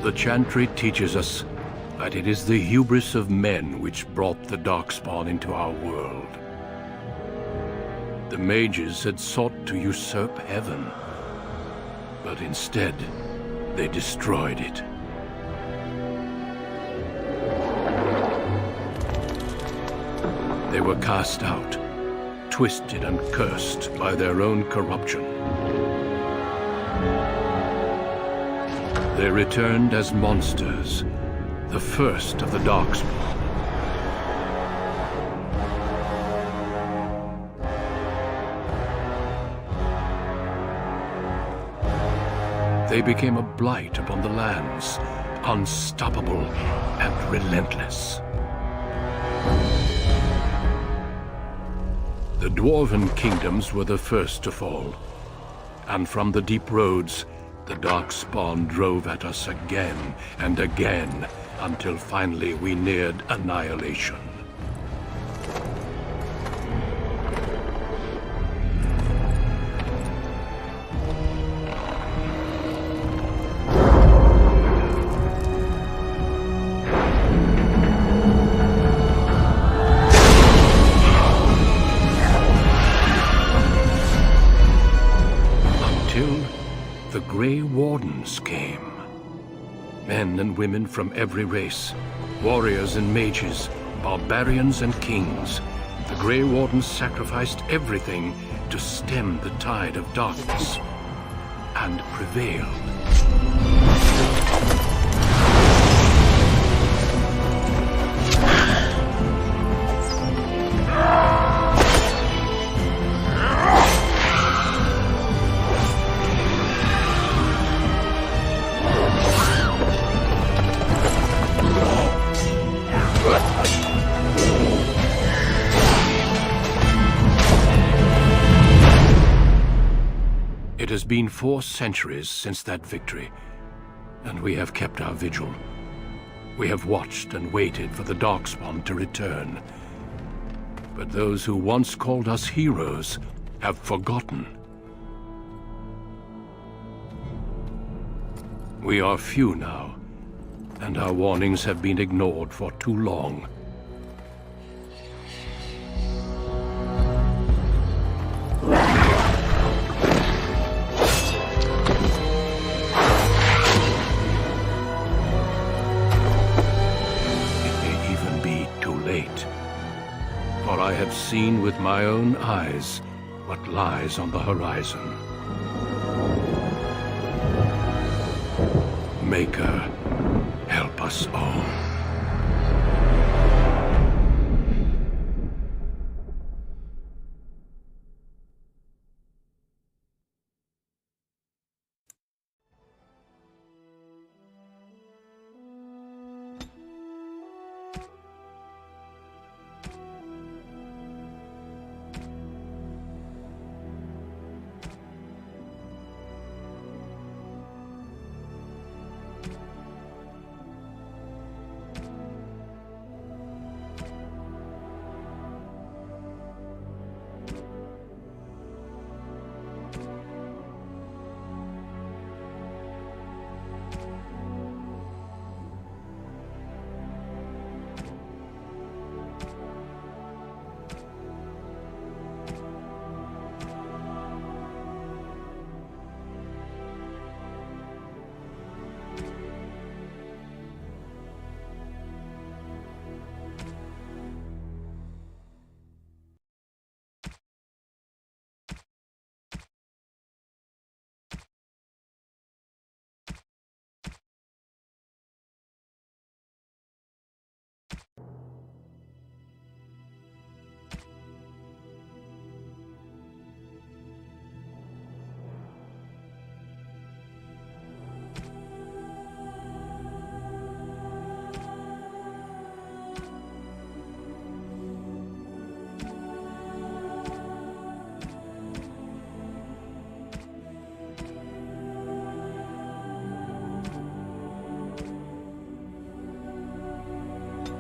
The chantry teaches us that it is the hubris of men which brought the Darkspawn into our world. The mages had sought to usurp heaven, but instead, they destroyed it. They were cast out, twisted and cursed by their own corruption. They returned as monsters, the first of the Darkspawn. They became a blight upon the lands, unstoppable and relentless. The dwarven kingdoms were the first to fall, and from the deep roads, the Darkspawn drove at us again and again, until finally we neared annihilation. The Grey Wardens came. Men and women from every race, warriors and mages, barbarians and kings. The Grey Wardens sacrificed everything to stem the tide of darkness, and prevailed. It has been 4 centuries since that victory, and we have kept our vigil. We have watched and waited for the Darkspawn to return. But those who once called us heroes have forgotten. We are few now, and our warnings have been ignored for too long. For I have seen with my own eyes what lies on the horizon. Maker, help us all.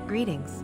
Greetings.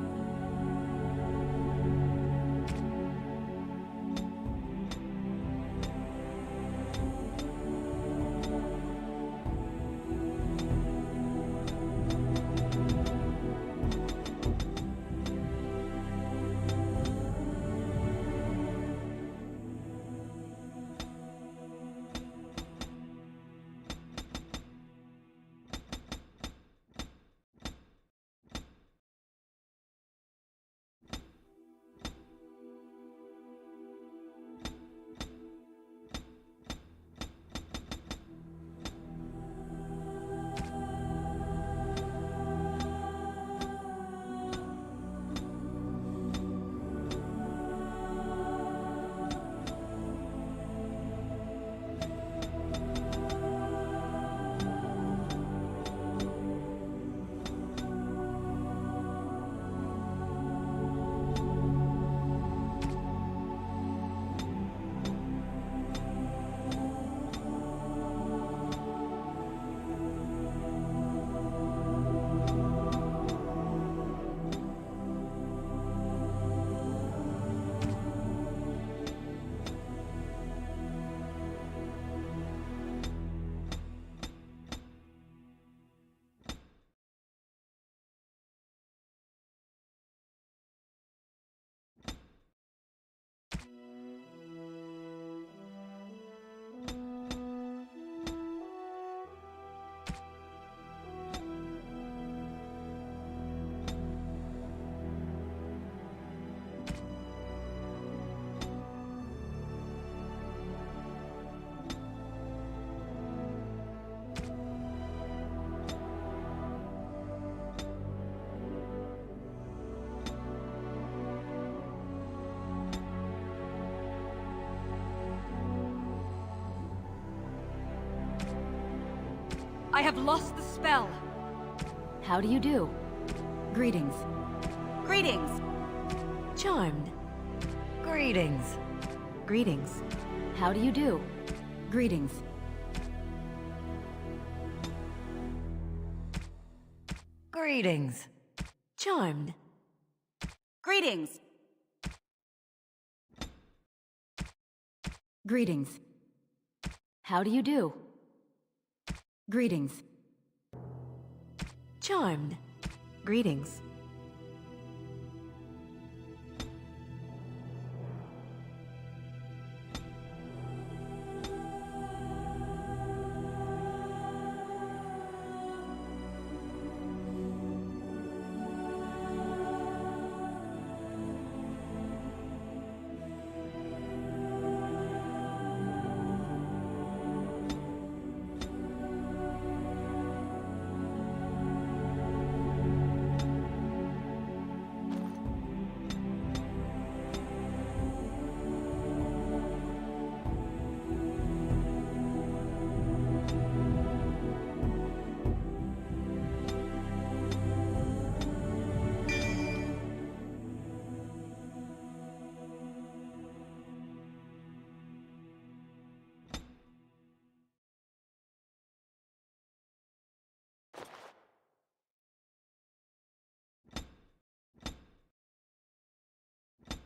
I have lost the spell. How do you do? Greetings. Greetings. Charmed. Greetings. Greetings. How do you do? Greetings. Greetings. Charmed. Greetings. Greetings. How do you do? Greetings. Charmed. Greetings.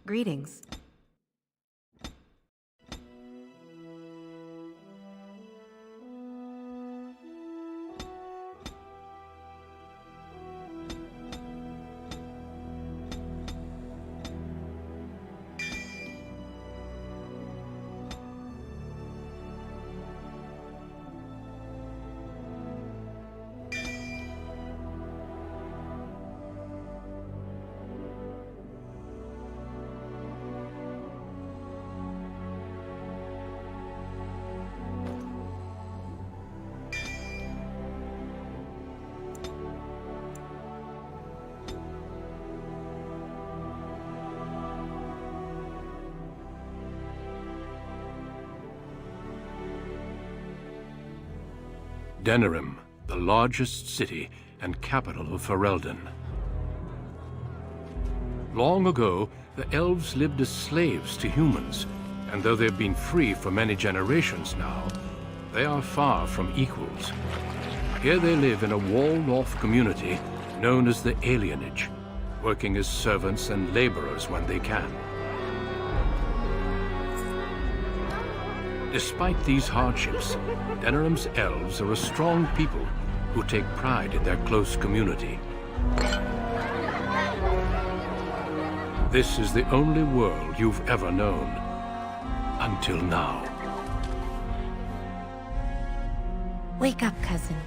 Greetings. Denerim, the largest city and capital of Ferelden. Long ago, the elves lived as slaves to humans, and though they've been free for many generations now, they are far from equals. Here they live in a walled-off community known as the Alienage, working as servants and laborers when they can. Despite these hardships, Denerim's elves are a strong people who take pride in their close community. This is the only world you've ever known, until now. Wake up, cousin.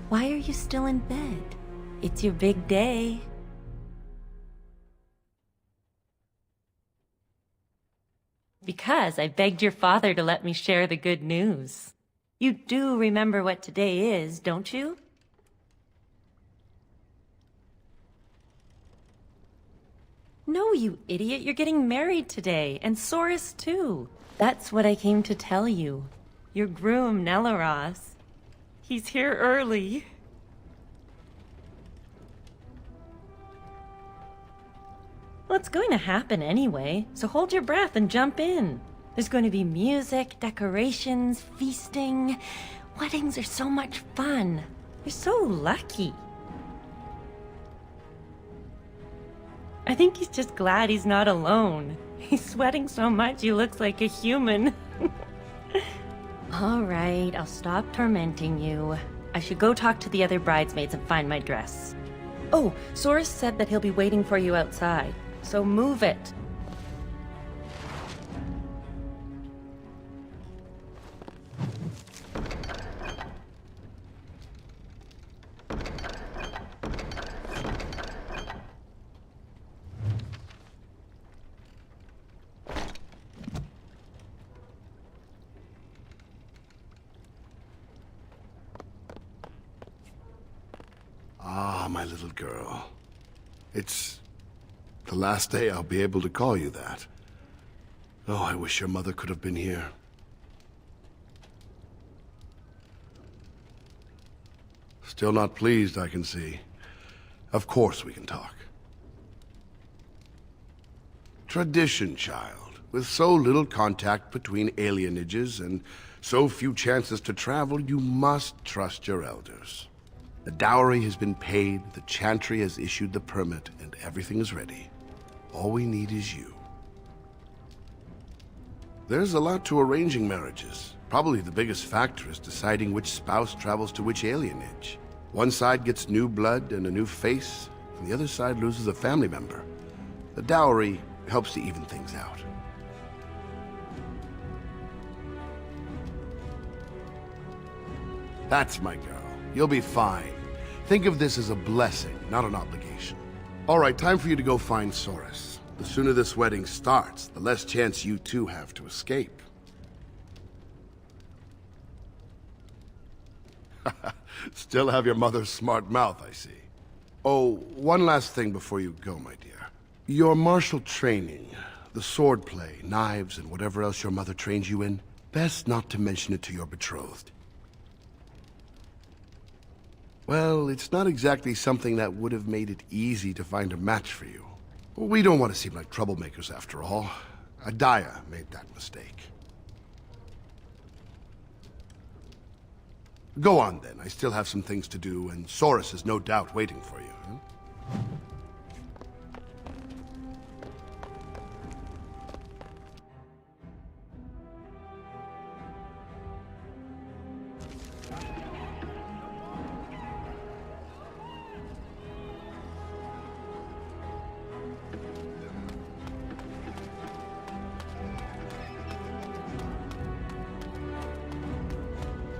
Why are you still in bed? It's your big day. Because I begged your father to let me share the good news. You do remember what today is, don't you? No, you idiot. You're getting married today, and Soris too. That's what I came to tell you. Your groom, Nelaros. He's here early. Well, it's going to happen anyway, so hold your breath and jump in. There's going to be music, decorations, feasting. Weddings are so much fun. You're so lucky. I think he's just glad he's not alone. He's sweating so much he looks like a human. All right, I'll stop tormenting you. I should go talk to the other bridesmaids and find my dress. Oh, Soris said that he'll be waiting for you outside, so move it. Ah, my little girl. It's the last day I'll be able to call you that. Oh, I wish your mother could have been here. Still not pleased, I can see. Of course we can talk. Tradition, child. With so little contact between alienages and so few chances to travel, you must trust your elders. The dowry has been paid, the chantry has issued the permit, and everything is ready. All we need is you. There's a lot to arranging marriages. Probably the biggest factor is deciding which spouse travels to which alienage. One side gets new blood and a new face, and the other side loses a family member. The dowry helps to even things out. That's my girl. You'll be fine. Think of this as a blessing, not an obligation. All right, time for you to go find Soris. The sooner this wedding starts, the less chance you two have to escape. Still have your mother's smart mouth, I see. Oh, one last thing before you go, my dear. Your martial training, the swordplay, knives, and whatever else your mother trains you in, best not to mention it to your betrothed. Well, it's not exactly something that would have made it easy to find a match for you. We don't want to seem like troublemakers after all. Adaya made that mistake. Go on then, I still have some things to do, and Soris is no doubt waiting for you. Huh?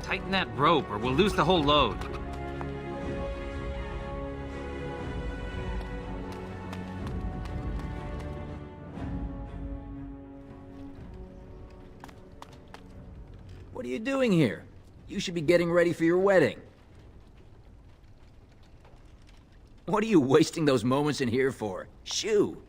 Tighten that rope or we'll lose the whole load. What are you doing here? You should be getting ready for your wedding. What are you wasting those moments in here for? Shoo!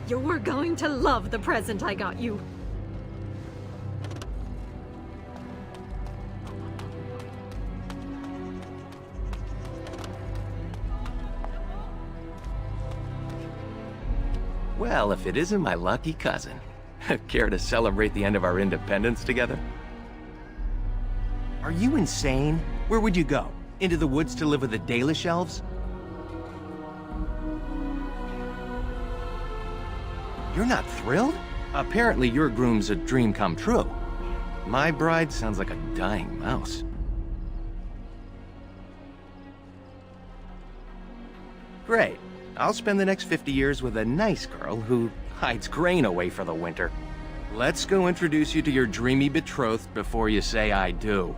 You're going to love the present I got you. Well, if it isn't my lucky cousin. Care to celebrate the end of our independence together? Are you insane? Where would you go? Into the woods to live with the Dalish elves? You're not thrilled? Apparently your groom's a dream come true. My bride sounds like a dying mouse. Great. I'll spend the next 50 years with a nice girl who hides grain away for the winter. Let's go introduce you to your dreamy betrothed before you say I do.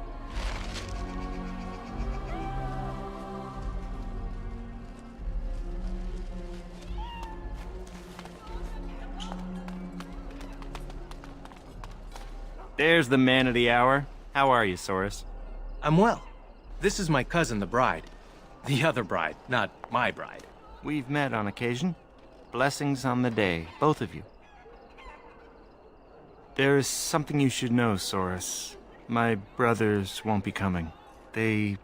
There's the man of the hour. How are you, Soris? I'm well. This is my cousin, the bride. The other bride, not my bride. We've met on occasion. Blessings on the day, both of you. There is something you should know, Soris. My brothers won't be coming. They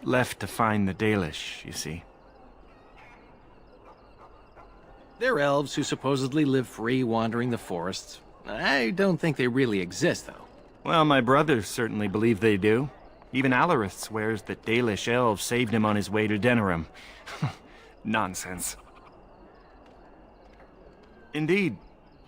left to find the Dalish, you see. They're elves who supposedly live free wandering the forests. I don't think they really exist, though. Well, my brothers certainly believe they do. Even Alarith swears that Dalish elves saved him on his way to Denerim. Nonsense. Indeed.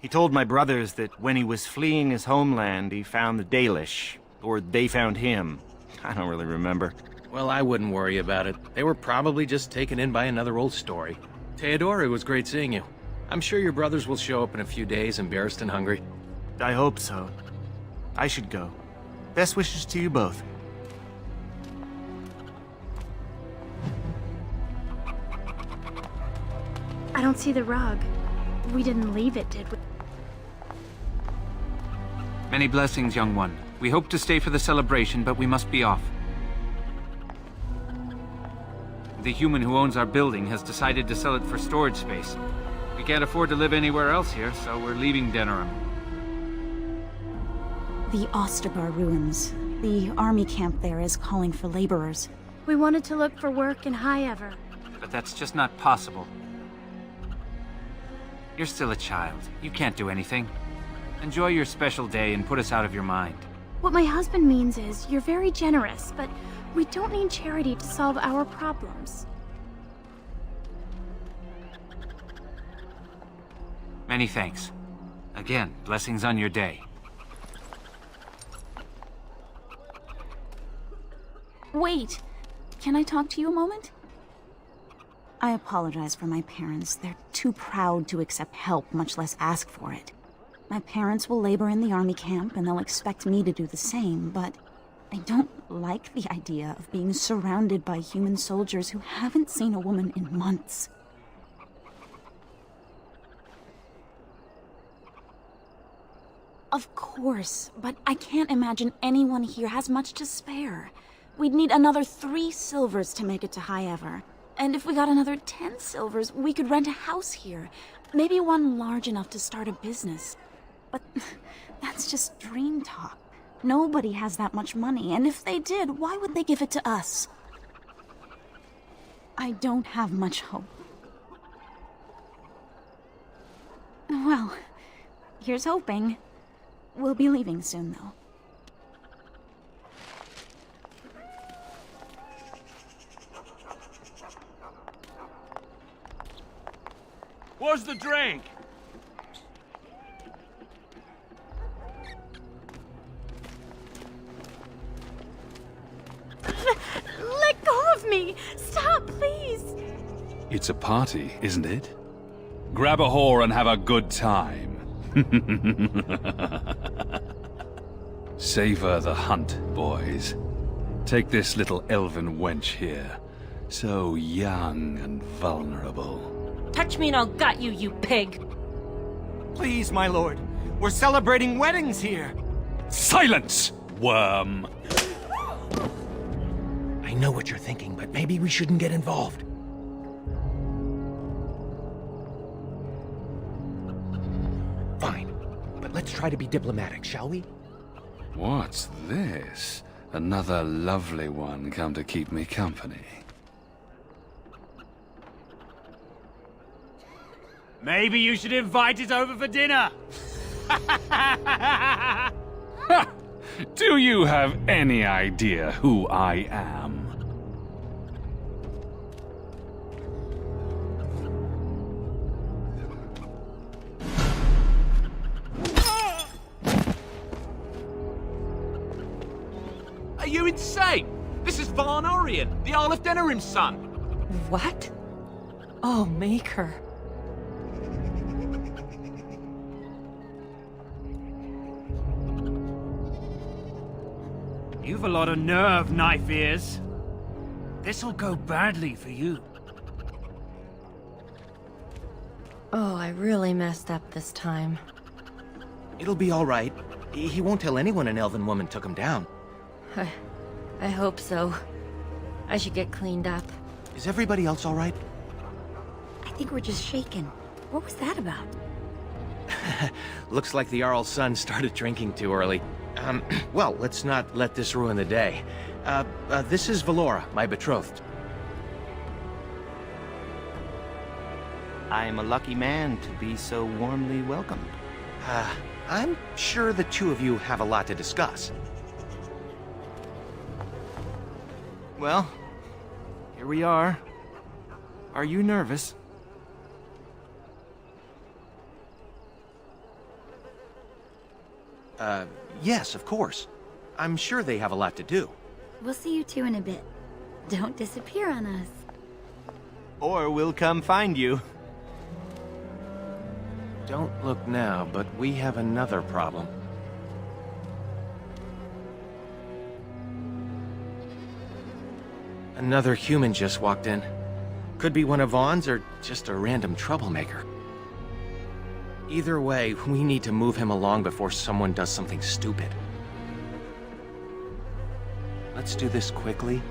He told my brothers that when he was fleeing his homeland, he found the Dalish. Or they found him. I don't really remember. Well, I wouldn't worry about it. They were probably just taken in by another old story. Theodore, it was great seeing you. I'm sure your brothers will show up in a few days, embarrassed and hungry. I hope so. I should go. Best wishes to you both. I don't see the rug. We didn't leave it, did we? Many blessings, young one. We hope to stay for the celebration, but we must be off. The human who owns our building has decided to sell it for storage space. We can't afford to live anywhere else here, so we're leaving Denerim. The Ostergar ruins. The army camp there is calling for laborers. We wanted to look for work in High Ever. But that's just not possible. You're still a child. You can't do anything. Enjoy your special day and put us out of your mind. What my husband means is, you're very generous, but we don't need charity to solve our problems. Many thanks. Again, blessings on your day. Wait! Can I talk to you a moment? I apologize for my parents. They're too proud to accept help, much less ask for it. My parents will labor in the army camp, and they'll expect me to do the same, but I don't like the idea of being surrounded by human soldiers who haven't seen a woman in months. Of course, but I can't imagine anyone here has much to spare. We'd need another 3 silvers to make it to High Ever. And if we got another 10 silvers, we could rent a house here. Maybe one large enough to start a business. But that's just dream talk. Nobody has that much money, and if they did, why would they give it to us? I don't have much hope. Well, here's hoping. We'll be leaving soon, though. Where's the drink? Let go of me! Stop, please! It's a party, isn't it? Grab a whore and have a good time. Savor the hunt, boys. Take this little elven wench here. So young and vulnerable. Touch me and I'll gut you, you pig! Please, my lord. We're celebrating weddings here. Silence, worm! I know what you're thinking, but maybe we shouldn't get involved. Fine, but let's try to be diplomatic, shall we? What's this? Another lovely one come to keep me company. Maybe you should invite it over for dinner. Do you have any idea who I am? Are you insane? This is Varn Orien, the Earl of Denerim's son. What? Oh, Maker. You've a lot of nerve, knife ears. This'll go badly for you. Oh, I really messed up this time. It'll be all right. He won't tell anyone an elven woman took him down. I hope so. I should get cleaned up. Is everybody else all right? I think we're just shaken. What was that about? Looks like the Jarl's son started drinking too early. Well, let's not let this ruin the day. This is Valora, my betrothed. I'm a lucky man to be so warmly welcomed. I'm sure the two of you have a lot to discuss. Well, here we are. Are you nervous? Yes, of course. I'm sure they have a lot to do. We'll see you two in a bit. Don't disappear on us. Or we'll come find you. Don't look now, but we have another problem. Another human just walked in. Could be one of Vaughn's or just a random troublemaker. Either way, we need to move him along before someone does something stupid. Let's do this quickly.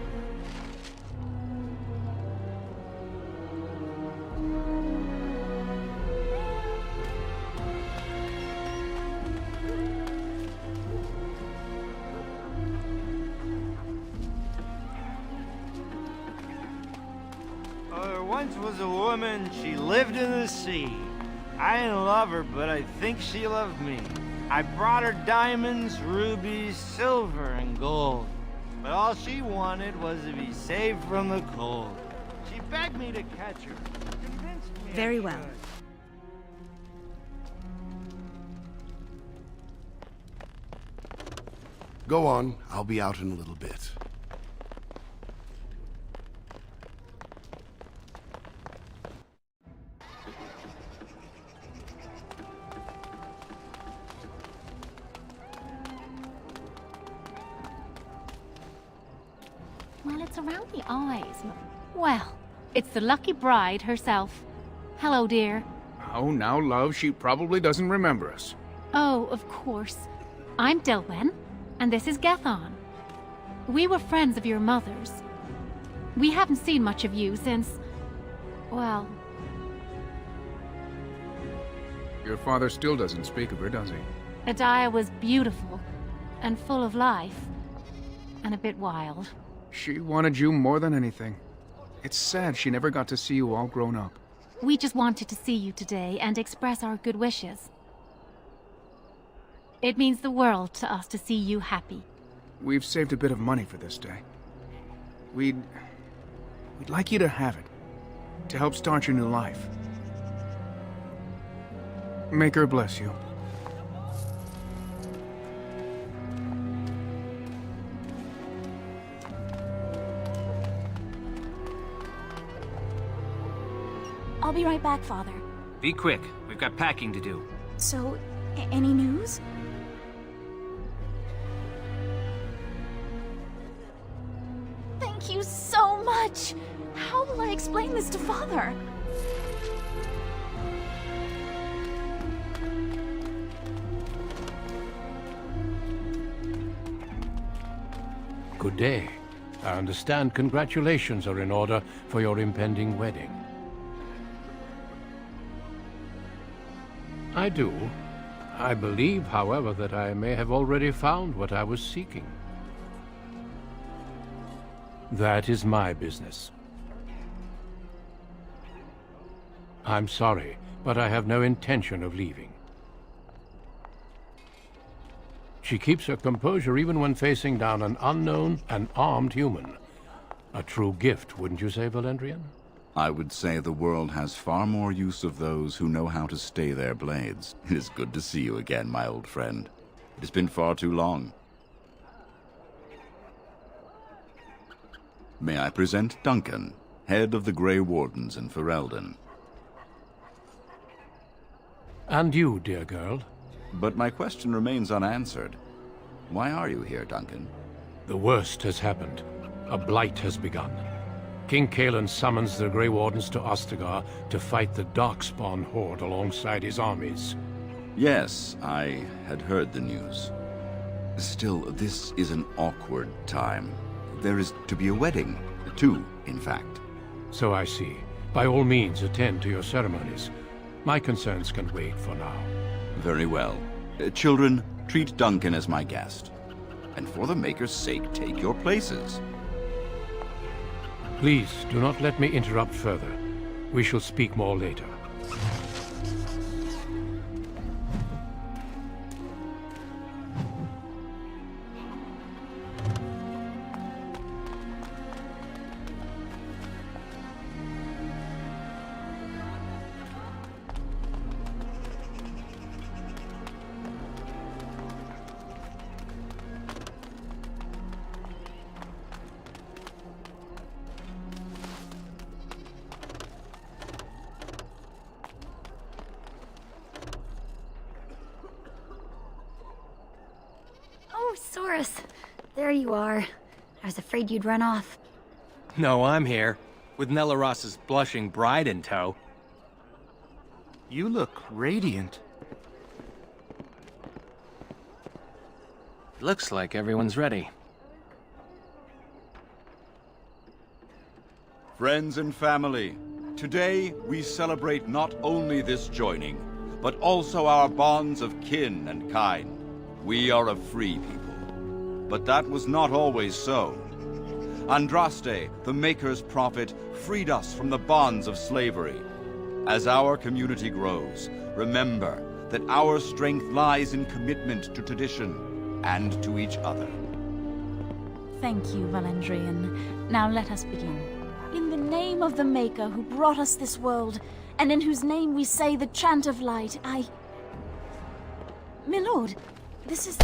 once was a woman, she lived in the sea. I didn't love her, but I think she loved me. I brought her diamonds, rubies, silver, and gold. But all she wanted was to be saved from the cold. She begged me to catch her, convinced me Very I well. should. Go on, I'll be out in a little bit. Well, it's around the eyes. Well, it's the lucky bride herself. Hello, dear. Oh, now, love, she probably doesn't remember us. Oh, of course. I'm Dilwen, and this is Gethon. We were friends of your mother's. We haven't seen much of you since... well... Your father still doesn't speak of her, does he? Adiah was beautiful, and full of life, and a bit wild. She wanted you more than anything. It's sad she never got to see you all grown up. We just wanted to see you today and express our good wishes. It means the world to us to see you happy. We've saved a bit of money for this day. We'd like you to have it, to help start your new life. Make her bless you. I'll be right back, Father. Be quick. We've got packing to do. So, any news? Thank you so much! How will I explain this to Father? Good day. I understand congratulations are in order for your impending wedding. I do. I believe, however, that I may have already found what I was seeking. That is my business. I'm sorry, but I have no intention of leaving. She keeps her composure even when facing down an unknown and armed human. A true gift, wouldn't you say, Valendrian? I would say the world has far more use of those who know how to stay their blades. It is good to see you again, my old friend. It has been far too long. May I present Duncan, head of the Grey Wardens in Ferelden. And you, dear girl? But my question remains unanswered. Why are you here, Duncan? The worst has happened. A blight has begun. King Kalen summons the Grey Wardens to Ostagar to fight the Darkspawn horde alongside his armies. Yes, I had heard the news. Still, this is an awkward time. There is to be a wedding. Two, in fact. So I see. By all means, attend to your ceremonies. My concerns can wait for now. Very well. Children, treat Duncan as my guest. And for the Maker's sake, take your places. Please, do not let me interrupt further. We shall speak more later. Oh, Saurus. There you are. I was afraid you'd run off. No, I'm here, with Nellaros's blushing bride in tow. You look radiant. Looks like everyone's ready. Friends and family, today we celebrate not only this joining, but also our bonds of kin and kind. We are a free people. But that was not always so. Andraste, the Maker's prophet, freed us from the bonds of slavery. As our community grows, remember that our strength lies in commitment to tradition and to each other. Thank you, Valandrian. Now let us begin. In the name of the Maker who brought us this world, and in whose name we say the chant of light, My lord, this is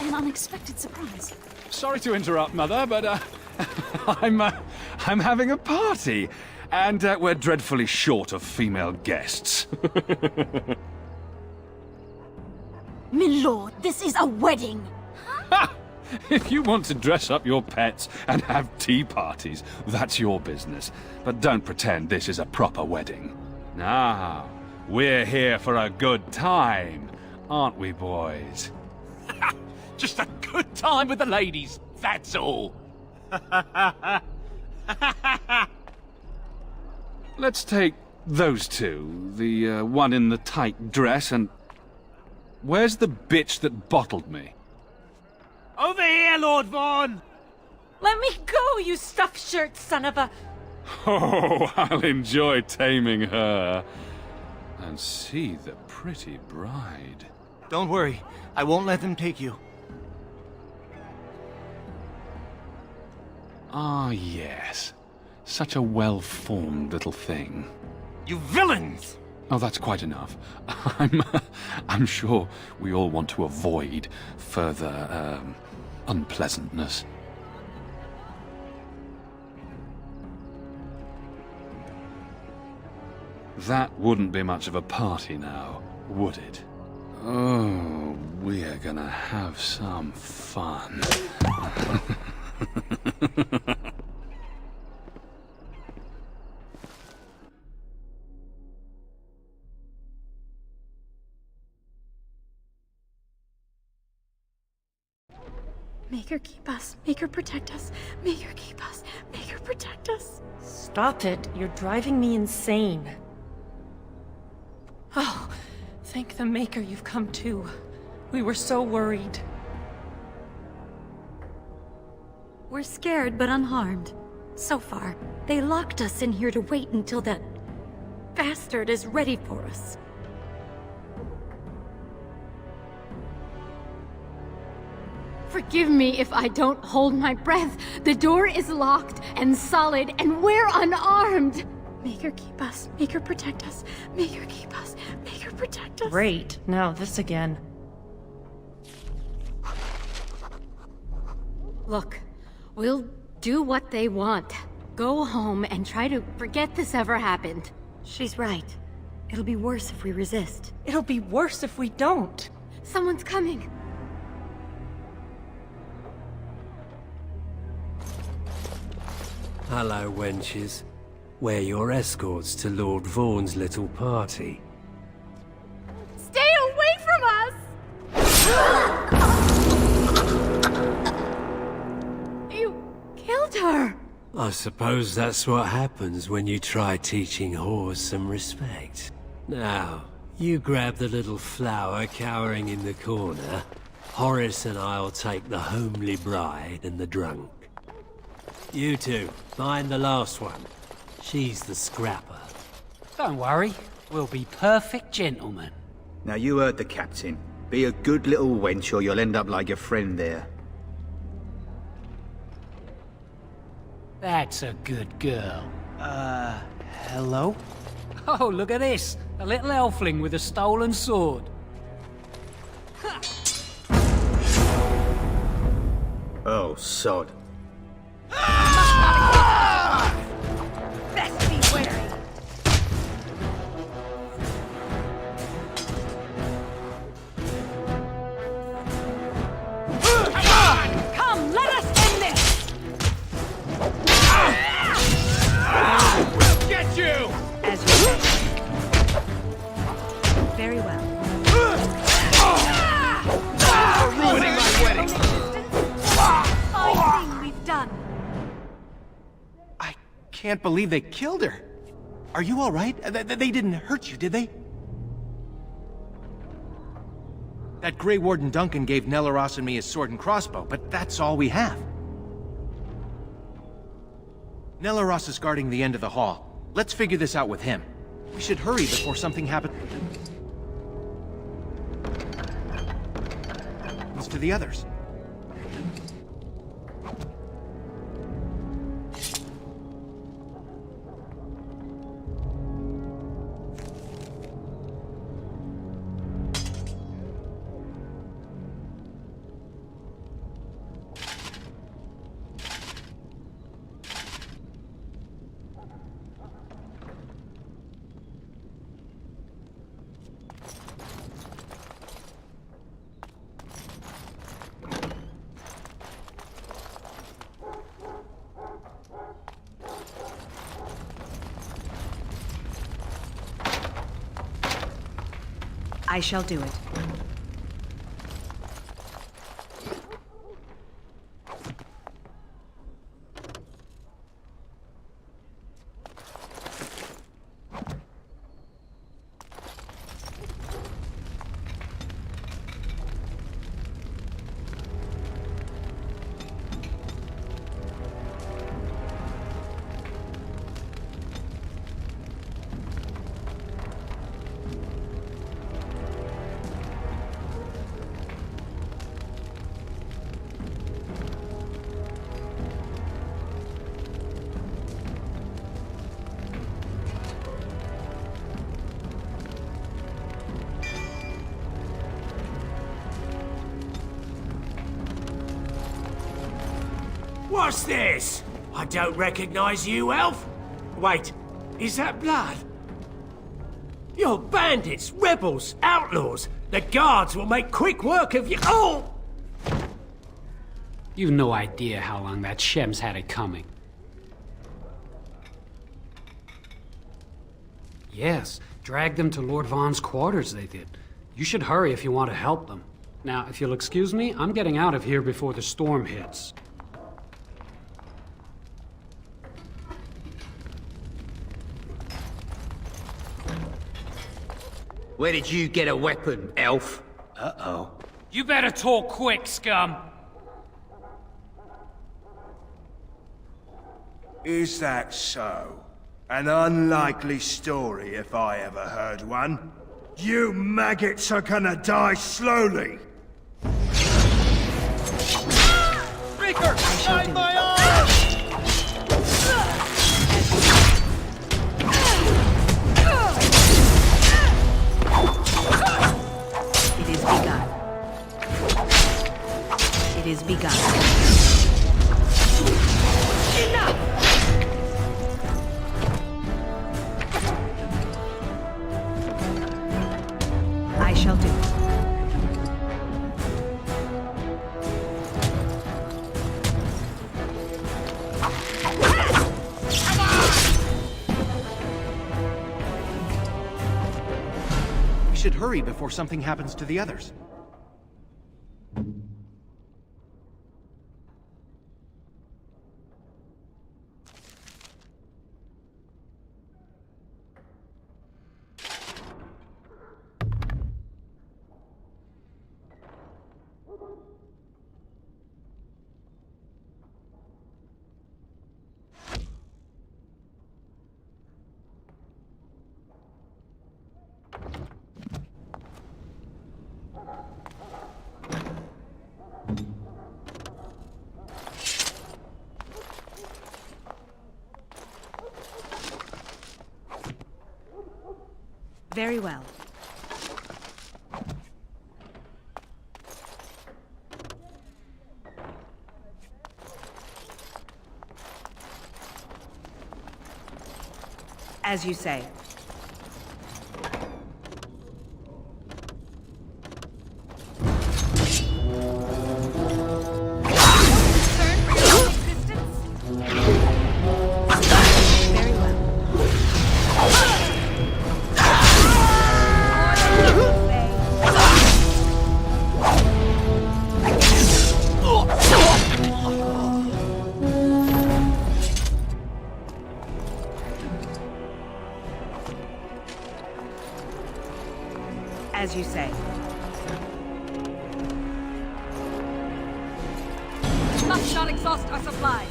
an unexpected surprise. Sorry to interrupt, Mother, but I'm having a party, and we're dreadfully short of female guests. My lord, this is a wedding! If you want to dress up your pets and have tea parties, that's your business. But don't pretend this is a proper wedding. Now, we're here for a good time, aren't we, boys? Just a good time with the ladies, that's all. Let's take those two. The one in the tight dress and... Where's the bitch that bottled me? Over here, Lord Vaughn! Let me go, you stuffed shirt son of a... Oh, I'll enjoy taming her. And see the pretty bride. Don't worry, I won't let them take you. Ah, yes. Such a well-formed little thing. You villains! Oh, that's quite enough. I'm sure we all want to avoid further, unpleasantness. That wouldn't be much of a party now, would it? Oh, we're gonna have some fun. Make her keep us. Make her protect us. Make her keep us. Make her protect us. Stop it. You're driving me insane. Oh, thank the Maker you've come to. We were so worried. We're scared but unharmed. So far, they locked us in here to wait until that bastard is ready for us. Forgive me if I don't hold my breath. The door is locked and solid, and we're unarmed. Make her keep us. Make her protect us. Make her keep us. Make her protect us. Great. Now this again. Look, we'll do what they want. Go home and try to forget this ever happened. She's right. It'll be worse if we resist. It'll be worse if we don't. Someone's coming. Hello, wenches. We're your escorts to Lord Vaughn's little party. Stay away from us! You killed her! I suppose that's what happens when you try teaching whores some respect. Now, you grab the little flower cowering in the corner. Horace and I'll take the homely bride and the drunk. You two, mind the last one. She's the scrapper. Don't worry, we'll be perfect gentlemen. Now you heard the captain. Be a good little wench or you'll end up like your friend there. That's a good girl. Hello? Oh, look at this. A little elfling with a stolen sword. Oh, sod. Best be wary. Come, let us end this! We'll get you! As you say. Very well. You're ruining my wedding! Fine thing we've done. Can't believe they killed her. Are you all right? They didn't hurt you, did they? That Grey Warden Duncan gave Nelaros and me his sword and crossbow, but that's all we have. Nelaros is guarding the end of the hall. Let's figure this out with him. We should hurry before something happens to the others. I shall do it. What's this? I don't recognize you, elf. Wait, is that blood? You're bandits, rebels, outlaws. The guards will make quick work of you. Oh! You've no idea how long that Shem's had it coming. Yes, drag them to Lord Vaughn's quarters, they did. You should hurry if you want to help them. Now, if you'll excuse me, I'm getting out of here before the storm hits. Where did you get a weapon, elf? Uh-oh. You better talk quick, scum! Is that so? An unlikely story if I ever heard one. You maggots are gonna die slowly! Reaper! Find my arm! It is begun. It is begun. Enough! I shall do it. We should hurry before something happens to the others. Very well. As you say. As you say. Must not exhaust our supplies.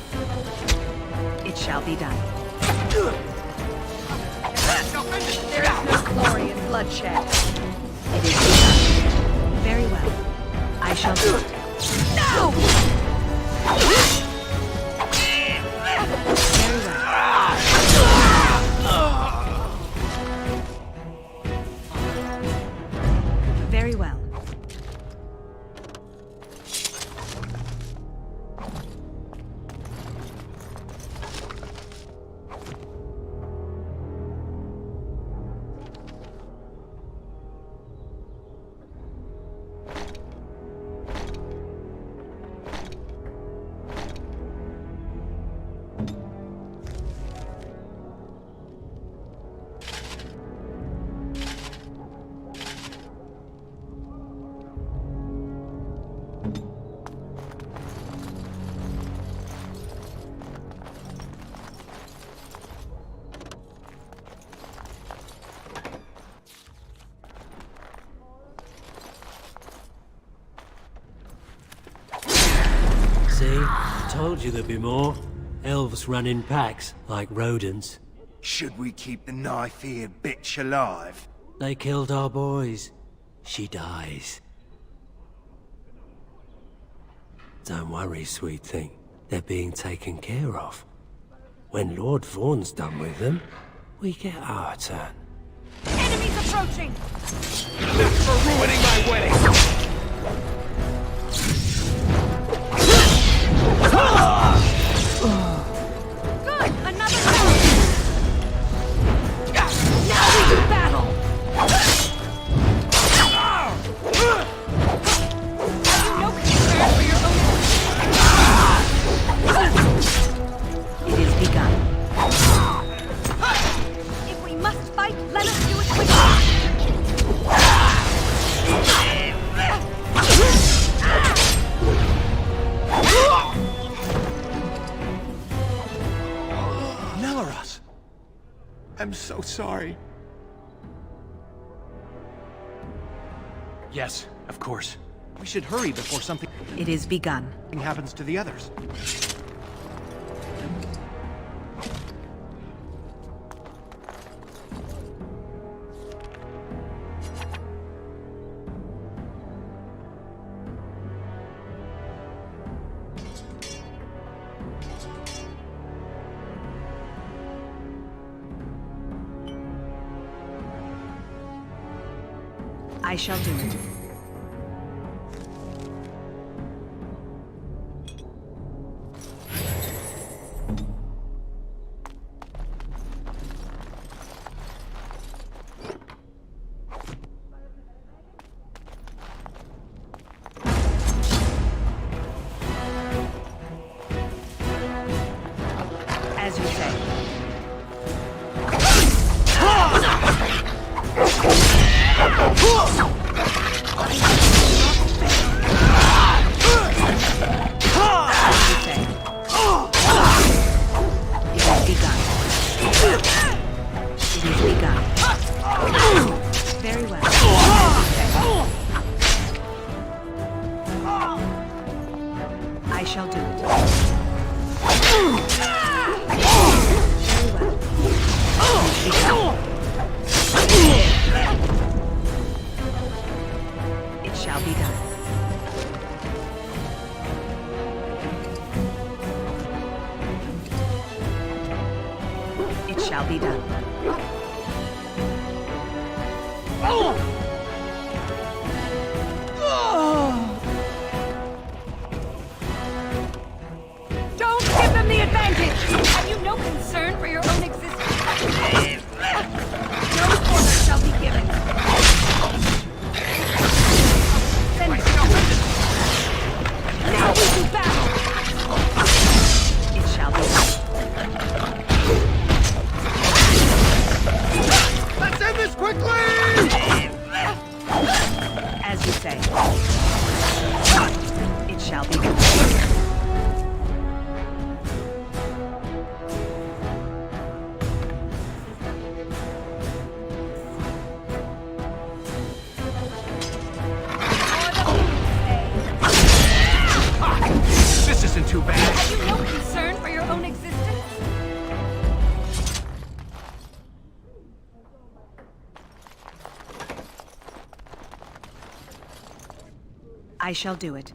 It It shall be done. There is no glory in bloodshed. It is begun. Very well. I shall do it. No! Very well. Very well. See? I told you there'd be more. Elves run in packs, like rodents. Should we keep the knife-eared bitch alive? They killed our boys. She dies. Don't worry, sweet thing. They're being taken care of. When Lord Vaughn's done with them, we get our turn. Enemies approaching! That's for ruining my wedding! Good! Another down! Now we do battle! Have you no concern for your own... It is begun. If we must fight, let us do it quickly! Nelaros! I'm so sorry. Yes, of course. We should hurry before something It is begun. happens to the others. I shall do it. As you say. Very well. I shall do it. It shall be done. It shall be done. Don't give them the advantage! Have you no concern for your own existence? No order shall be given. Now we do battle! It shall be done. Let's end this quickly! As you say. It shall be done. I shall do it.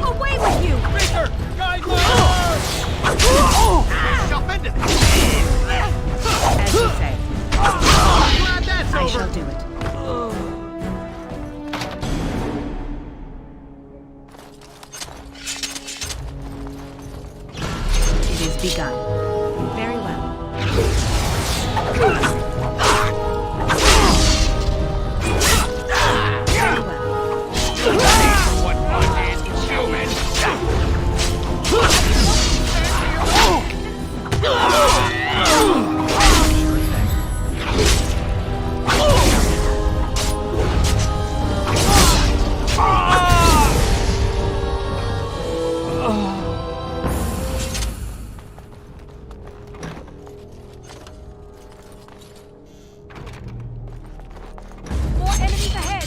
Away with you! Victor! Guide my Jump into this! As you say. Glad that's I over. shall do it. It is begun. Very well. Very well. What fun is it, human? More enemies ahead!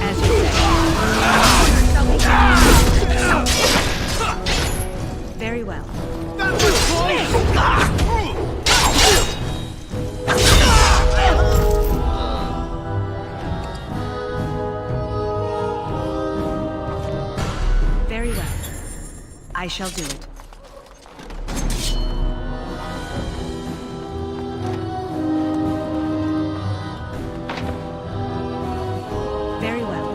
As you say. Very well. Very well. I shall do it. Very well.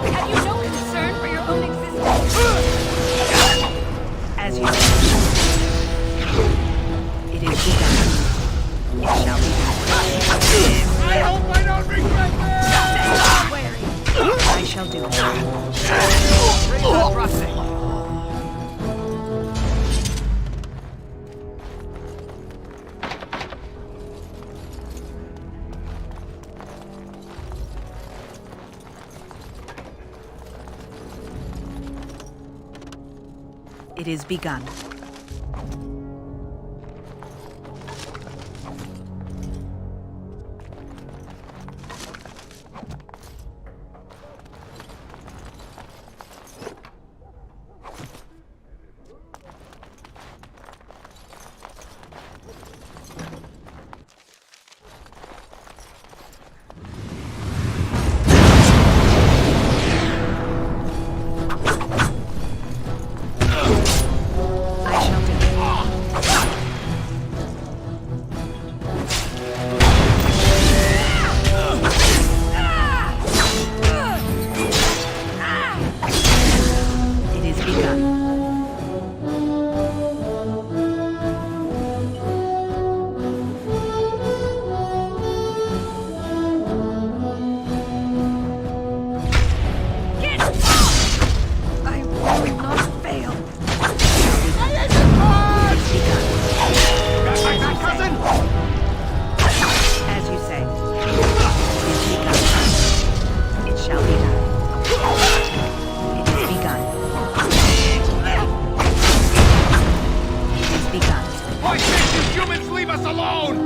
Have you no concern for your own existence? As you say. It is begun. It shall be done. I hope I don't regret this! I shall do it. Raise on trusting. It is begun. I shall do it. It is begun. Get off! I will not fail. Got my back, cousin? As you say. It is begun. It shall be done. It is begun. It is begun. Why can't you humans leave us alone?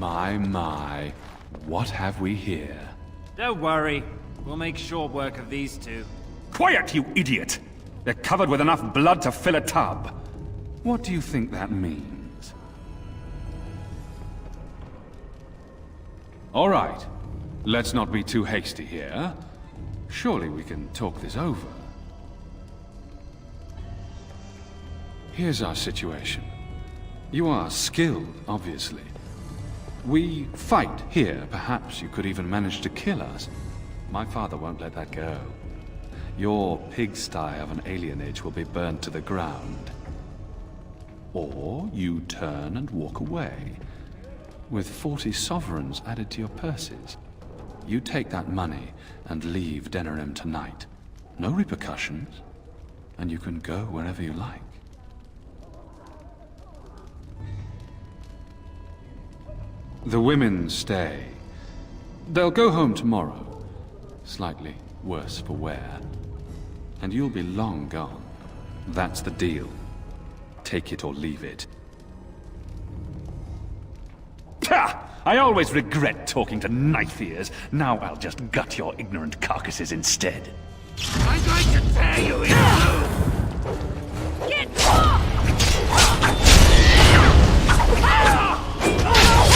My, what have we here? Don't worry. We'll make short work of these two. Quiet, you idiot! They're covered with enough blood to fill a tub. What do you think that means? All right. Let's not be too hasty here. Surely we can talk this over. Here's our situation. You are skilled, obviously. We fight here. Perhaps you could even manage to kill us. My father won't let that go. Your pigsty of an alienage will be burned to the ground. Or you turn and walk away, with 40 sovereigns added to your purses. You take that money and leave Denerim tonight. No repercussions, and you can go wherever you like. The women stay. They'll go home tomorrow, slightly worse for wear. And you'll be long gone. That's the deal. Take it or leave it. Ha! I always regret talking to knife ears. Now I'll just gut your ignorant carcasses instead. I'm going to tear you in two! Get off!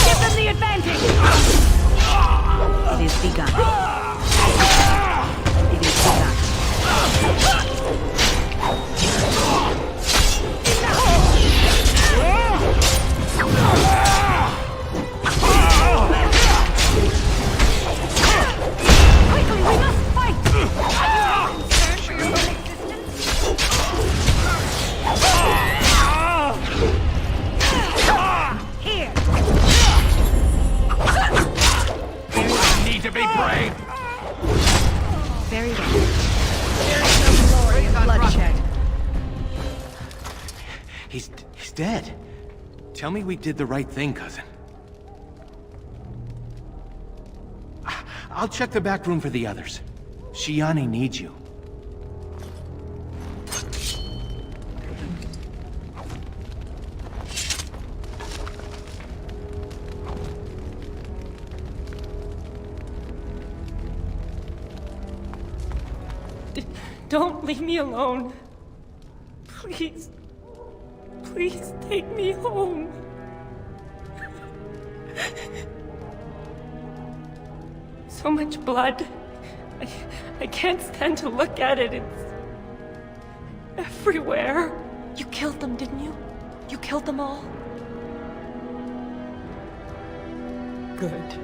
Give them the advantage! It is begun. It is begun. Quickly, we must fight! Are you concerned for your own existence? Here! Need to be brave! Very well. There is no glory in bloodshed. He's dead. Tell me we did the right thing, cousin. I'll check the back room for the others. Shiani needs you. Don't leave me alone. Please. Please take me home. So much blood. I can't stand to look at it. It's everywhere. You killed them, didn't you? You killed them all? Good.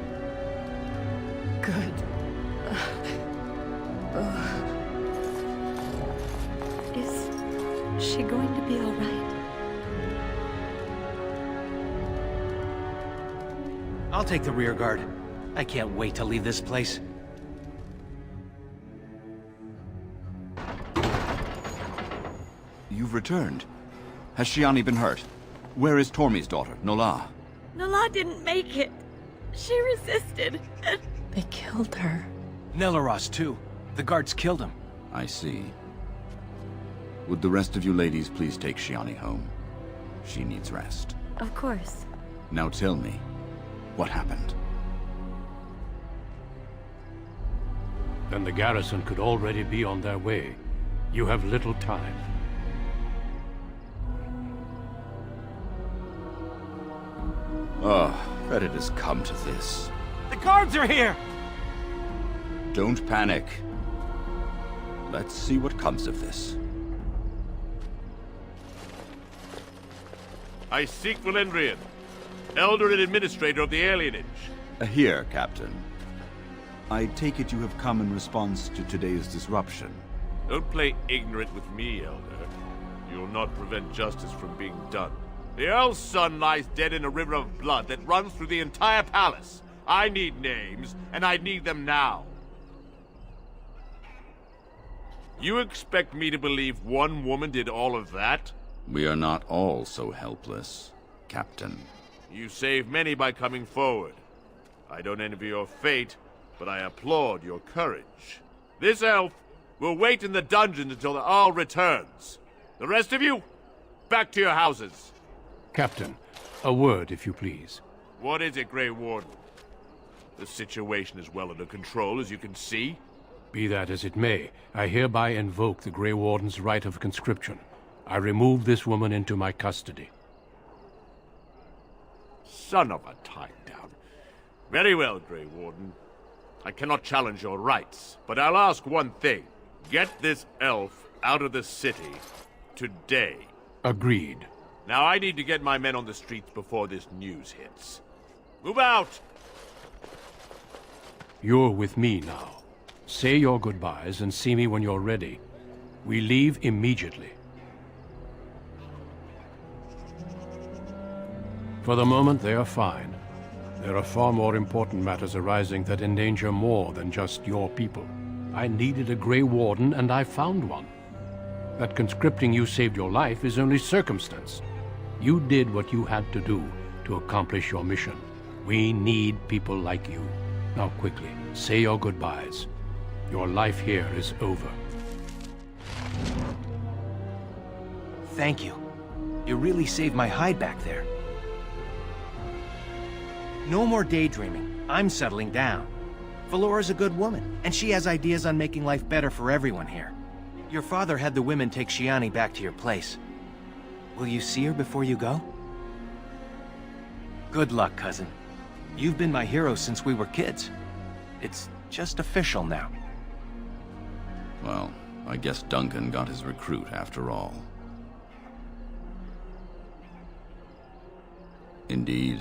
Good. Is she going to be all right? I'll take the rear guard. I can't wait to leave this place. You've returned. Has Shiani been hurt? Where is Tormi's daughter, Nola? Nola didn't make it. She resisted. They killed her. Nelaros, too. The guards killed him. I see. Would the rest of you ladies please take Shiani home? She needs rest. Of course. Now tell me, what happened? Then the garrison could already be on their way. You have little time. Oh, that it has come to this. The guards are here! Don't panic. Let's see what comes of this. I seek Valendrian, Elder and Administrator of the Alienage. Here, Captain. I take it you have come in response to today's disruption. Don't play ignorant with me, Elder. You'll not prevent justice from being done. The Earl's son lies dead in a river of blood that runs through the entire palace. I need names, and I need them now. You expect me to believe one woman did all of that? We are not all so helpless, Captain. You saved many by coming forward. I don't envy your fate, but I applaud your courage. This elf will wait in the dungeon until the Earl returns. The rest of you, back to your houses. Captain, a word, if you please. What is it, Grey Warden? The situation is well under control, as you can see. Be that as it may, I hereby invoke the Grey Warden's right of conscription. I remove this woman into my custody. Son of a tie-down. Very well, Grey Warden. I cannot challenge your rights, but I'll ask one thing. Get this elf out of the city today. Agreed. Now I need to get my men on the streets before this news hits. Move out! You're with me now. Say your goodbyes and see me when you're ready. We leave immediately. For the moment, they are fine. There are far more important matters arising that endanger more than just your people. I needed a Grey Warden, and I found one. That conscripting you saved your life is only circumstance. You did what you had to do to accomplish your mission. We need people like you. Now quickly, say your goodbyes. Your life here is over. Thank you. You really saved my hide back there. No more daydreaming. I'm settling down. Valora's a good woman, and she has ideas on making life better for everyone here. Your father had the women take Shiani back to your place. Will you see her before you go? Good luck, cousin. You've been my hero since we were kids. It's just official now. Well, I guess Duncan got his recruit after all. Indeed.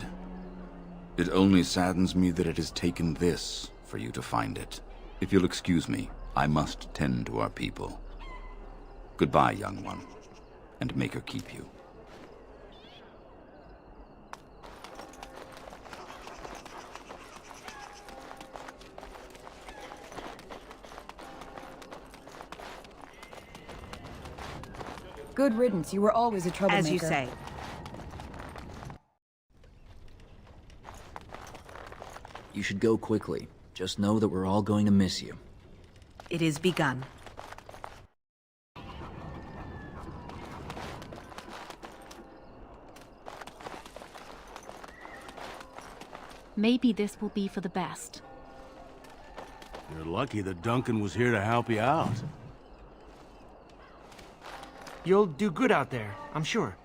It only saddens me that it has taken this for you to find it. If you'll excuse me, I must tend to our people. Goodbye, young one, and make her keep you. Good riddance. You were always a troublemaker. As you say. You should go quickly. Just know that we're all going to miss you. It is begun. Maybe this will be for the best. You're lucky that Duncan was here to help you out. You'll do good out there, I'm sure.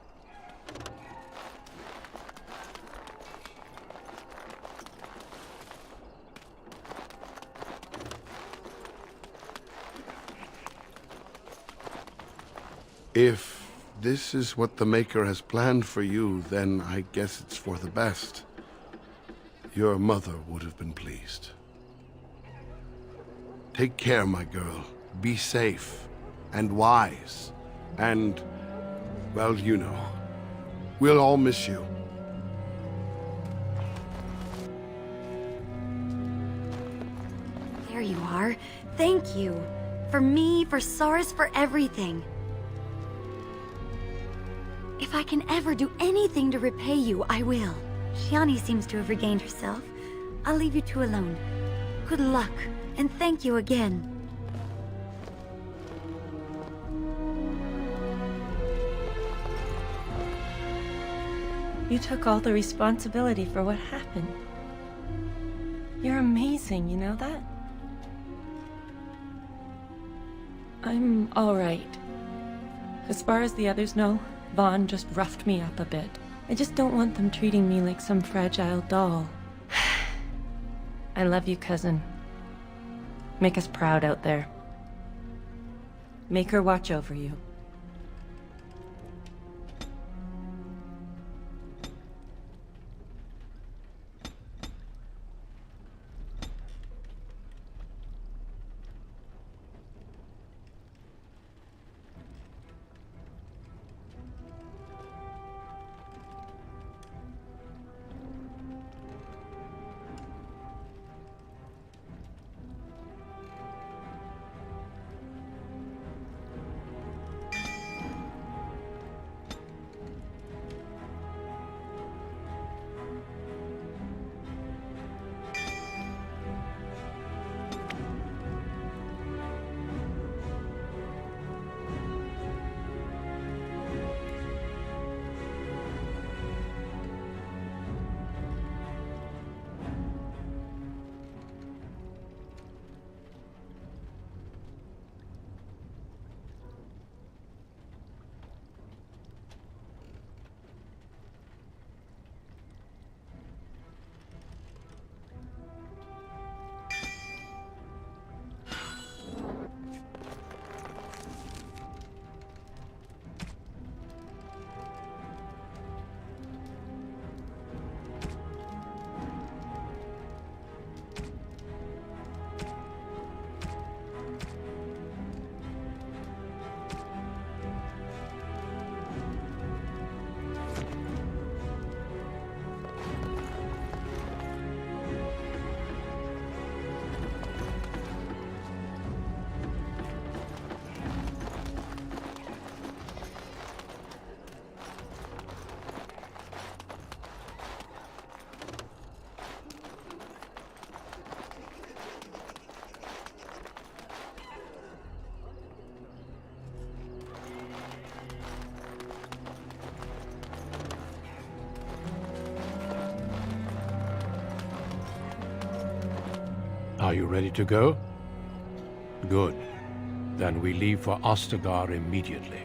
If this is what the Maker has planned for you, then I guess it's for the best. Your mother would have been pleased. Take care, my girl. Be safe and wise. And, well, you know, we'll all miss you. There you are. Thank you. For me, for Saris, for everything. If I can ever do anything to repay you, I will. Shiani seems to have regained herself. I'll leave you two alone. Good luck, and thank you again. You took all the responsibility for what happened. You're amazing, you know that? I'm all right. As far as the others know, Vaughn just roughed me up a bit. I just don't want them treating me like some fragile doll. I love you, cousin. Make us proud out there. Make her watch over you. Are you ready to go? Good. Then we leave for Ostagar immediately.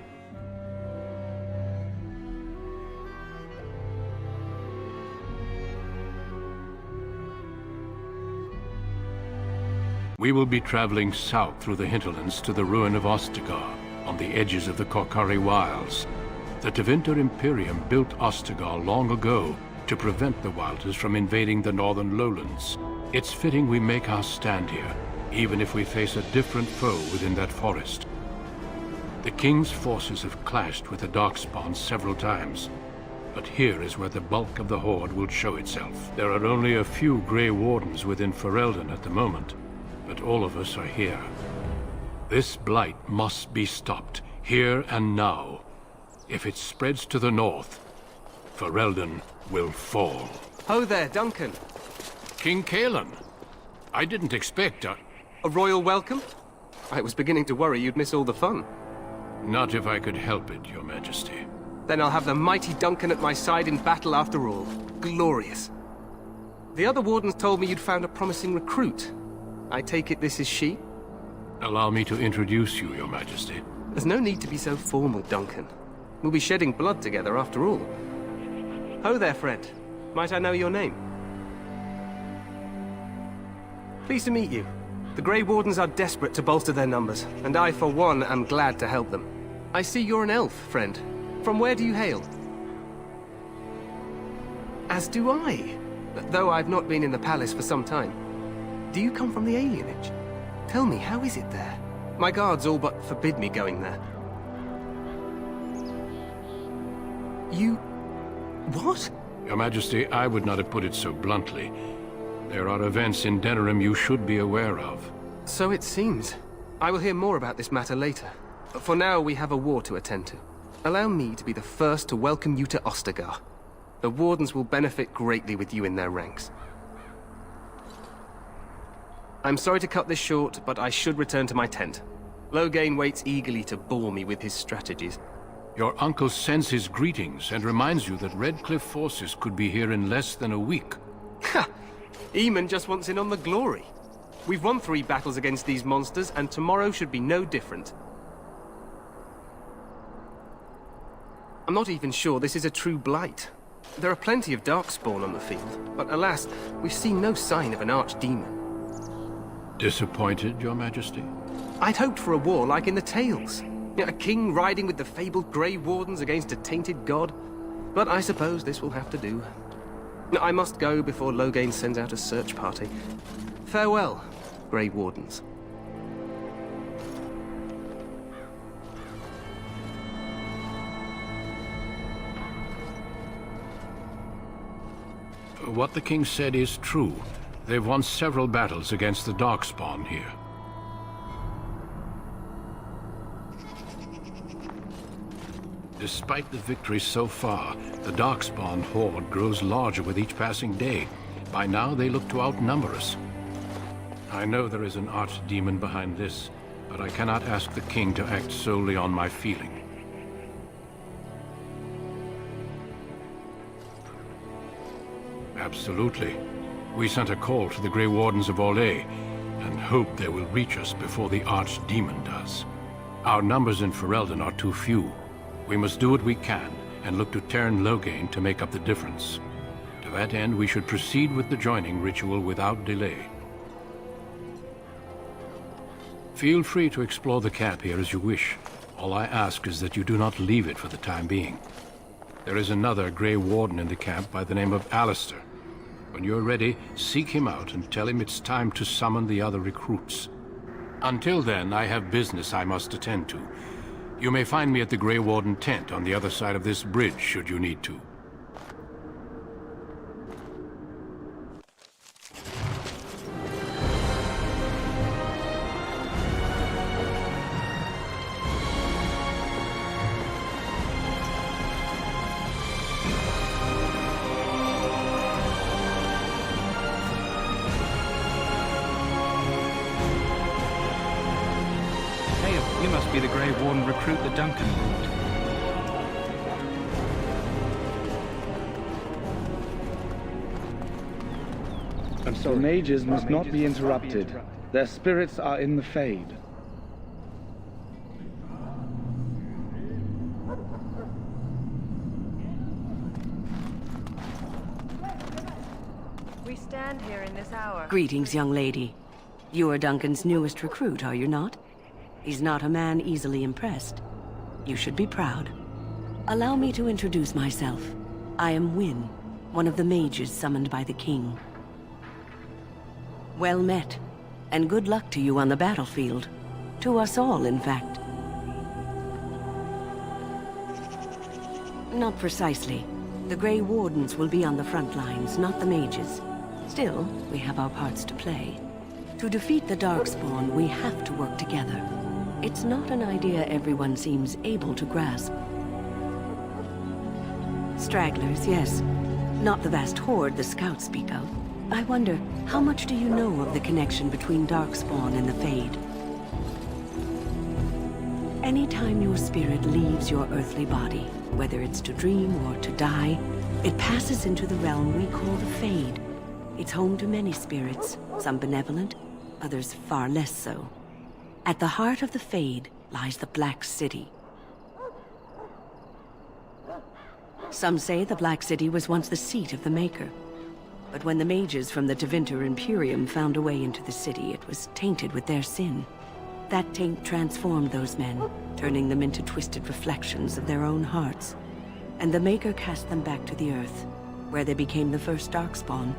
We will be traveling south through the hinterlands to the ruin of Ostagar, on the edges of the Korkari Wilds. The Tevinter Imperium built Ostagar long ago to prevent the Wilders from invading the northern lowlands. It's fitting we make our stand here, even if we face a different foe within that forest. The King's forces have clashed with the Darkspawn several times, but here is where the bulk of the Horde will show itself. There are only a few Grey Wardens within Ferelden at the moment, but all of us are here. This blight must be stopped, here and now. If it spreads to the north, Ferelden will fall. Ho there, Duncan. King Kalen. I didn't expect a royal welcome? I was beginning to worry you'd miss all the fun. Not if I could help it, Your Majesty. Then I'll have the mighty Duncan at my side in battle after all. Glorious. The other wardens told me you'd found a promising recruit. I take it this is she? Allow me to introduce you, Your Majesty. There's no need to be so formal, Duncan. We'll be shedding blood together after all. Ho there, friend. Might I know your name? Pleased to meet you. The Grey Wardens are desperate to bolster their numbers, and I, for one, am glad to help them. I see you're an elf, friend. From where do you hail? As do I, though I've not been in the palace for some time. Do you come from the alienage? Tell me, how is it there? My guards all but forbid me going there. You... what? Your Majesty, I would not have put it so bluntly. There are events in Denerim you should be aware of. So it seems. I will hear more about this matter later. For now, we have a war to attend to. Allow me to be the first to welcome you to Ostagar. The Wardens will benefit greatly with you in their ranks. I'm sorry to cut this short, but I should return to my tent. Loghain waits eagerly to bore me with his strategies. Your uncle sends his greetings and reminds you that Redcliffe forces could be here in less than a week. Ha! Eamon just wants in on the glory. We've won 3 battles against these monsters, and tomorrow should be no different. I'm not even sure this is a true blight. There are plenty of Darkspawn on the field, but alas, we've seen no sign of an archdemon. Disappointed, Your Majesty? I'd hoped for a war like in the tales. A king riding with the fabled Grey Wardens against a tainted god. But I suppose this will have to do. I must go before Loghain sends out a search party. Farewell, Grey Wardens. What the king said is true. They've won several battles against the Darkspawn here. Despite the victories so far, the Darkspawn horde grows larger with each passing day. By now, they look to outnumber us. I know there is an archdemon behind this, but I cannot ask the king to act solely on my feeling. Absolutely. We sent a call to the Grey Wardens of Orlais, and hope they will reach us before the archdemon does. Our numbers in Ferelden are too few. We must do what we can, and look to Teyrn Loghain to make up the difference. To that end, we should proceed with the joining ritual without delay. Feel free to explore the camp here as you wish. All I ask is that you do not leave it for the time being. There is another Grey Warden in the camp by the name of Alistair. When you're ready, seek him out and tell him it's time to summon the other recruits. Until then, I have business I must attend to. You may find me at the Grey Warden tent on the other side of this bridge, should you need to. You must be the Grey Warden recruit that Duncan brought. I'm The sorry. mages must not be interrupted. Their spirits are in the Fade. We stand here in this hour. Greetings, young lady. You are Duncan's newest recruit, are you not? He's not a man easily impressed. You should be proud. Allow me to introduce myself. I am Wynne, one of the mages summoned by the king. Well met, and good luck to you on the battlefield. To us all, in fact. Not precisely. The Grey Wardens will be on the front lines, not the mages. Still, we have our parts to play. To defeat the Darkspawn, we have to work together. It's not an idea everyone seems able to grasp. Stragglers, yes. Not the vast horde the scouts speak of. I wonder, how much do you know of the connection between Darkspawn and the Fade? Anytime your spirit leaves your earthly body, whether it's to dream or to die, it passes into the realm we call the Fade. It's home to many spirits, some benevolent, others far less so. At the heart of the Fade lies the Black City. Some say the Black City was once the seat of the Maker. But when the mages from the Tevinter Imperium found a way into the city, it was tainted with their sin. That taint transformed those men, turning them into twisted reflections of their own hearts. And the Maker cast them back to the Earth, where they became the first Darkspawn.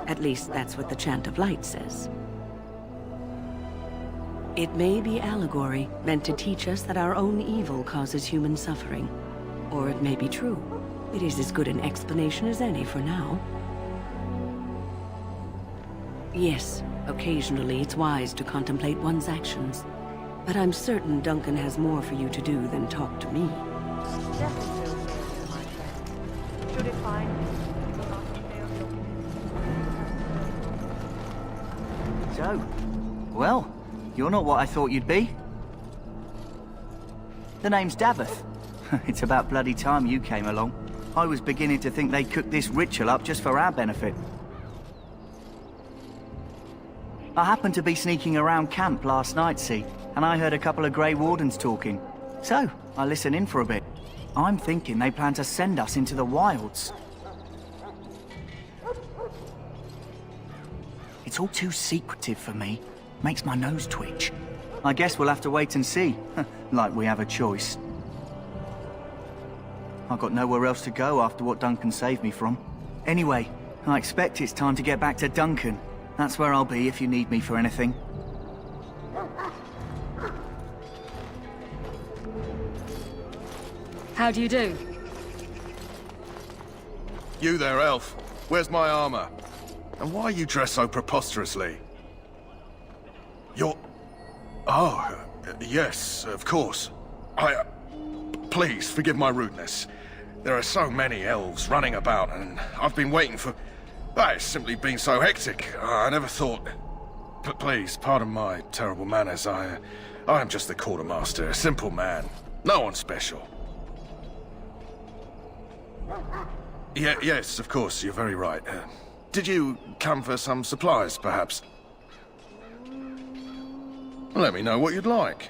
At least that's what the Chant of Light says. It may be allegory, meant to teach us that our own evil causes human suffering. Or it may be true. It is as good an explanation as any for now. Yes, occasionally it's wise to contemplate one's actions. But I'm certain Duncan has more for you to do than talk to me. Death is still here, my friend. Should it find me, it will not fail your So, well, you're not what I thought you'd be. The name's Daveth. It's about bloody time you came along. I was beginning to think they cooked this ritual up just for our benefit. I happened to be sneaking around camp last night, see, and I heard a couple of Grey Wardens talking. So, I listened in for a bit. I'm thinking they plan to send us into the wilds. It's all too secretive for me. Makes my nose twitch. I guess we'll have to wait and see, like we have a choice. I've got nowhere else to go after what Duncan saved me from. Anyway, I expect it's time to get back to Duncan. That's where I'll be if you need me for anything. How do you do? You there, elf. Where's my armor? And why are you dressed so preposterously? You're... Oh, yes, of course. Please, forgive my rudeness. There are so many elves running about, and I've been waiting for... It's simply been so hectic. I never thought... But please, pardon my terrible manners. I am just the quartermaster, a simple man. No one special. Yes, of course, you're very right. Did you come for some supplies, perhaps? Let me know what you'd like.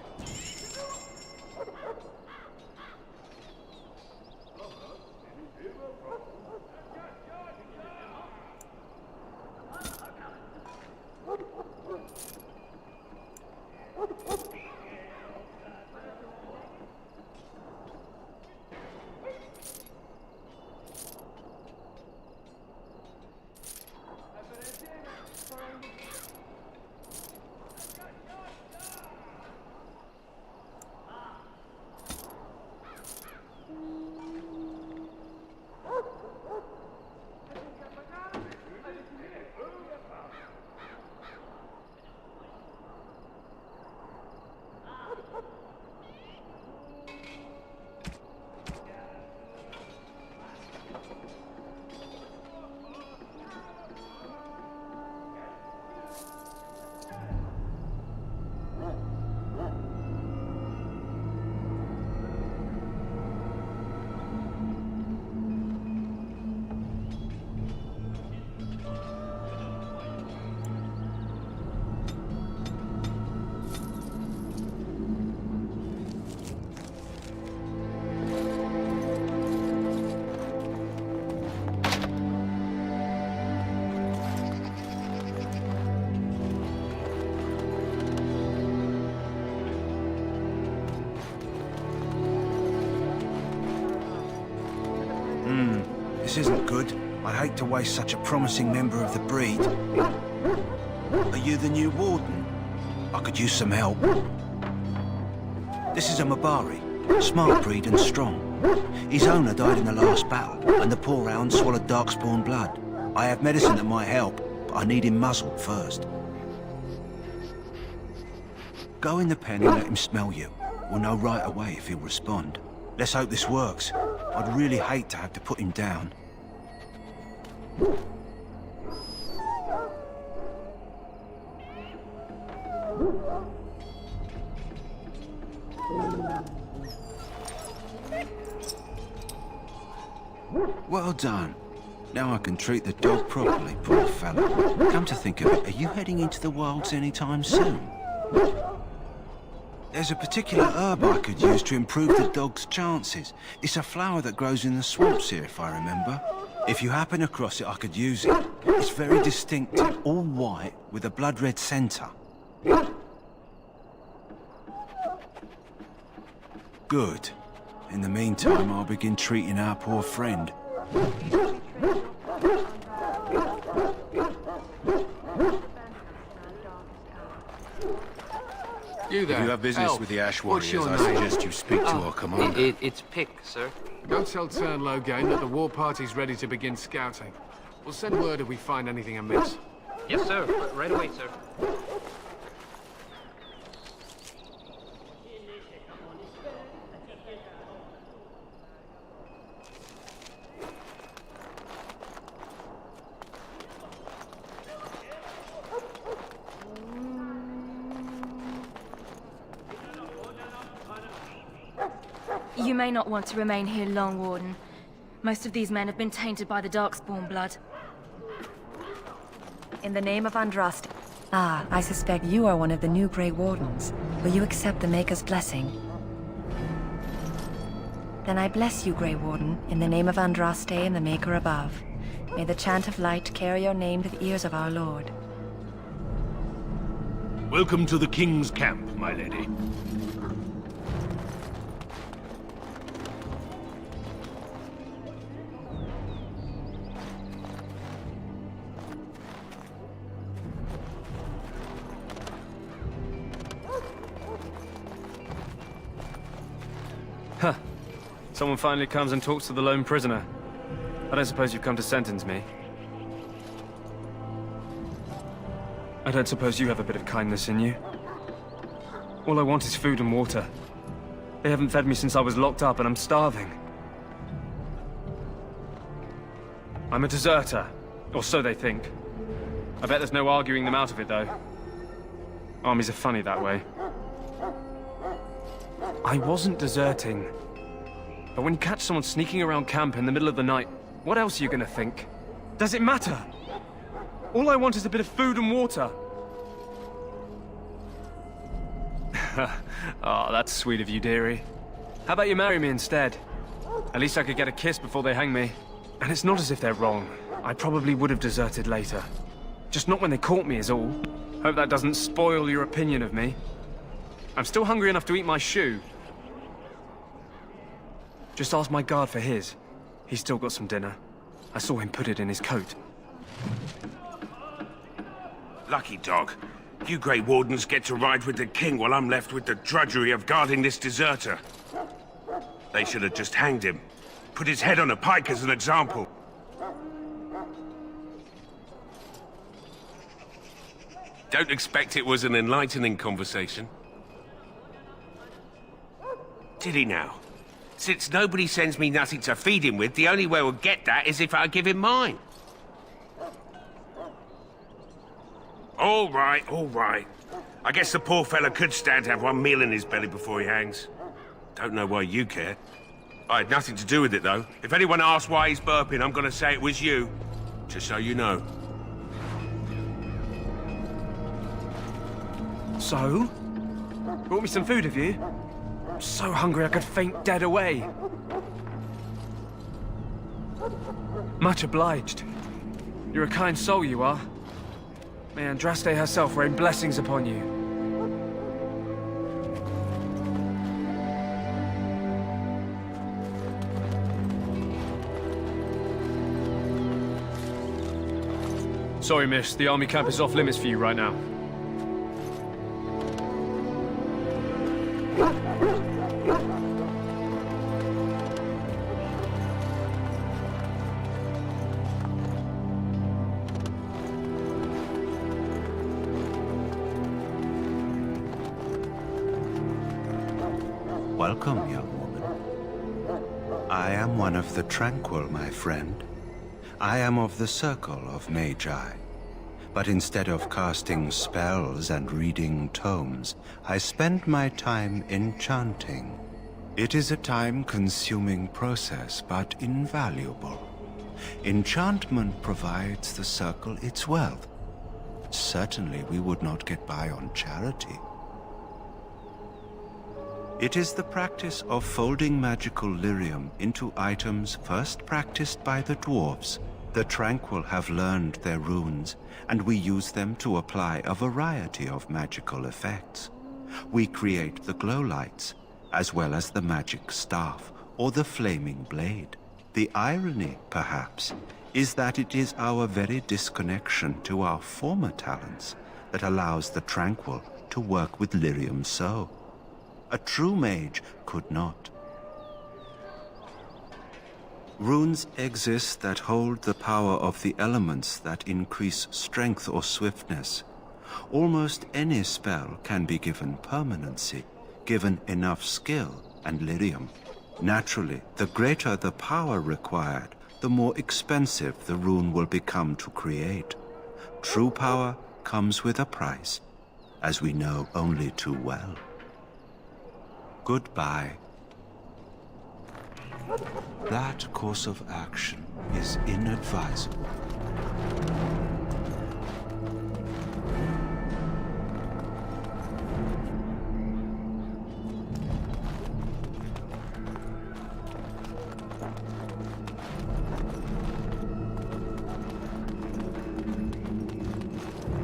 This isn't good. I'd hate to waste such a promising member of the breed. Are you the new warden? I could use some help. This is a Mabari. Smart breed and strong. His owner died in the last battle, and the poor hound swallowed Darkspawn blood. I have medicine that might help, but I need him muzzled first. Go in the pen and let him smell you. We'll know right away if he'll respond. Let's hope this works. I'd really hate to have to put him down. Well done. Now I can treat the dog properly, poor fella. Come to think of it, are you heading into the wilds anytime soon? There's a particular herb I could use to improve the dog's chances. It's a flower that grows in the swamps here, if I remember. If you happen across it, I could use it. It's very distinctive, all white, with a blood-red centre. Good. In the meantime, I'll begin treating our poor friend. You there. If you have business Elf, with the Ash what's Warriors, your I name? suggest you speak to our commander. It's Pick, sir. Go tell Tern Loghain that the war party's ready to begin scouting. We'll send word if we find anything amiss. Yes, sir. Right away, sir. You may not want to remain here long, Warden. Most of these men have been tainted by the Darkspawn blood. In the name of Andraste. Ah, I suspect you are one of the new Grey Wardens. Will you accept the Maker's blessing? Then I bless you, Grey Warden, in the name of Andraste and the Maker above. May the chant of light carry your name to the ears of our Lord. Welcome to the King's camp, my lady. Huh. Someone finally comes and talks to the lone prisoner. I don't suppose you've come to sentence me. I don't suppose you have a bit of kindness in you. All I want is food and water. They haven't fed me since I was locked up and I'm starving. I'm a deserter, or so they think. I bet there's no arguing them out of it, though. Armies are funny that way. I wasn't deserting. But when you catch someone sneaking around camp in the middle of the night, what else are you gonna think? Does it matter? All I want is a bit of food and water. Oh, that's sweet of you, dearie. How about you marry me instead? At least I could get a kiss before they hang me. And it's not as if they're wrong. I probably would have deserted later. Just not when they caught me is all. Hope that doesn't spoil your opinion of me. I'm still hungry enough to eat my shoe. Just ask my guard for his. He's still got some dinner. I saw him put it in his coat. Lucky dog. You Grey Wardens get to ride with the King while I'm left with the drudgery of guarding this deserter. They should have just hanged him. Put his head on a pike as an example. Don't expect it was an enlightening conversation. Did he now? Since nobody sends me nothing to feed him with, the only way we'll get that is if I give him mine. All right, all right. I guess the poor fella could stand to have one meal in his belly before he hangs. Don't know why you care. I had nothing to do with it, though. If anyone asks why he's burping, I'm gonna say it was you. Just so you know. So? Brought me some food, have you? I'm so hungry I could faint dead away. Much obliged. You're a kind soul, you are. May Andraste herself rain blessings upon you. Sorry, miss. The army camp is off limits for you right now. Welcome, young woman. I am one of the Tranquil, my friend. I am of the Circle of Magi. But instead of casting spells and reading tomes, I spend my time enchanting. It is a time-consuming process, but invaluable. Enchantment provides the Circle its wealth. Certainly we would not get by on charity. It is the practice of folding magical lyrium into items first practiced by the dwarves. The Tranquil have learned their runes, and we use them to apply a variety of magical effects. We create the glow lights, as well as the magic staff or the flaming blade. The irony, perhaps, is that it is our very disconnection to our former talents that allows the Tranquil to work with lyrium so. A true mage could not. Runes exist that hold the power of the elements that increase strength or swiftness. Almost any spell can be given permanency, given enough skill and lyrium. Naturally, the greater the power required, the more expensive the rune will become to create. True power comes with a price, as we know only too well. Goodbye. That course of action is inadvisable.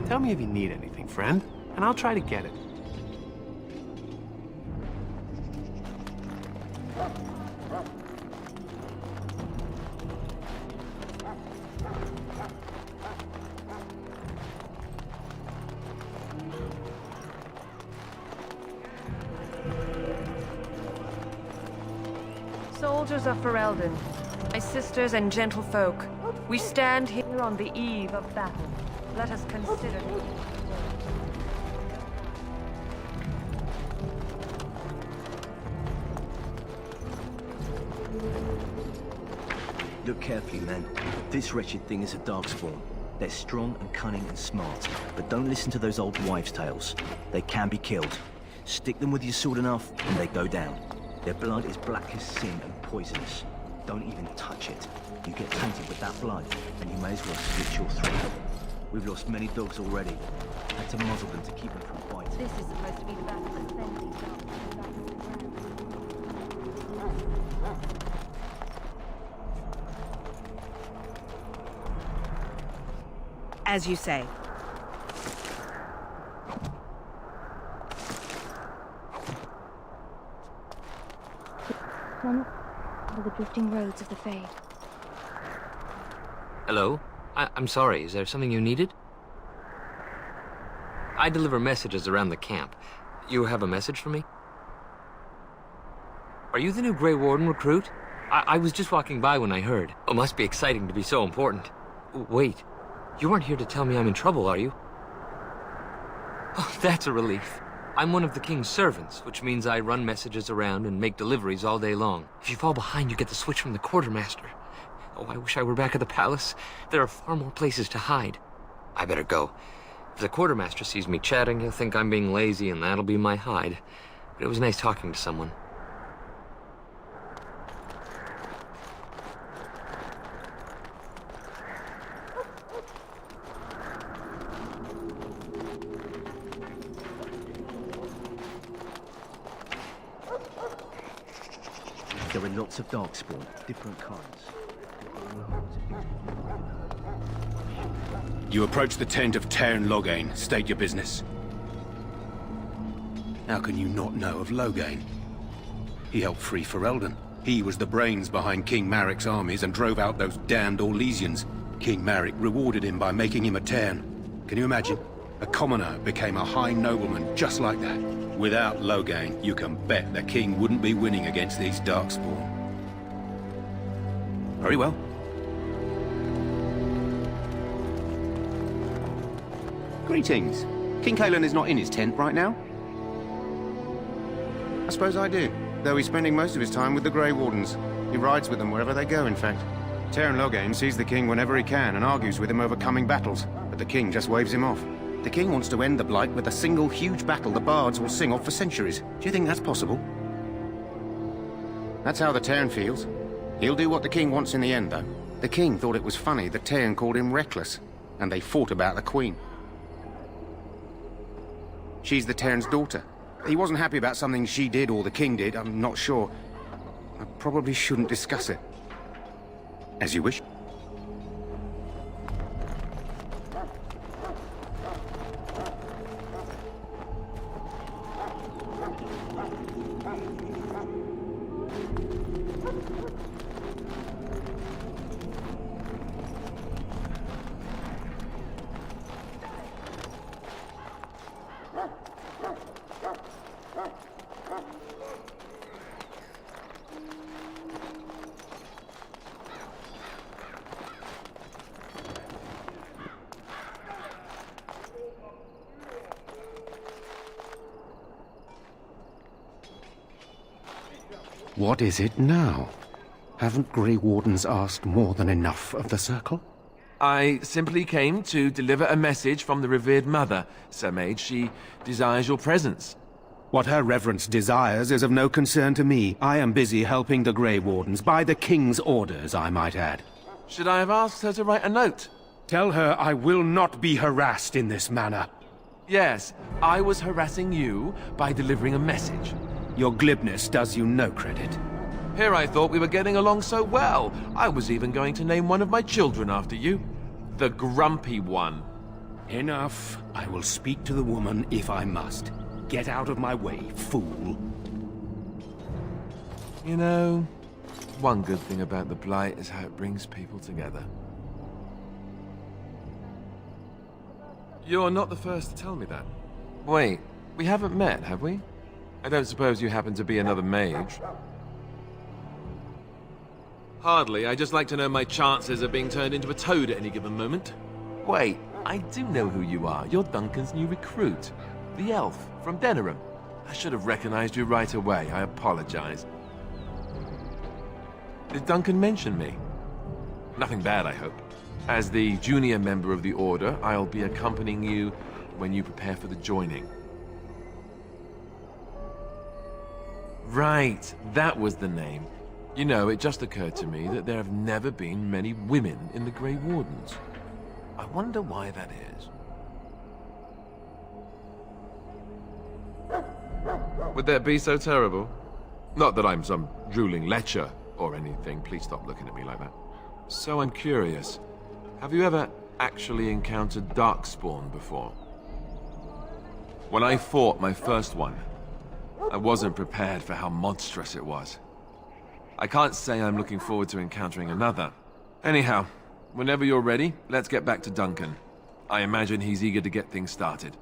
Tell me if you need anything, friend, and I'll try to get it. Soldiers of Ferelden, my sisters and gentlefolk, we stand here on the eve of battle. Let us consider it. Look carefully, man. This wretched thing is a Darkspawn. They're strong and cunning and smart, but don't listen to those old wives' tales. They can be killed. Stick them with your sword enough, and they go down. Their blood is black as sin and poisonous. Don't even touch it. You get tainted with that blood, and you may as well slit your throat. We've lost many dogs already. Had to muzzle them to keep them from biting. This is supposed to be the battle that sends these dogs. As you say. All the drifting roads of the Fae. Hello? I'm sorry, is there something you needed? I deliver messages around the camp. You have a message for me? Are you the new Grey Warden recruit? I was just walking by when I heard. It must be exciting to be so important. Wait, you aren't here to tell me I'm in trouble, are you? Oh, that's a relief. I'm one of the king's servants, which means I run messages around and make deliveries all day long. If you fall behind, you get the switch from the quartermaster. Oh, I wish I were back at the palace. There are far more places to hide. I better go. If the quartermaster sees me chatting, he'll think I'm being lazy, and that'll be my hide. But it was nice talking to someone. There are lots of Darkspawn, different kinds. You approach the tent of Tairn Loghain. State your business. How can you not know of Loghain? He helped free Ferelden. He was the brains behind King Maric's armies and drove out those damned Orlesians. King Marek rewarded him by making him a Tern. Can you imagine? A commoner became a high nobleman just like that. Without Loghain, you can bet the king wouldn't be winning against these Darkspawn. Very well. Greetings. King Kalen is not in his tent right now? I suppose I do, though he's spending most of his time with the Grey Wardens. He rides with them wherever they go, in fact. Teyrn Loghain sees the king whenever he can and argues with him over coming battles, but the king just waves him off. The king wants to end the Blight with a single huge battle the bards will sing of for centuries. Do you think that's possible? That's how the Teyrn feels. He'll do what the king wants in the end, though. The king thought it was funny that Teyrn called him reckless, and they fought about the queen. She's the Teyrn's daughter. He wasn't happy about something she did or the king did, I'm not sure. I probably shouldn't discuss it. As you wish. What is it now? Haven't Grey Wardens asked more than enough of the Circle? I simply came to deliver a message from the revered mother, Sir Mage. She desires your presence. What her reverence desires is of no concern to me. I am busy helping the Grey Wardens, by the king's orders, I might add. Should I have asked her to write a note? Tell her I will not be harassed in this manner. Yes, I was harassing you by delivering a message. Your glibness does you no credit. Here I thought we were getting along so well. I was even going to name one of my children after you. The Grumpy One. Enough. I will speak to the woman if I must. Get out of my way, fool. You know, one good thing about the Blight is how it brings people together. You're not the first to tell me that. Wait, we haven't met, have we? I don't suppose you happen to be another mage? Hardly. I just like to know my chances of being turned into a toad at any given moment. Wait, I do know who you are. You're Duncan's new recruit. The elf from Denerim. I should have recognized you right away. I apologize. Did Duncan mention me? Nothing bad, I hope. As the junior member of the Order, I'll be accompanying you when you prepare for the joining. Right, that was the name. You know, it just occurred to me that there have never been many women in the Grey Wardens. I wonder why that is. Would that be so terrible? Not that I'm some drooling lecher or anything. Please stop looking at me like that. So I'm curious. Have you ever actually encountered Darkspawn before? When I fought my first one, I wasn't prepared for how monstrous it was. I can't say I'm looking forward to encountering another. Anyhow, whenever you're ready, let's get back to Duncan. I imagine he's eager to get things started.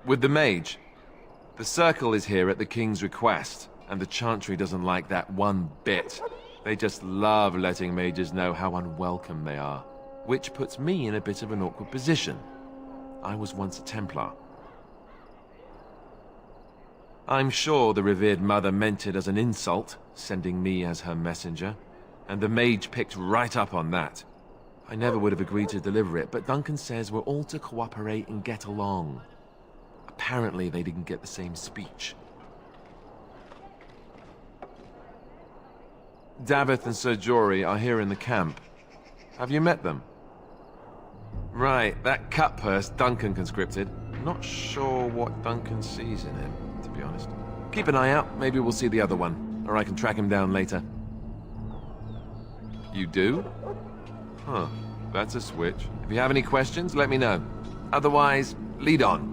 With the mage, the Circle is here at the King's request, and the Chantry doesn't like that one bit. They just love letting mages know how unwelcome they are, which puts me in a bit of an awkward position. I was once a Templar. I'm sure the revered mother meant it as an insult, sending me as her messenger, and the mage picked right up on that. I never would have agreed to deliver it, but Duncan says we're all to cooperate and get along. Apparently they didn't get the same speech. Davith and Sir Jory are here in the camp. Have you met them? Right, that cut-purse Duncan conscripted. Not sure what Duncan sees in him, to be honest. Keep an eye out, maybe we'll see the other one, or I can track him down later. You do? Huh, that's a switch. If you have any questions, let me know. Otherwise, lead on.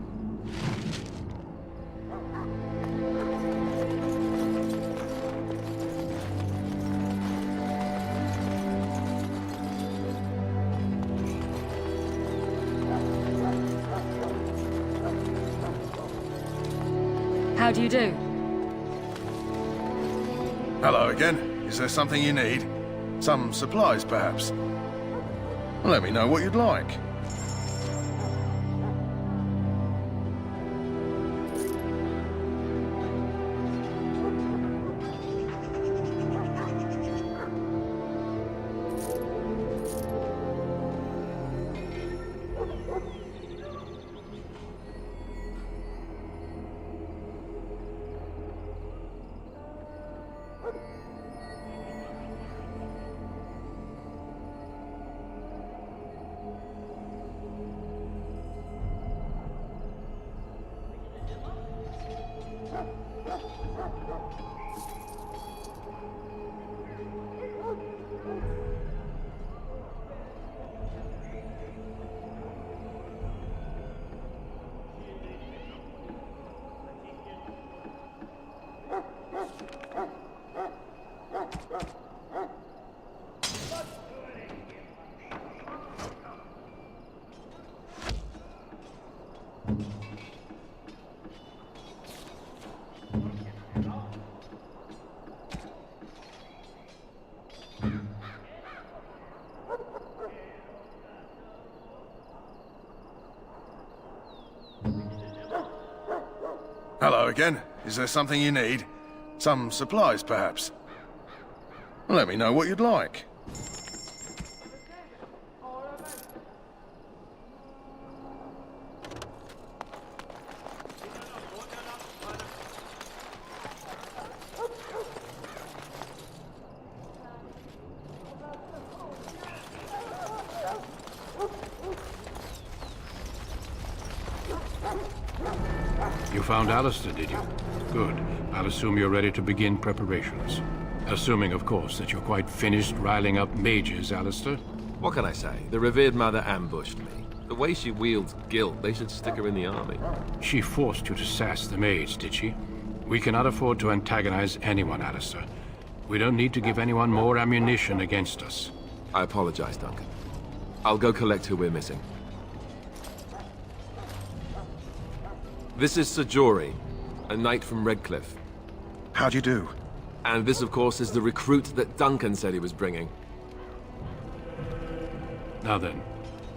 How do you do? Hello again. Is there something you need? Some supplies, perhaps? Let me know what you'd like. Hello again. Is there something you need? Some supplies, perhaps? Let me know what you'd like. You found Alistair, did you? Good. I'll assume you're ready to begin preparations. Assuming, of course, that you're quite finished riling up mages, Alistair. What can I say? The revered mother ambushed me. The way she wields guilt, they should stick her in the army. She forced you to sass the maids, did she? We cannot afford to antagonize anyone, Alistair. We don't need to give anyone more ammunition against us. I apologize, Duncan. I'll go collect who we're missing. This is Sir Jory, a knight from Redcliffe. How'd you do? And this, of course, is the recruit that Duncan said he was bringing. Now then,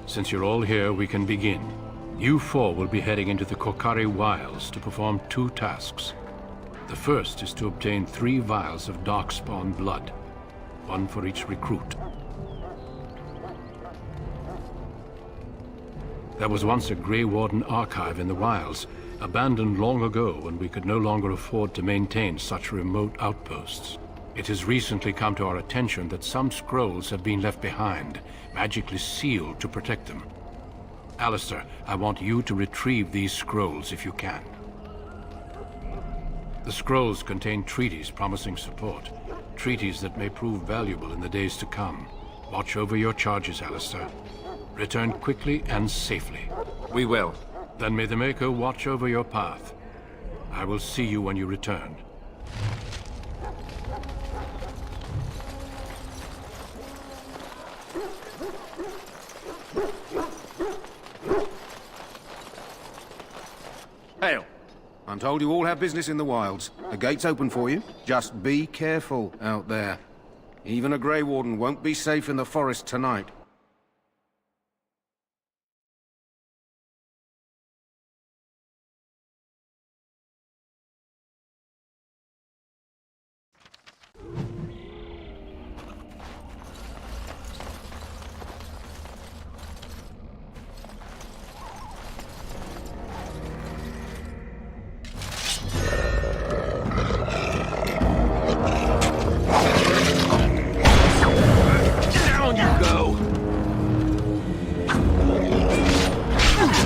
since you're all here, we can begin. You four will be heading into the Korcari Wilds to perform 2 tasks. The first is to obtain 3 vials of Darkspawn blood, 1 for each recruit. There was once a Grey Warden archive in the wilds, abandoned long ago when we could no longer afford to maintain such remote outposts. It has recently come to our attention that some scrolls have been left behind, magically sealed to protect them. Alistair, I want you to retrieve these scrolls if you can. The scrolls contain treaties promising support, treaties that may prove valuable in the days to come. Watch over your charges, Alistair. Return quickly and safely. We will. Then may the Maker watch over your path. I will see you when you return. Hail. I'm told you all have business in the wilds. The gate's open for you. Just be careful out there. Even a Grey Warden won't be safe in the forest tonight.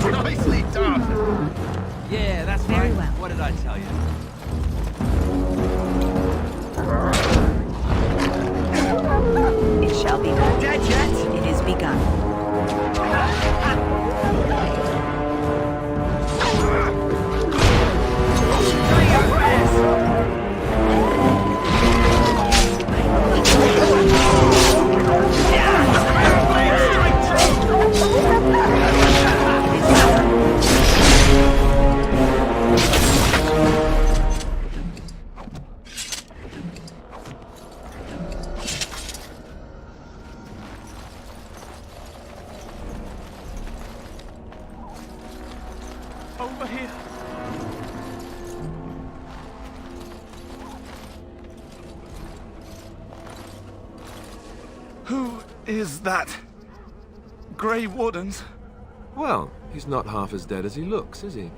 Nicely done! Yeah, that's very well. What did I tell you? Who is that? Grey Wardens? Well, he's not half as dead as he looks, is he?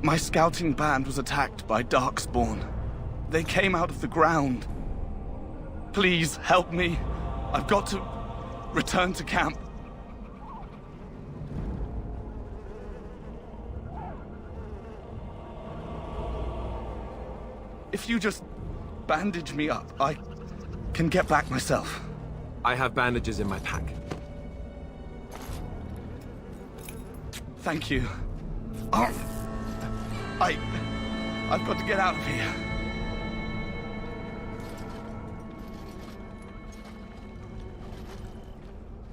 My scouting band was attacked by Darkspawn. They came out of the ground. Please help me. I've got to return to camp. If you just bandage me up, I can get back myself. I have bandages in my pack. Thank you. I've got to get out of here.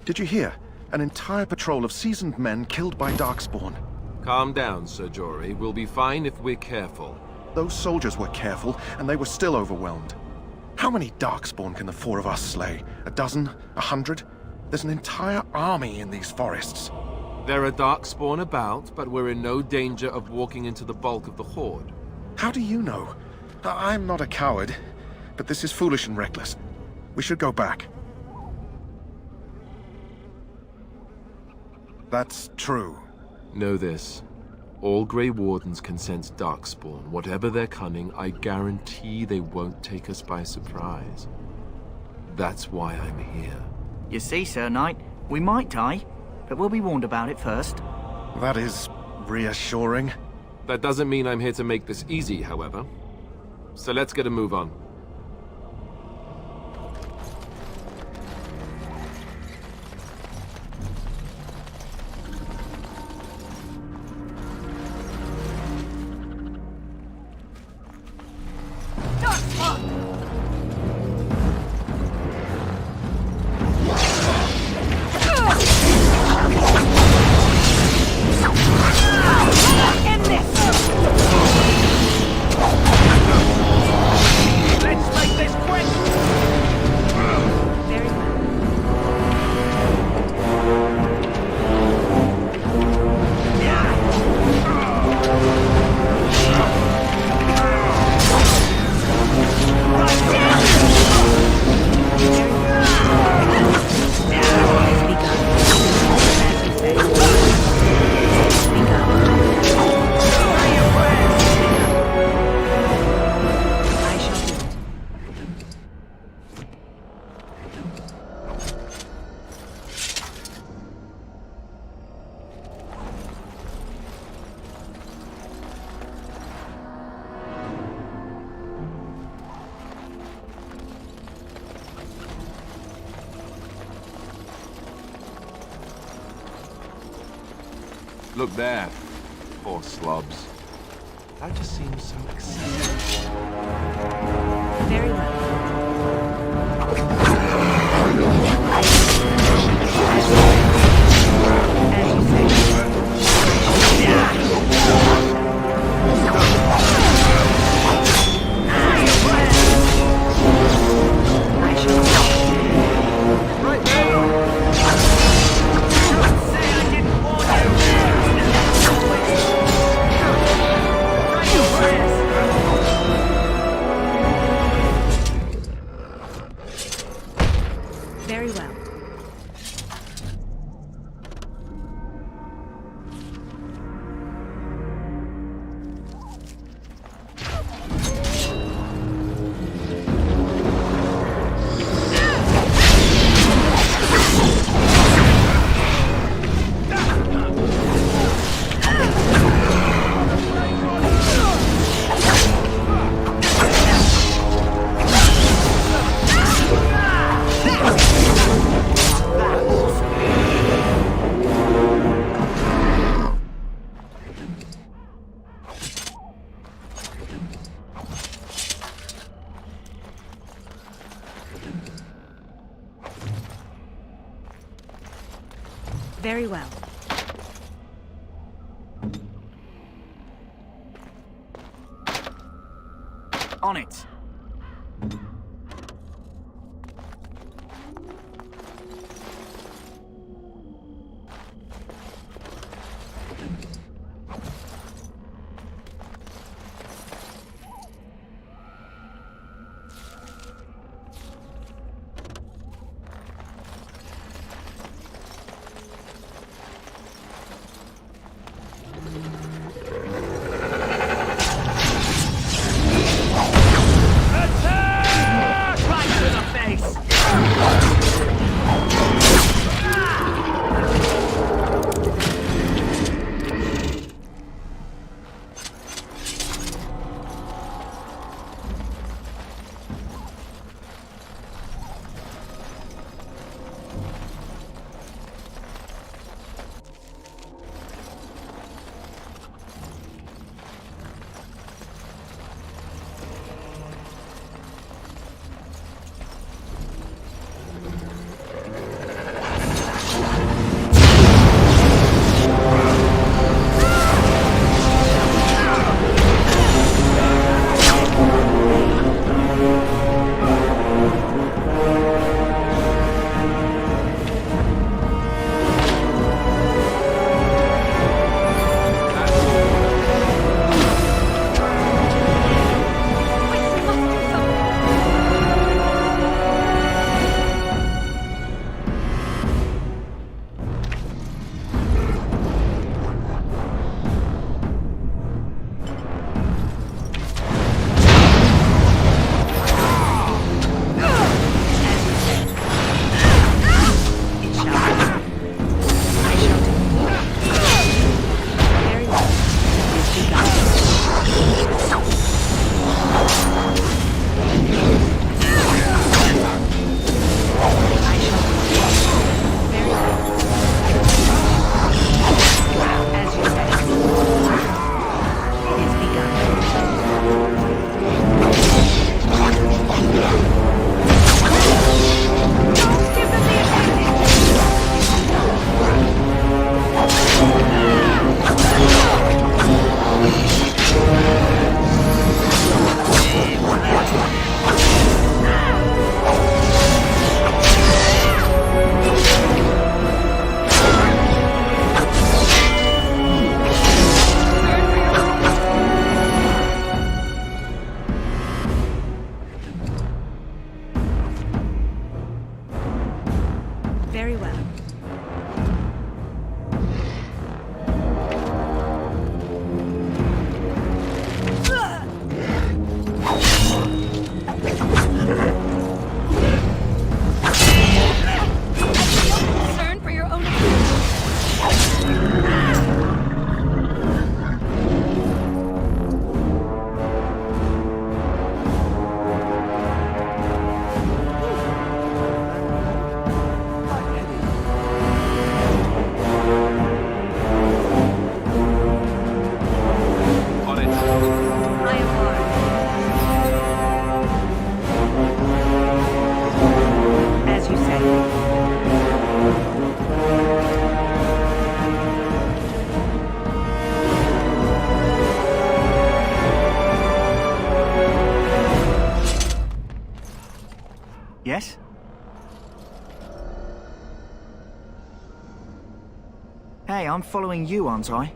Did you hear? An entire patrol of seasoned men killed by Darkspawn. Calm down, Sir Jory. We'll be fine if we're careful. Those soldiers were careful, and they were still overwhelmed. How many Darkspawn can the four of us slay? A dozen? 100? There's an entire army in these forests. There are Darkspawn about, but we're in no danger of walking into the bulk of the Horde. How do you know? I'm not a coward, but this is foolish and reckless. We should go back. That's true. Know this. All Grey Wardens can sense Darkspawn. Whatever their cunning, I guarantee they won't take us by surprise. That's why I'm here. You see, Sir Knight, we might die, but we'll be warned about it first. That is reassuring. That doesn't mean I'm here to make this easy, however. So let's get a move on. Look there. Poor slobs. That just seems so excessive. Very well. Very well. Very well. On it. Yes? Hey, I'm following you, aren't I?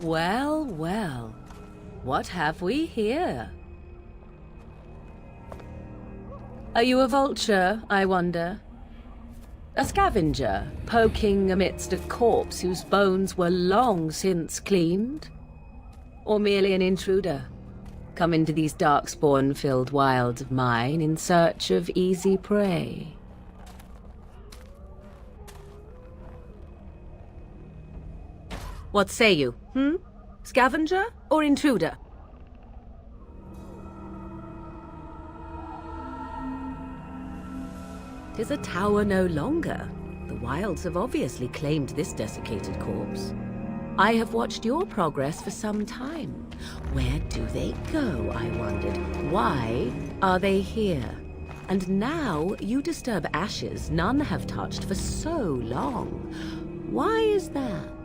Well, well. What have we here? Are you a vulture, I wonder? A scavenger, poking amidst a corpse whose bones were long since cleaned? Or merely an intruder, come into these darkspawn-filled wilds of mine in search of easy prey? What say you, Scavenger or intruder? Tis a tower no longer. The wilds have obviously claimed this desiccated corpse. I have watched your progress for some time. Where do they go, I wondered? Why are they here? And now you disturb ashes none have touched for so long. Why is that?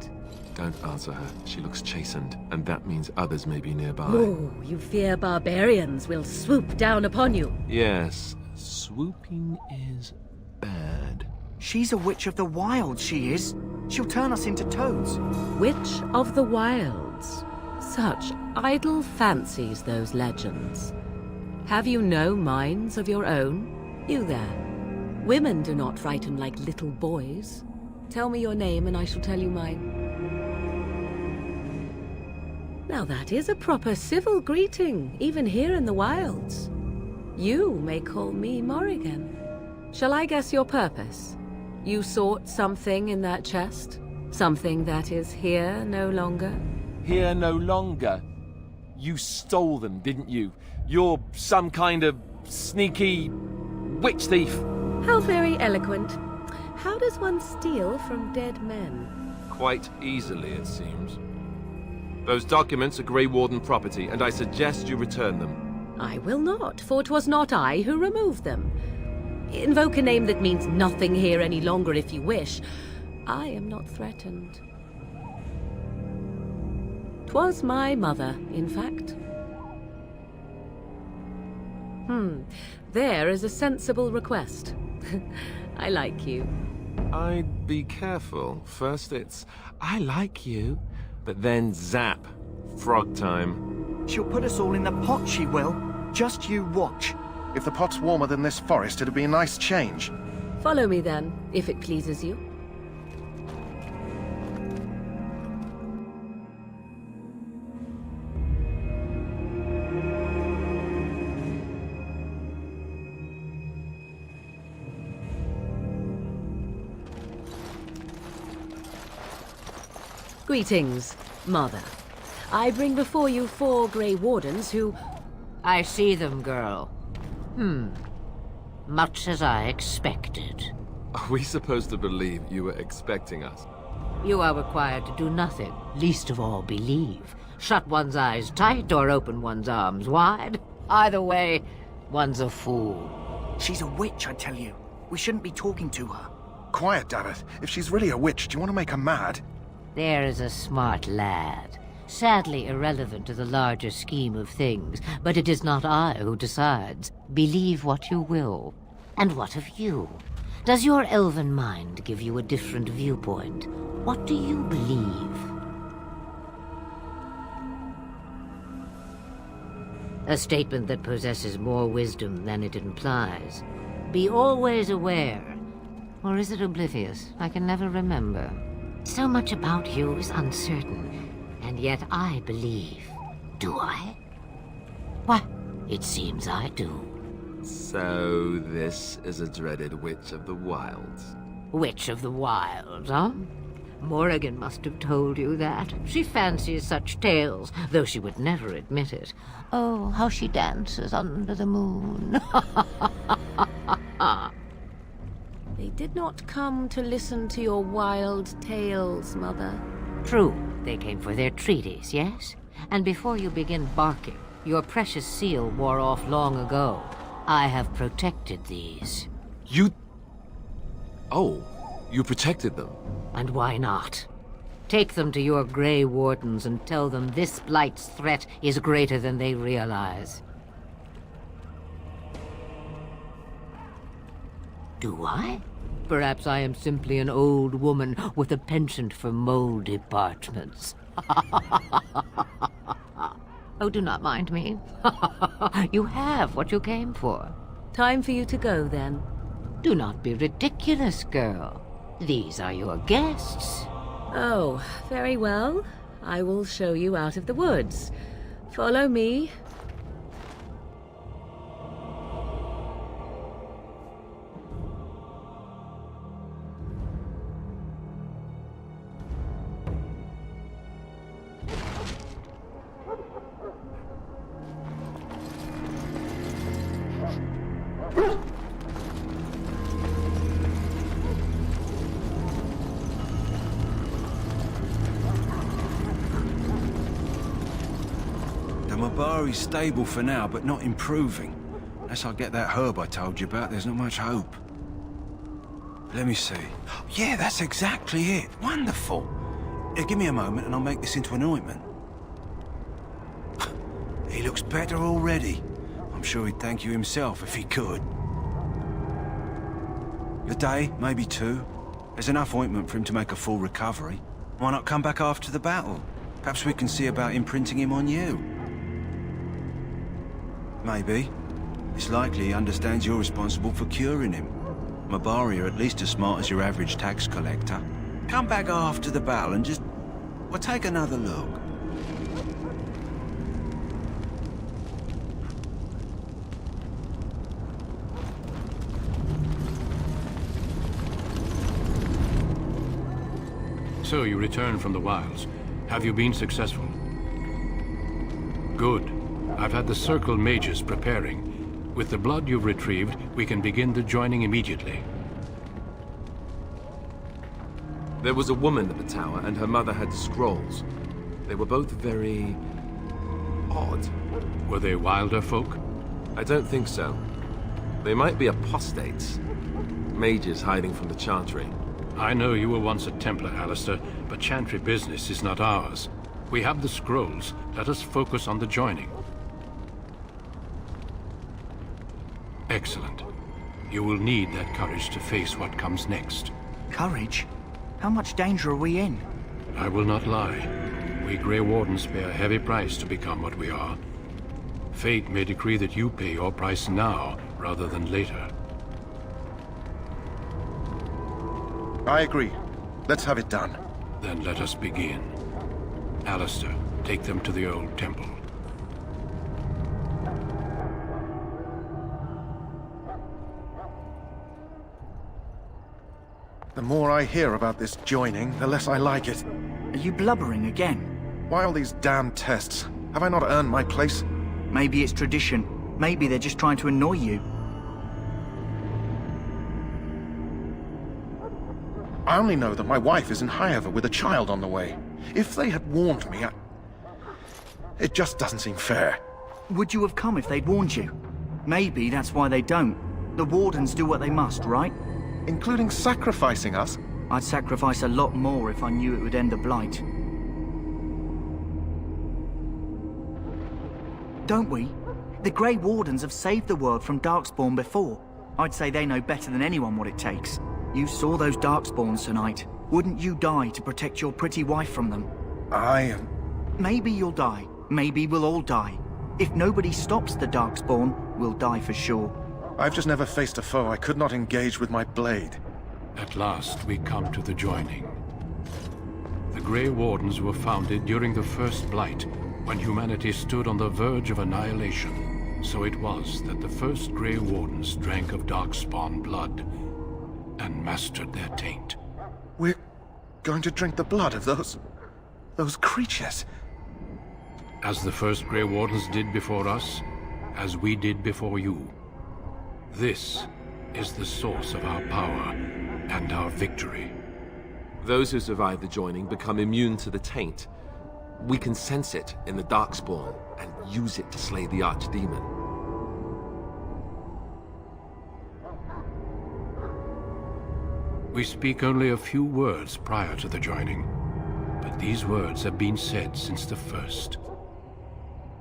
Don't answer her. She looks chastened, and that means others may be nearby. Oh, you fear barbarians will swoop down upon you. Yes, swooping is bad. She's a witch of the wilds, she is. She'll turn us into toads. Witch of the wilds. Such idle fancies, those legends. Have you no minds of your own? You there. Women do not frighten like little boys. Tell me your name and I shall tell you mine. Now that is a proper civil greeting, even here in the wilds. You may call me Morrigan. Shall I guess your purpose? You sought something in that chest? Something that is here no longer? Here no longer? You stole them, didn't you? You're some kind of sneaky witch thief. How very eloquent. How does one steal from dead men? quite easily, it seems. Those documents are Grey Warden property, and I suggest you return them. I will not, for 'twas not I who removed them. Invoke a name that means nothing here any longer if you wish. I am not threatened. 'Twas my mother, in fact. There is a sensible request. I like you. I'd be careful. First it's, I like you, but then zap. Frog time. She'll put us all in the pot, she will. Just you watch. If the pot's warmer than this forest, it'd be a nice change. Follow me then, if it pleases you. Greetings, Mother. I bring before you 4 Grey Wardens who... I see them, girl. Much as I expected. Are we supposed to believe you were expecting us? You are required to do nothing, least of all believe. Shut one's eyes tight or open one's arms wide. Either way, one's a fool. She's a witch, I tell you. We shouldn't be talking to her. Quiet, Davith. If she's really a witch, do you want to make her mad? There is a smart lad. Sadly irrelevant to the larger scheme of things, but it is not I who decides. Believe what you will. And what of you? Does your elven mind give you a different viewpoint? What do you believe? A statement that possesses more wisdom than it implies. Be always aware. Or is it oblivious? I can never remember. So much about you is uncertain, and yet I believe. Do I? Why, it seems I do. So this is a dreaded Witch of the Wilds. Witch of the Wilds, huh? Morrigan must have told you that. She fancies such tales, though she would never admit it. Oh, how she dances under the moon. They did not come to listen to your wild tales, Mother. True, they came for their treaties, yes? And before you begin barking, your precious seal wore off long ago. I have protected these. You... Oh, you protected them? And why not? Take them to your Grey Wardens and tell them this Blight's threat is greater than they realize. Do I? Perhaps I am simply an old woman with a penchant for moldy parchments. Oh, do not mind me. You have what you came for. Time for you to go, then. Do not be ridiculous, girl. These are your guests. Oh, very well. I will show you out of the woods. Follow me. Mabari's stable for now, but not improving. Unless I get that herb I told you about, there's not much hope. Let me see. Yeah, that's exactly it. Wonderful. Give me a moment and I'll make this into an ointment. He looks better already. I'm sure he'd thank you himself if he could. A day, maybe 2. There's enough ointment for him to make a full recovery. Why not come back after the battle? Perhaps we can see about imprinting him on you. Maybe. It's likely he understands you're responsible for curing him. Mabari are at least as smart as your average tax collector. Come back after the battle and just... well, take another look. So you returned from the wilds. Have you been successful? Good. I've had the Circle mages preparing. With the blood you've retrieved, we can begin the joining immediately. There was a woman at the tower, and her mother had scrolls. They were both very... odd. Were they wilder folk? I don't think so. They might be apostates. Mages hiding from the Chantry. I know you were once a Templar, Alistair, but Chantry business is not ours. We have the scrolls. Let us focus on the joining. Excellent. You will need that courage to face what comes next. Courage? How much danger are we in? I will not lie. We Grey Wardens pay a heavy price to become what we are. Fate may decree that you pay your price now, rather than later. I agree. Let's have it done. Then let us begin. Alistair, take them to the old temple. The more I hear about this joining, the less I like it. Are you blubbering again? Why all these damn tests? Have I not earned my place? Maybe it's tradition. Maybe they're just trying to annoy you. I only know that my wife is in Highever with a child on the way. If they had warned me, it just doesn't seem fair. Would you have come if they'd warned you? Maybe that's why they don't. The Wardens do what they must, right? Including sacrificing us? I'd sacrifice a lot more if I knew it would end the Blight. Don't we? The Grey Wardens have saved the world from Darkspawn before. I'd say they know better than anyone what it takes. You saw those Darkspawns tonight. Wouldn't you die to protect your pretty wife from them? Maybe you'll die. Maybe we'll all die. If nobody stops the Darkspawn, we'll die for sure. I've just never faced a foe I could not engage with my blade. At last, we come to the joining. The Grey Wardens were founded during the First Blight, when humanity stood on the verge of annihilation. So it was that the first Grey Wardens drank of Darkspawn blood and mastered their taint. We're going to drink the blood of those creatures? As the first Grey Wardens did before us, as we did before you. This is the source of our power and our victory. Those who survive the joining become immune to the taint. We can sense it in the Darkspawn and use it to slay the Archdemon. We speak only a few words prior to the joining, but these words have been said since the first.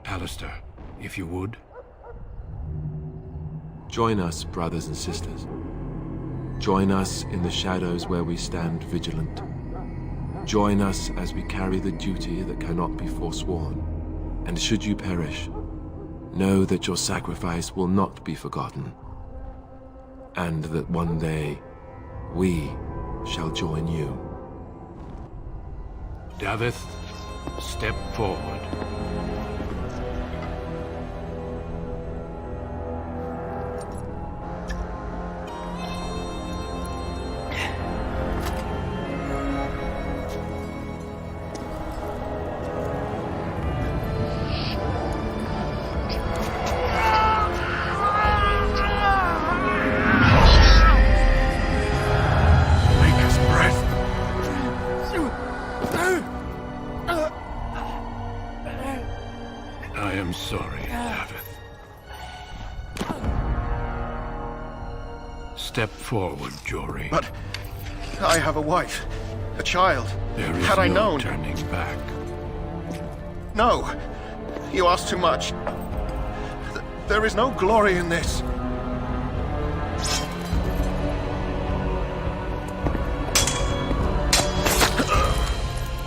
Alistair, if you would. Join us, brothers and sisters. Join us in the shadows where we stand vigilant. Join us as we carry the duty that cannot be forsworn. And should you perish, know that your sacrifice will not be forgotten. And that one day, we shall join you. Davith, step forward. I am sorry, Davith. Step forward, Jory. But I have a wife, a child. There is Had I no known... turning back. No! You ask too much. There is no glory in this.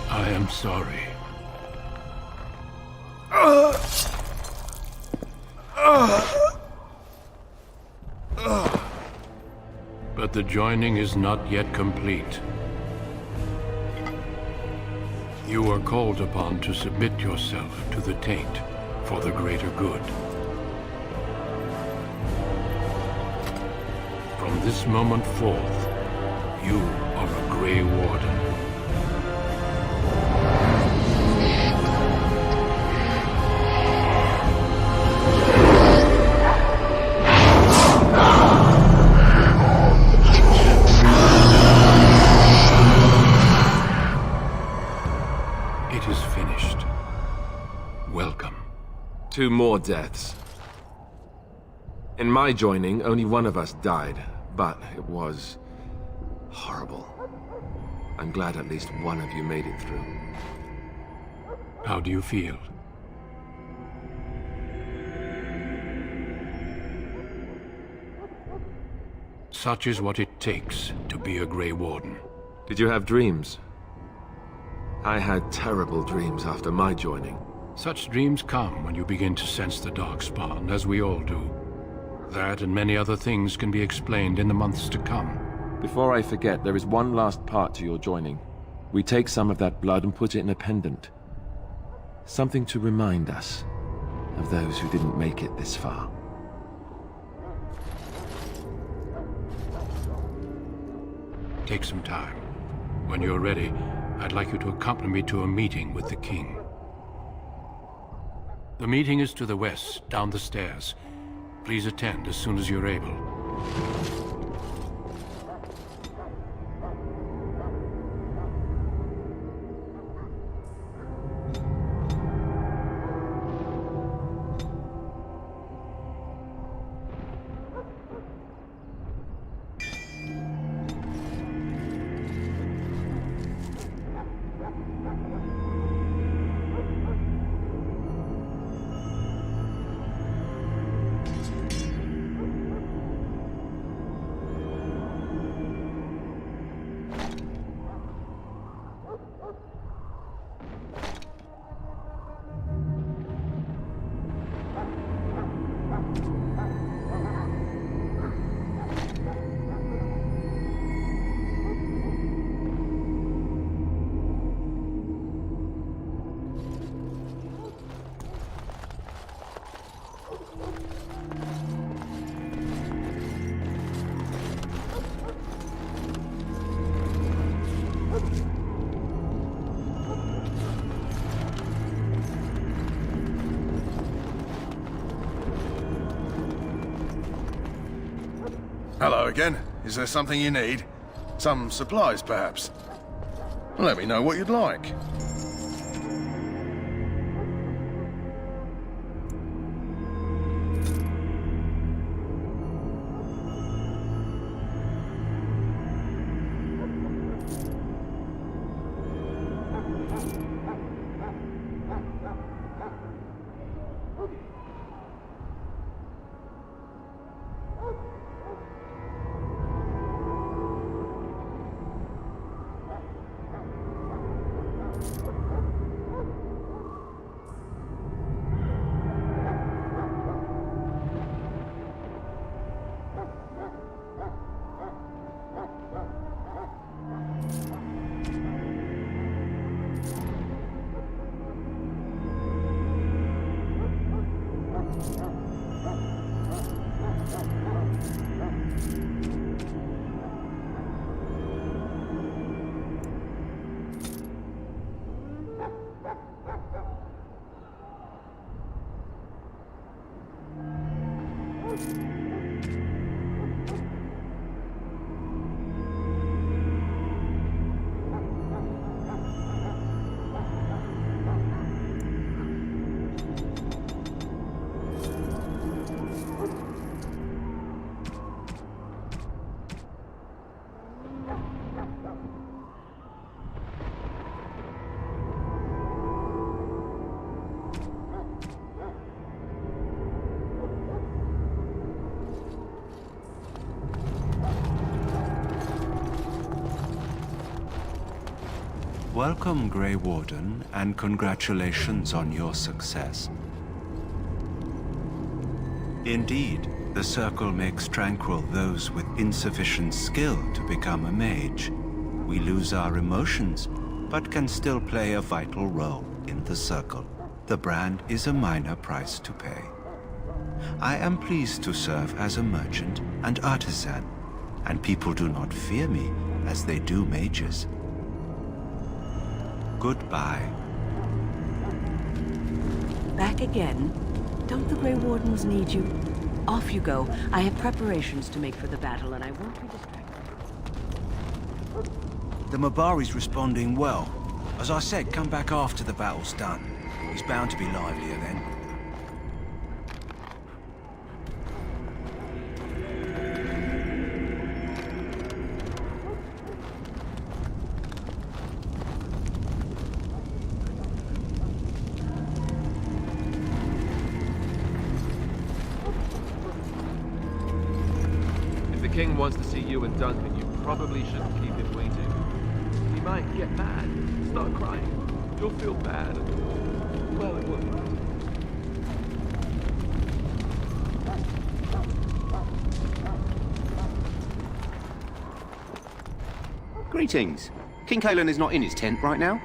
I am sorry. But the joining is not yet complete. You are called upon to submit yourself to the taint for the greater good. From this moment forth, you are a Grey Warden. 2 more deaths. In my joining, only one of us died, but it was horrible. I'm glad at least one of you made it through. How do you feel? Such is what it takes to be a Grey Warden. Did you have dreams? I had terrible dreams after my joining. Such dreams come when you begin to sense the Darkspawn, as we all do. That and many other things can be explained in the months to come. Before I forget, there is one last part to your joining. We take some of that blood and put it in a pendant. Something to remind us of those who didn't make it this far. Take some time. When you're ready, I'd like you to accompany me to a meeting with the king. The meeting is to the west, down the stairs. Please attend as soon as you're able. Hello again. Is there something you need? Some supplies, perhaps? Let me know what you'd like. Welcome, Grey Warden, and congratulations on your success. Indeed, the Circle makes tranquil those with insufficient skill to become a mage. We lose our emotions, but can still play a vital role in the Circle. The brand is a minor price to pay. I am pleased to serve as a merchant and artisan, and people do not fear me as they do mages. Goodbye. Back again? Don't the Grey Wardens need you? Off you go. I have preparations to make for the battle, and I won't be distracted. The Mabari's responding well. As I said, come back after the battle's done. He's bound to be livelier then. king wants to see you and Duncan, you probably shouldn't keep him waiting. He might get mad, start crying. You'll feel bad. Well, it won't. Greetings. King Kalen is not in his tent right now.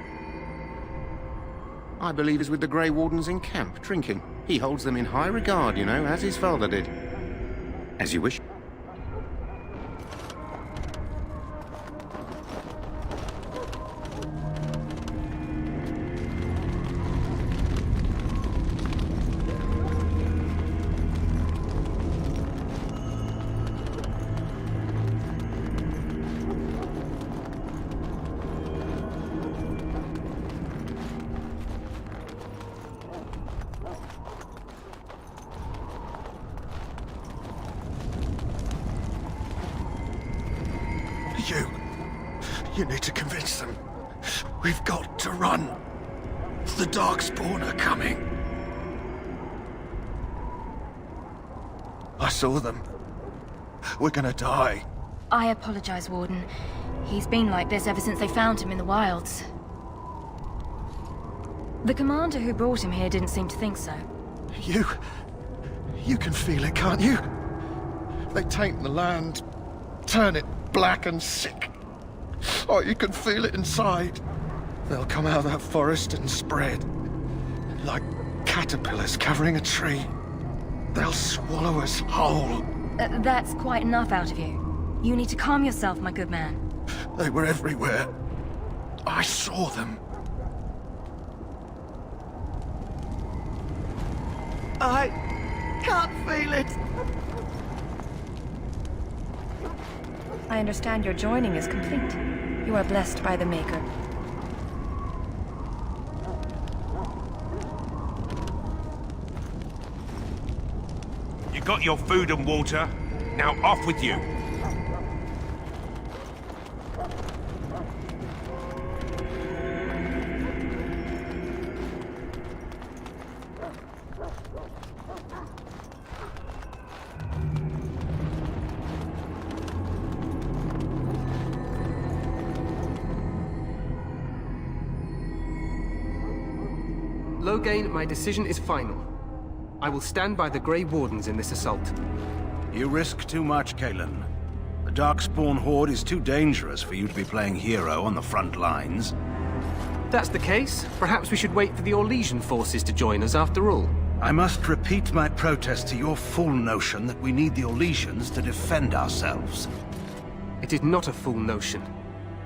I believe he's with the Grey Wardens in camp, drinking. He holds them in high regard, you know, as his father did. As you wish. You need to convince them. We've got to run. The Darkspawn are coming. I saw them. We're gonna die. I apologize, Warden. He's been like this ever since they found him in the wilds. The commander who brought him here didn't seem to think so. You can feel it, can't you? They taint the land, turn it black and sick. Oh, you can feel it inside. They'll come out of that forest and spread. Like caterpillars covering a tree. They'll swallow us whole. That's quite enough out of you. You need to calm yourself, my good man. They were everywhere. I saw them. I can't feel it. I understand your joining is complete. You are blessed by the Maker. You got your food and water. Now off with you. Loghain, my decision is final. I will stand by the Grey Wardens in this assault. You risk too much, Kalen. The Darkspawn horde is too dangerous for you to be playing hero on the front lines. If that's the case, perhaps we should wait for the Orlesian forces to join us after all. I must repeat my protest to your fool notion that we need the Orlesians to defend ourselves. It is not a fool notion.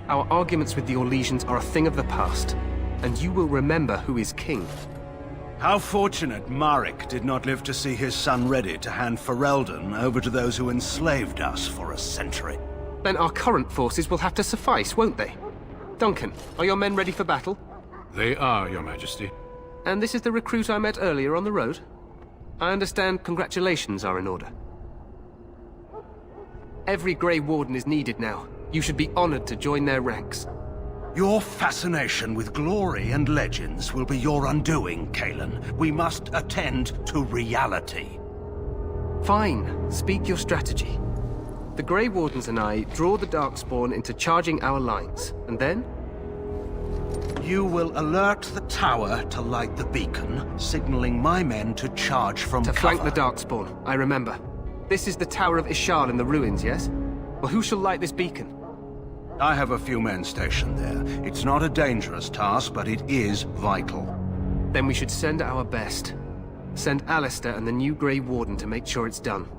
Our arguments with the Orlesians are a thing of the past, and you will remember who is king. How fortunate Marek did not live to see his son ready to hand Ferelden over to those who enslaved us for a century. Then our current forces will have to suffice, won't they? Duncan, are your men ready for battle? They are, Your Majesty. And this is the recruit I met earlier on the road? I understand congratulations are in order. Every Grey Warden is needed now. You should be honored to join their ranks. Your fascination with glory and legends will be your undoing, Kalen. We must attend to reality. Fine. Speak your strategy. The Grey Wardens and I draw the Darkspawn into charging our lines, and then? You will alert the tower to light the beacon, signaling my men to charge from cover. To flank the Darkspawn, I remember. This is the Tower of Ishal in the ruins, yes? Well, who shall light this beacon? I have a few men stationed there. It's not a dangerous task, but it is vital. Then we should send our best. Send Alistair and the new Grey Warden to make sure it's done.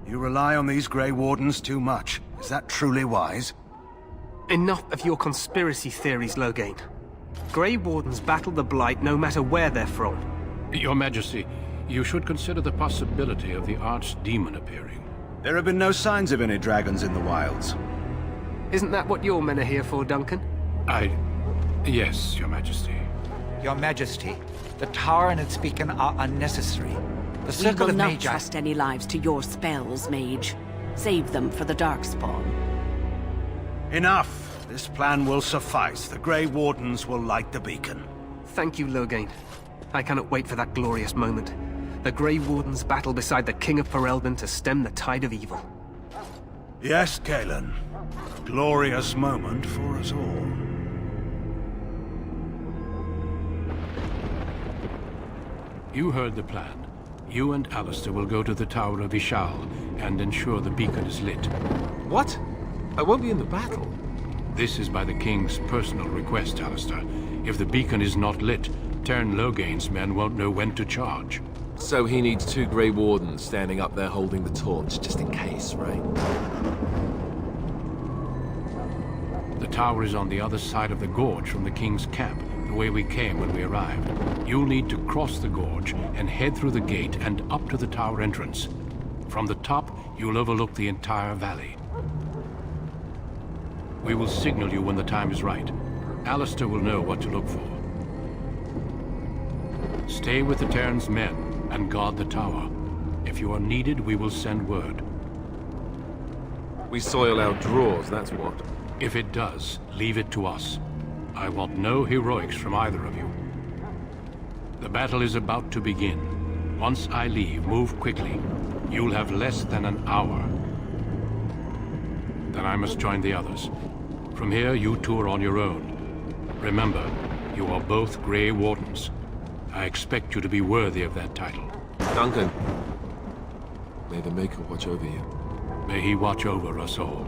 You rely on these Grey Wardens too much. Is that truly wise? Enough of your conspiracy theories, Loghain. Grey Wardens battle the Blight no matter where they're from. Your Majesty, you should consider the possibility of the Archdemon appearing. There have been no signs of any dragons in the wilds. Isn't that what your men are here for, Duncan? Yes, Your Majesty. Your Majesty, the tower and its beacon are unnecessary. The circle we will of not Magi... trust any lives to your spells, Mage. Save them for the Darkspawn. Enough! This plan will suffice. The Grey Wardens will light the beacon. Thank you, Loghain. I cannot wait for that glorious moment. The Grey Wardens battle beside the King of Ferelden to stem the tide of evil. Yes, Galen. Glorious moment for us all. You heard the plan. You and Alistair will go to the Tower of Ishal and ensure the beacon is lit. What? I won't be in the battle. This is by the King's personal request, Alistair. If the beacon is not lit, Tern Loghain's men won't know when to charge. So he needs 2 Grey Wardens standing up there holding the torch, just in case, right? The tower is on the other side of the gorge from the King's camp, the way we came when we arrived. You'll need to cross the gorge and head through the gate and up to the tower entrance. From the top, you'll overlook the entire valley. We will signal you when the time is right. Alistair will know what to look for. Stay with the Terran's men and guard the tower. If you are needed, we will send word. We soil our drawers, that's what. If it does, leave it to us. I want no heroics from either of you. The battle is about to begin. Once I leave, move quickly. You'll have less than an hour. Then I must join the others. From here, you two are on your own. Remember, you are both Grey Wardens. I expect you to be worthy of that title. Duncan, may the Maker watch over you. May he watch over us all.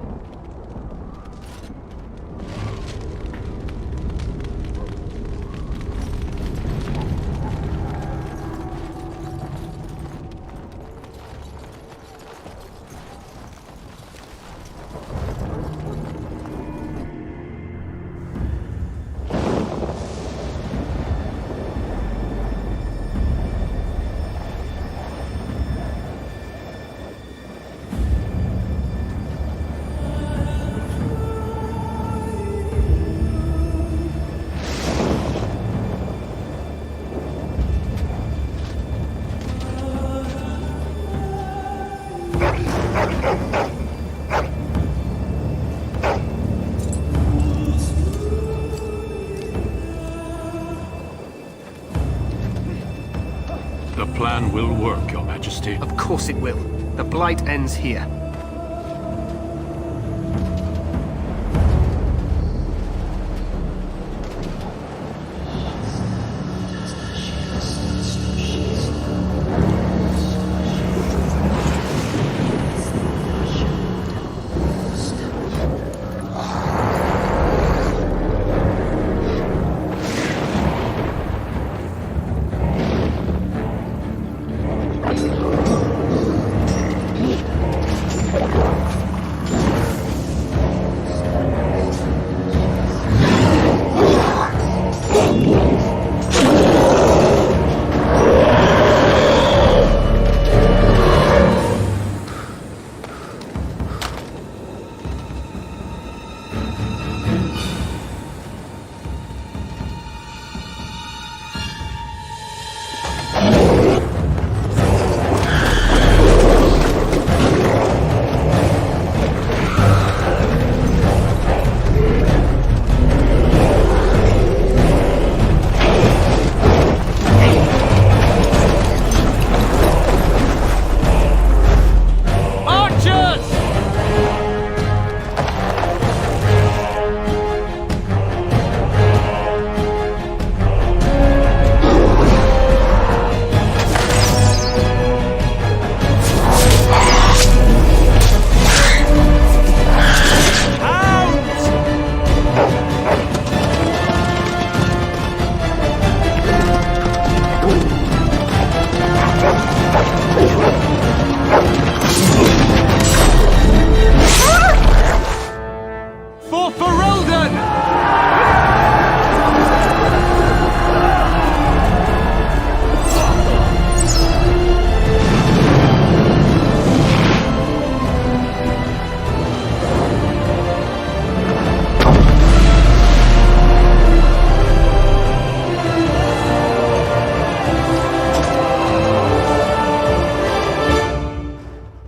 The plan will work, Your Majesty. Of course it will. The Blight ends here.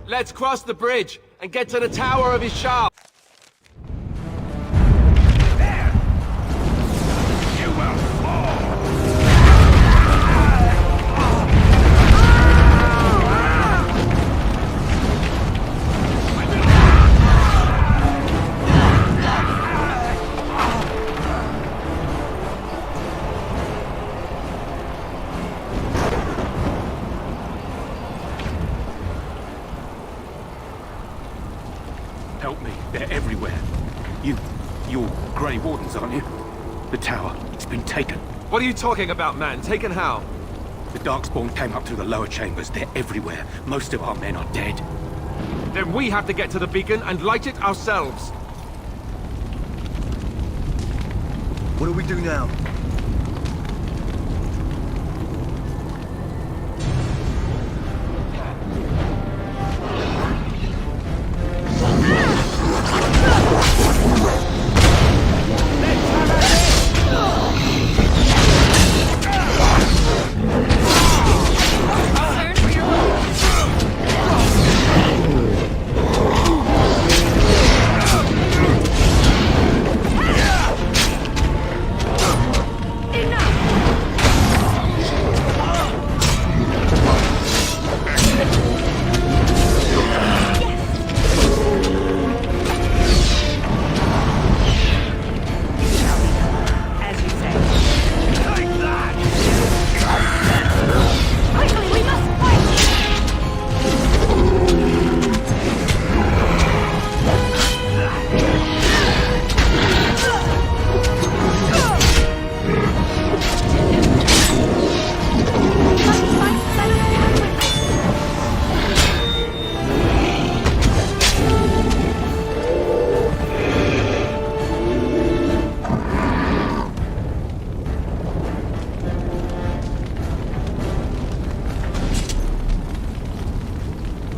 Let's cross the bridge and get to the Tower of Ishal. You will fall! everywhere. You're Grey Wardens, aren't you? The tower, it's been taken. What are you talking about, man? Taken how? The Darkspawn came up through the lower chambers. They're everywhere. Most of our men are dead. Then we have to get to the beacon and light it ourselves. What do we do now?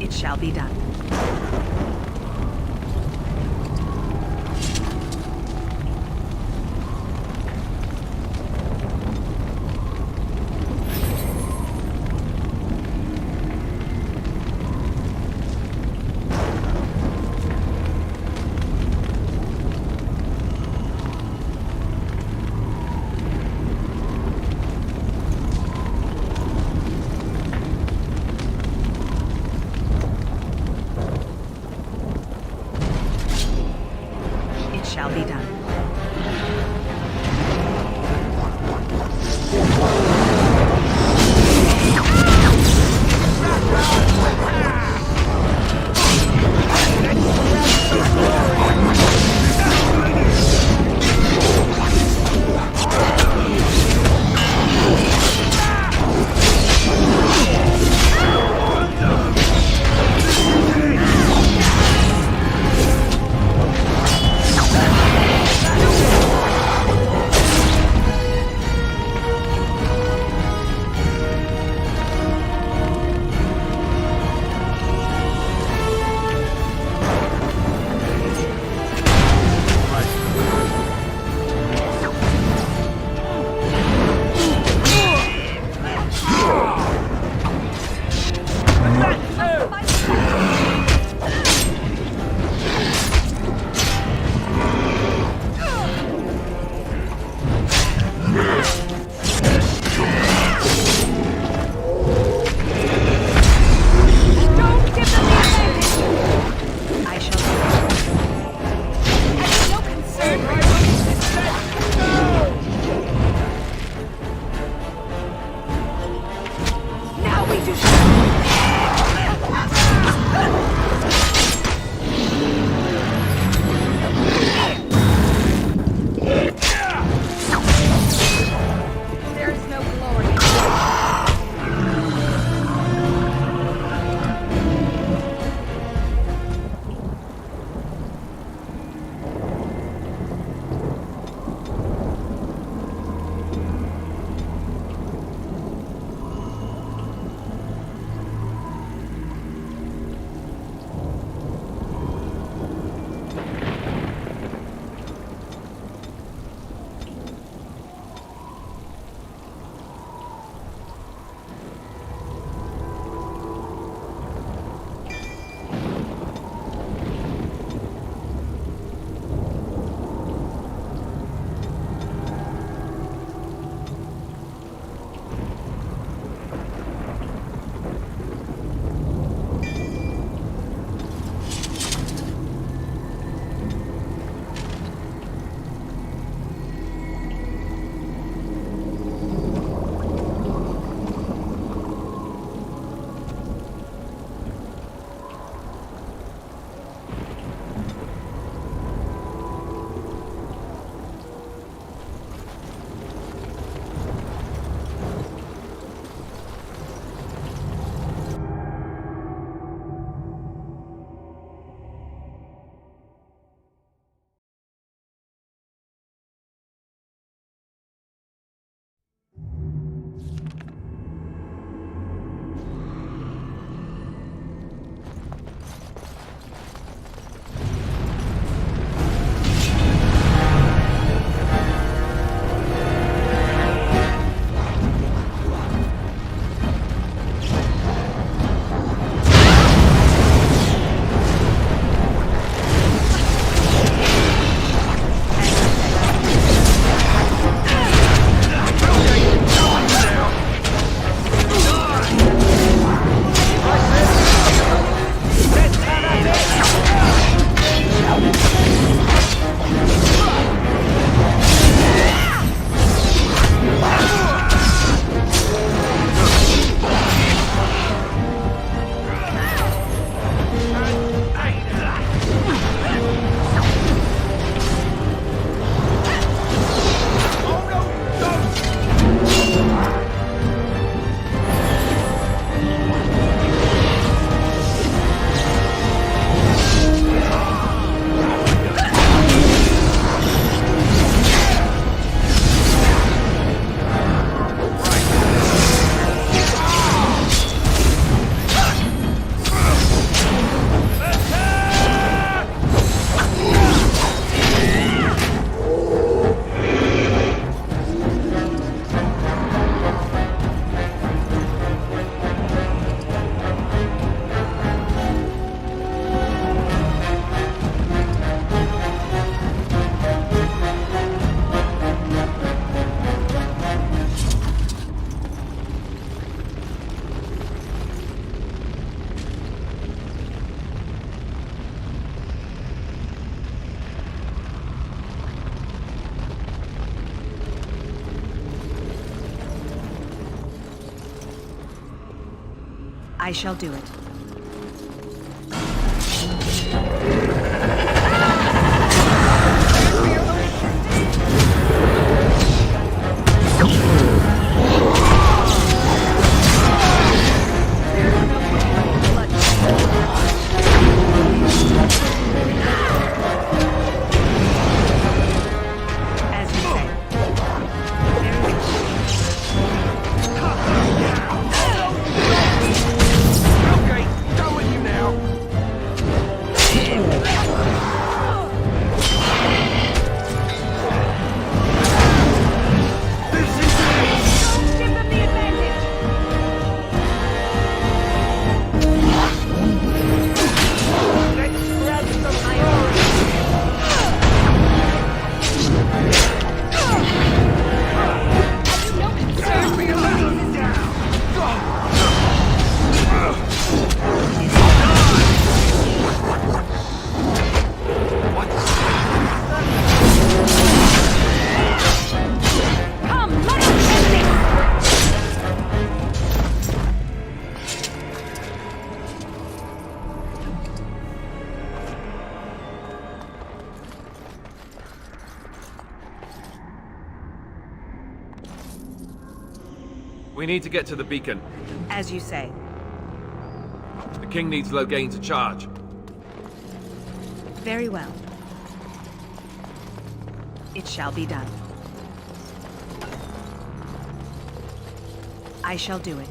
It shall be done. Shall be done. I shall do it. We need to get to the beacon. As you say. The king needs Loghain to charge. Very well. It shall be done. I shall do it.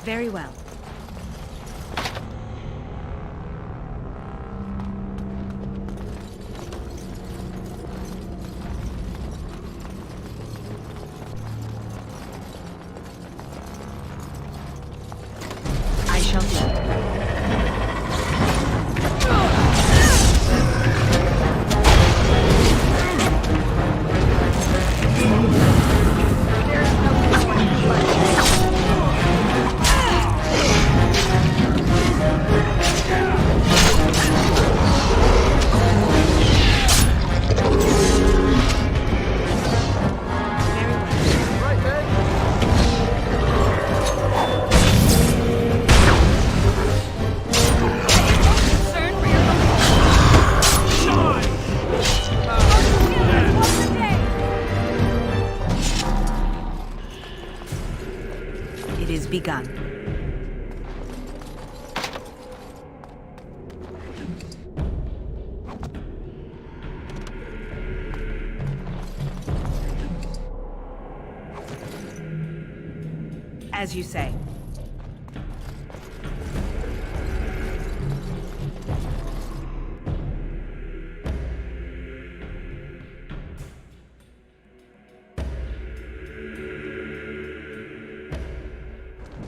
Very well. I shall do it. It is begun. As you say.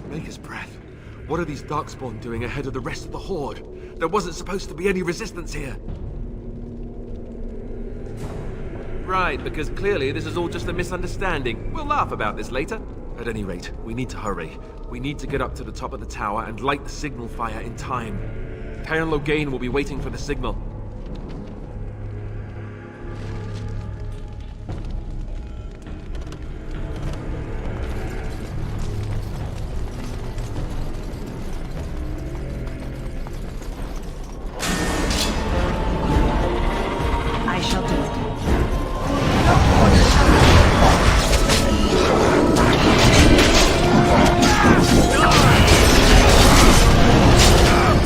Maker's breath. What are these Darkspawn doing ahead of the rest of the Horde? There wasn't supposed to be any resistance here. Right, because clearly this is all just a misunderstanding. We'll laugh about this later. At any rate, we need to hurry. We need to get up to the top of the tower and light the signal fire in time. Taron Loghain will be waiting for the signal. I shall do it.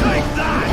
Take that!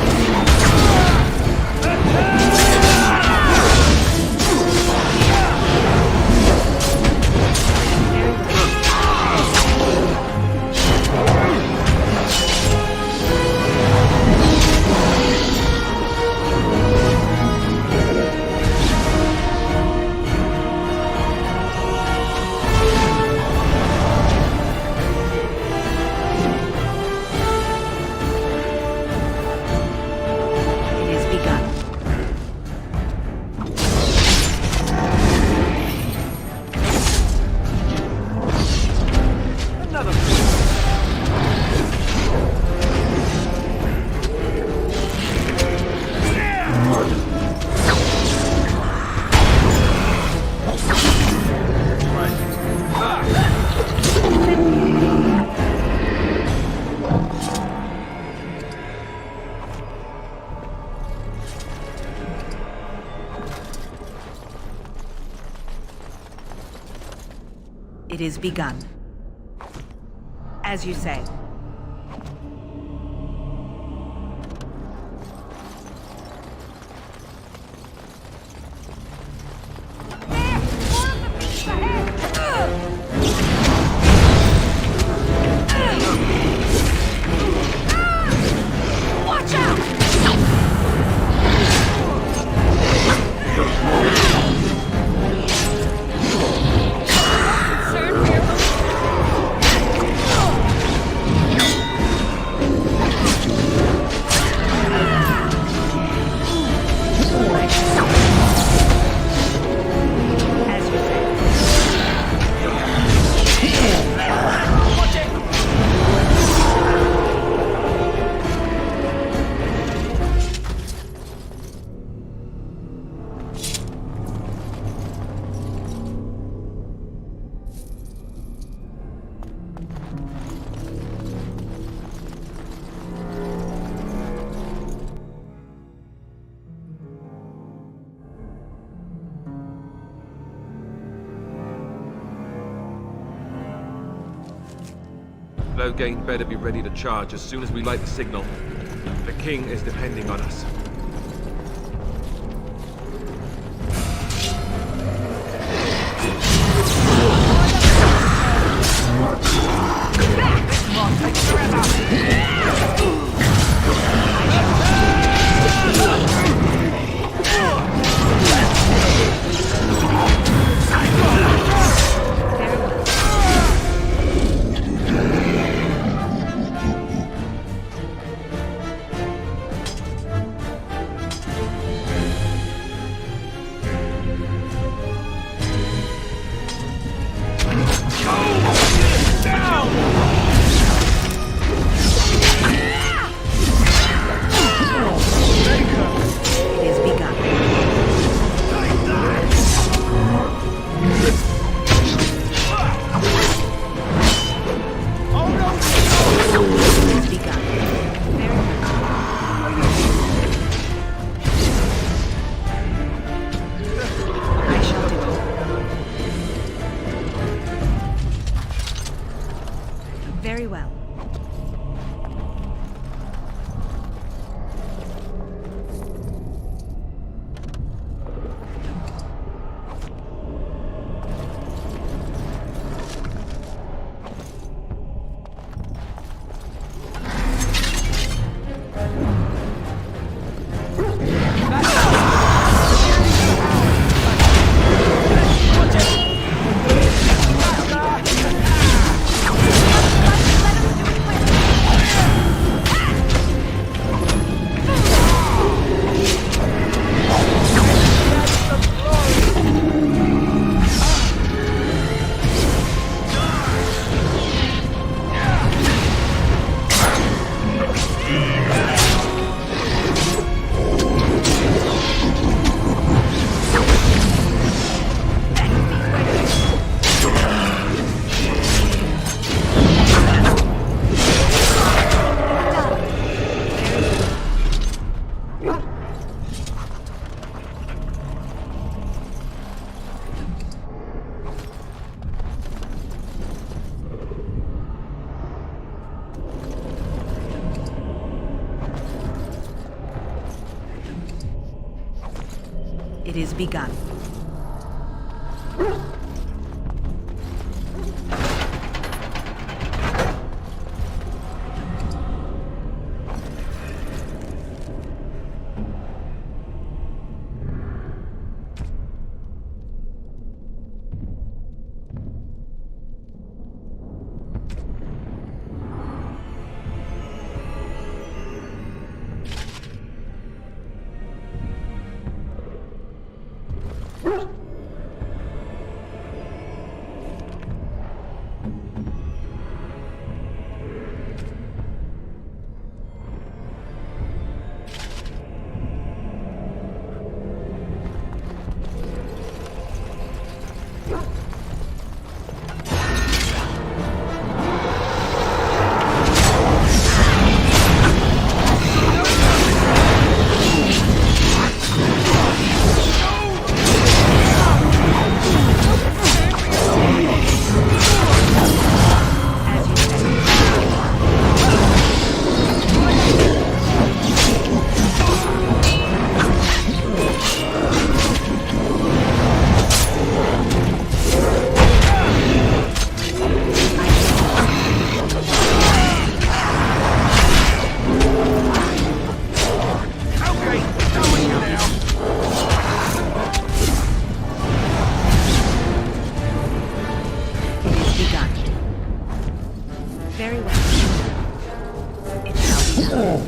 is begun. As you say. Watch out! Loghain better be ready to charge as soon as we light the signal. The king is depending on us. Very well. It is begun. Down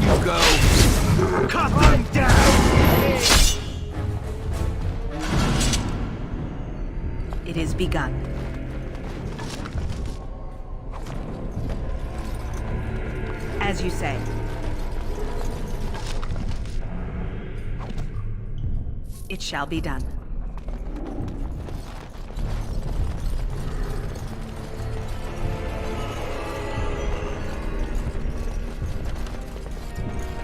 you go! Cut them down! It is begun. As you say. It shall be done.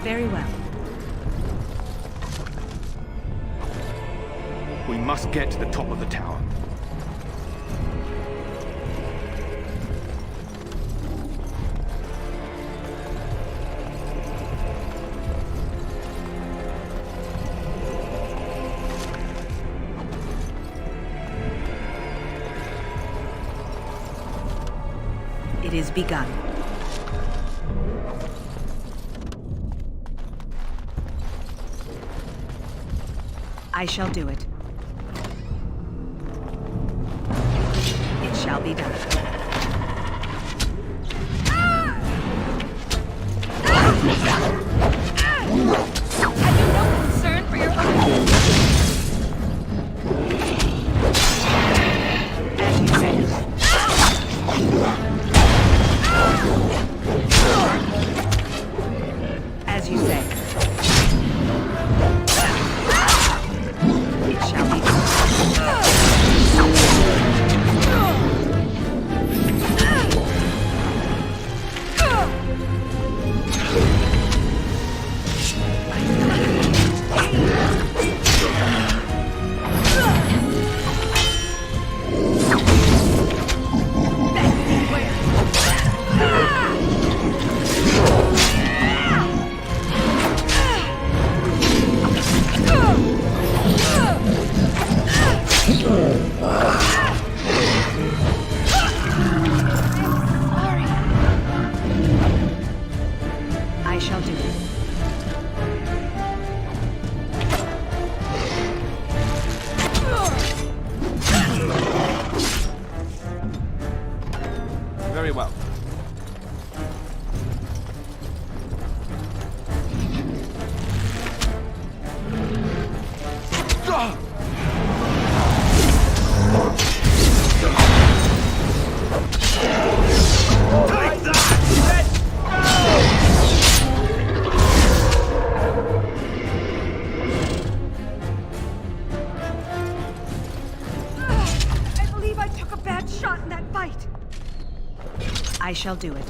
Very well. We must get to the top of the tower. It is begun. I shall do it. It shall be done. Have you no concern for your own? As you say. As you say. It shall be done. I shall do it. Very well. I believe I took a bad shot in that fight. I shall do it.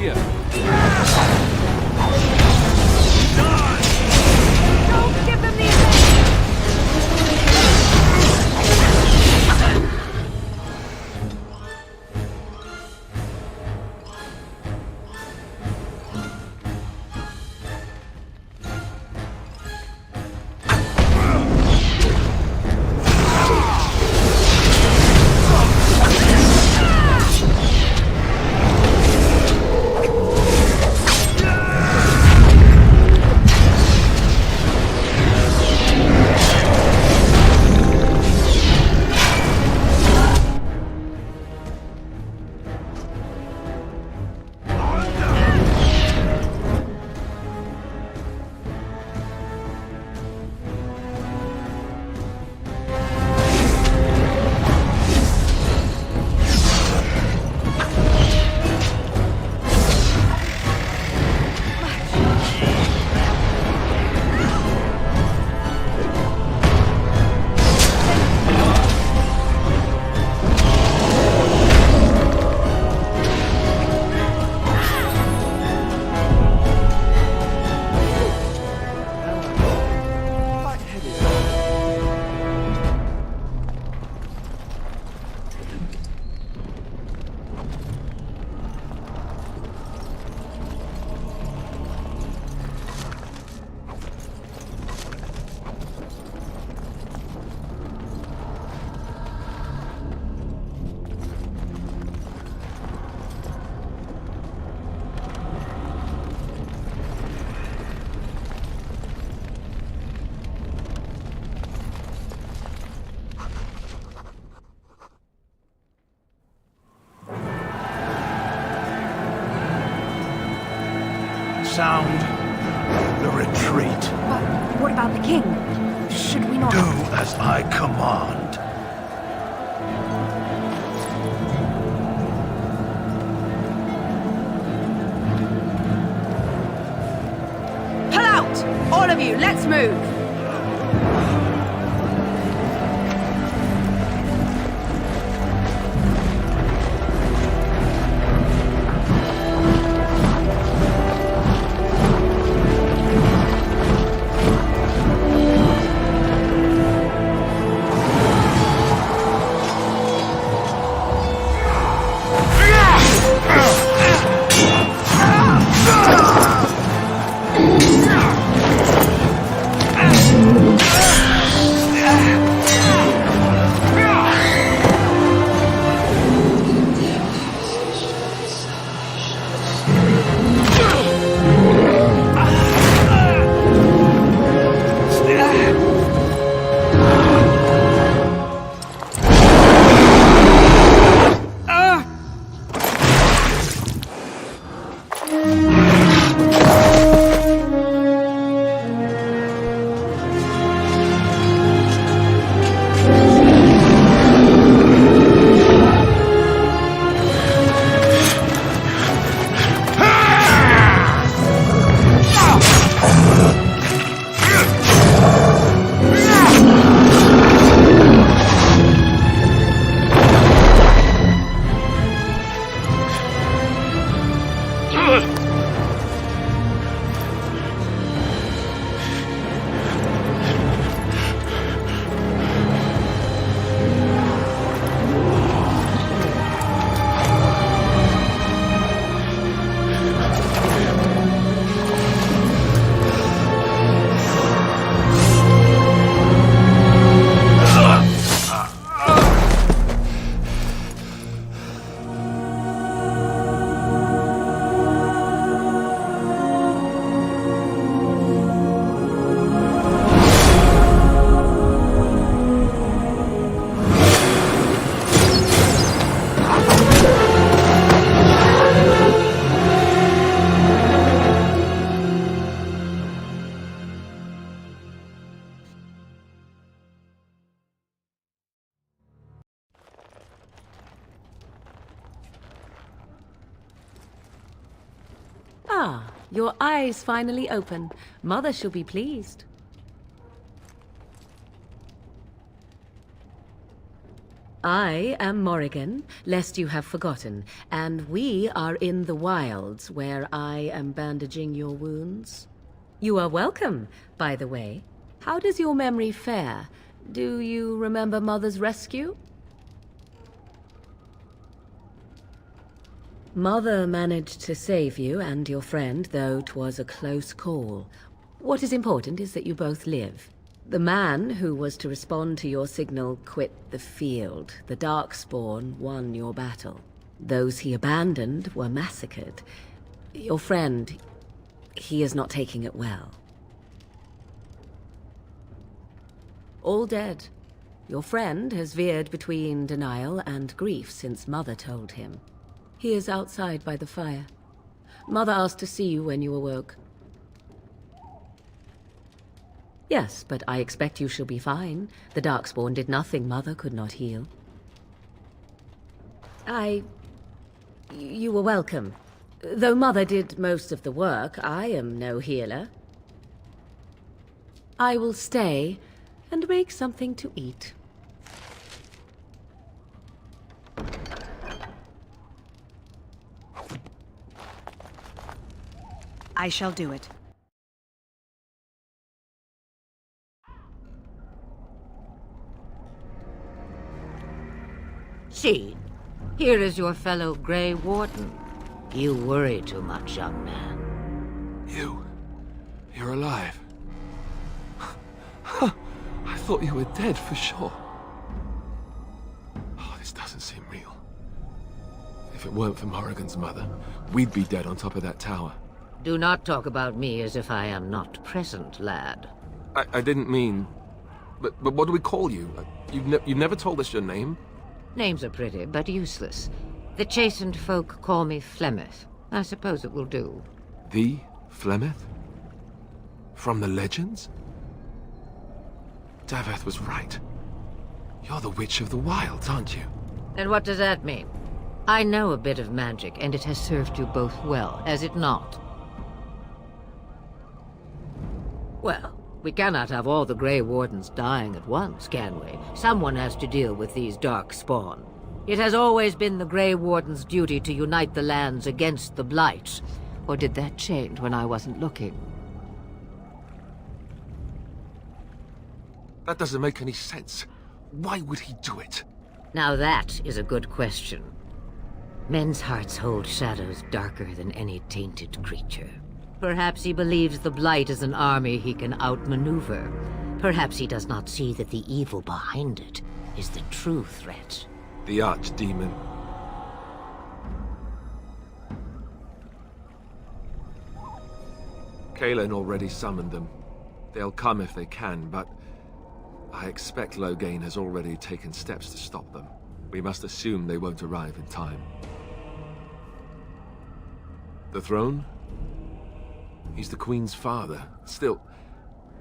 Here. Don't give them the Sound the retreat. But what about the king? Should we not... Do as I command. Pull out! All of you, let's move! Ah, your eyes finally open. Mother shall be pleased. I am Morrigan, lest you have forgotten, and we are in the wilds where I am bandaging your wounds. You are welcome, by the way. How does your memory fare? Do you remember Mother's rescue? Mother managed to save you and your friend, though 'twas a close call. What is important is that you both live. The man who was to respond to your signal quit the field. The Darkspawn won your battle. Those he abandoned were massacred. Your friend, he is not taking it well. All dead. Your friend has veered between denial and grief since Mother told him. He is outside by the fire. Mother asked to see you when you awoke. Yes, but I expect you shall be fine. The Darkspawn did nothing Mother could not heal. You were welcome. Though Mother did most of the work, I am no healer. I will stay and make something to eat. I shall do it. See, here is your fellow Grey Warden. You worry too much, young man. You're alive. I thought you were dead for sure. Oh, this doesn't seem real. If it weren't for Morrigan's mother, we'd be dead on top of that tower. Do not talk about me as if I am not present, lad. I didn't mean... But what do we call you? You've never told us your name? Names are pretty, but useless. The chastened folk call me Flemeth. I suppose it will do. The Flemeth? From the legends? Daveth was right. You're the Witch of the Wilds, aren't you? And what does that mean? I know a bit of magic, and it has served you both well, has it not? Well, we cannot have all the Grey Wardens dying at once, can we? Someone has to deal with these Darkspawn. It has always been the Grey Warden's duty to unite the lands against the Blight. Or did that change when I wasn't looking? That doesn't make any sense. Why would he do it? Now that is a good question. Men's hearts hold shadows darker than any tainted creature. Perhaps he believes the Blight is an army he can outmaneuver. Perhaps he does not see that the evil behind it is the true threat. The Archdemon. Kaelin already summoned them. They'll come if they can, but I expect Loghain has already taken steps to stop them. We must assume they won't arrive in time. The throne? He's the Queen's father. Still,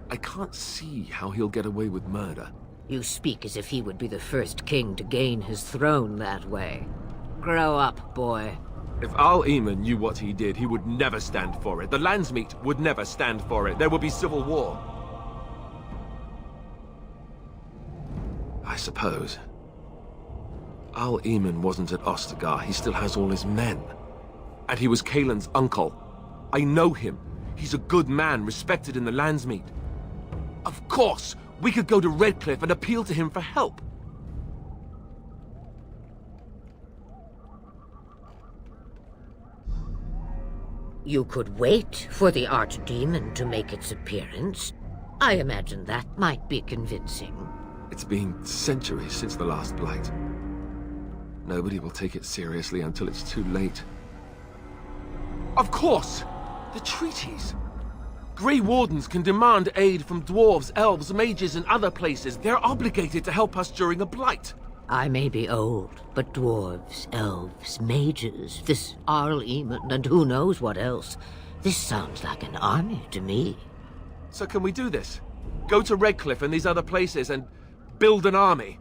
I can't see how he'll get away with murder. You speak as if he would be the first king to gain his throne that way. Grow up, boy. If Al-Eamon knew what he did, he would never stand for it. The Landsmeet would never stand for it. There would be civil war. I suppose. Al-Eamon wasn't at Ostagar. He still has all his men. And he was Kaelin's uncle. I know him. He's a good man, respected in the Landsmeet. Of course, we could go to Redcliffe and appeal to him for help. You could wait for the Archdemon to make its appearance. I imagine that might be convincing. It's been centuries since the last Blight. Nobody will take it seriously until it's too late. Of course! The treaties! Grey Wardens can demand aid from dwarves, elves, mages, and other places. They're obligated to help us during a Blight. I may be old, but dwarves, elves, mages, this Al-Eamon, and who knows what else. This sounds like an army to me. So can we do this? Go to Redcliffe and these other places and build an army?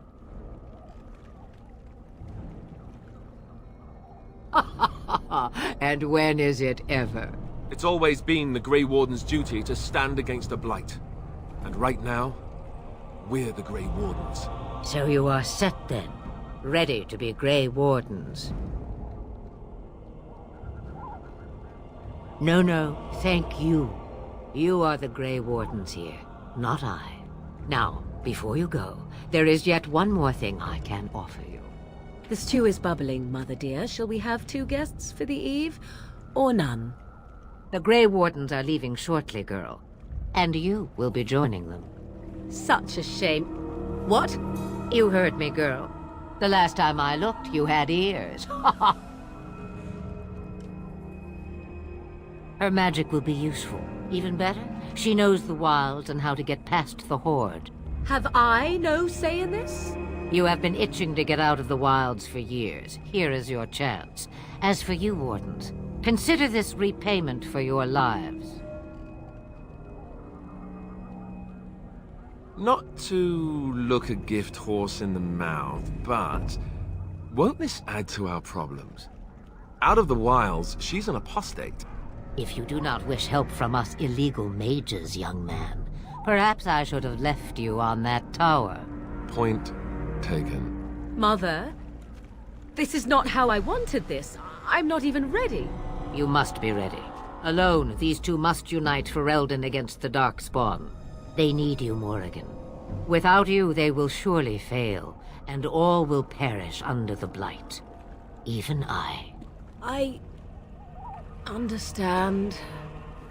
And when is it ever? It's always been the Grey Warden's duty to stand against a Blight. And right now, we're the Grey Wardens. So you are set then? ready to be Grey Wardens. No, thank you. You are the Grey Wardens here, not I. Now, before you go, there is yet one more thing I can offer you. The stew is bubbling, Mother dear. Shall we have 2 guests for the eve, or none? The Grey Wardens are leaving shortly, girl. And you will be joining them. Such a shame. What? You heard me, girl. The last time I looked, you had ears. Her magic will be useful. Even better, she knows the wilds and how to get past the Horde. Have I no say in this? You have been itching to get out of the wilds for years. Here is your chance. As for you, Wardens, consider this repayment for your lives. Not to look a gift horse in the mouth, but won't this add to our problems? Out of the wilds, she's an apostate. If you do not wish help from us illegal mages, young man, perhaps I should have left you on that tower. Point taken. Mother, this is not how I wanted this. I'm not even ready. You must be ready. Alone, these two must unite Ferelden against the Darkspawn. They need you, Morrigan. Without you, they will surely fail, and all will perish under the Blight. Even I. I understand.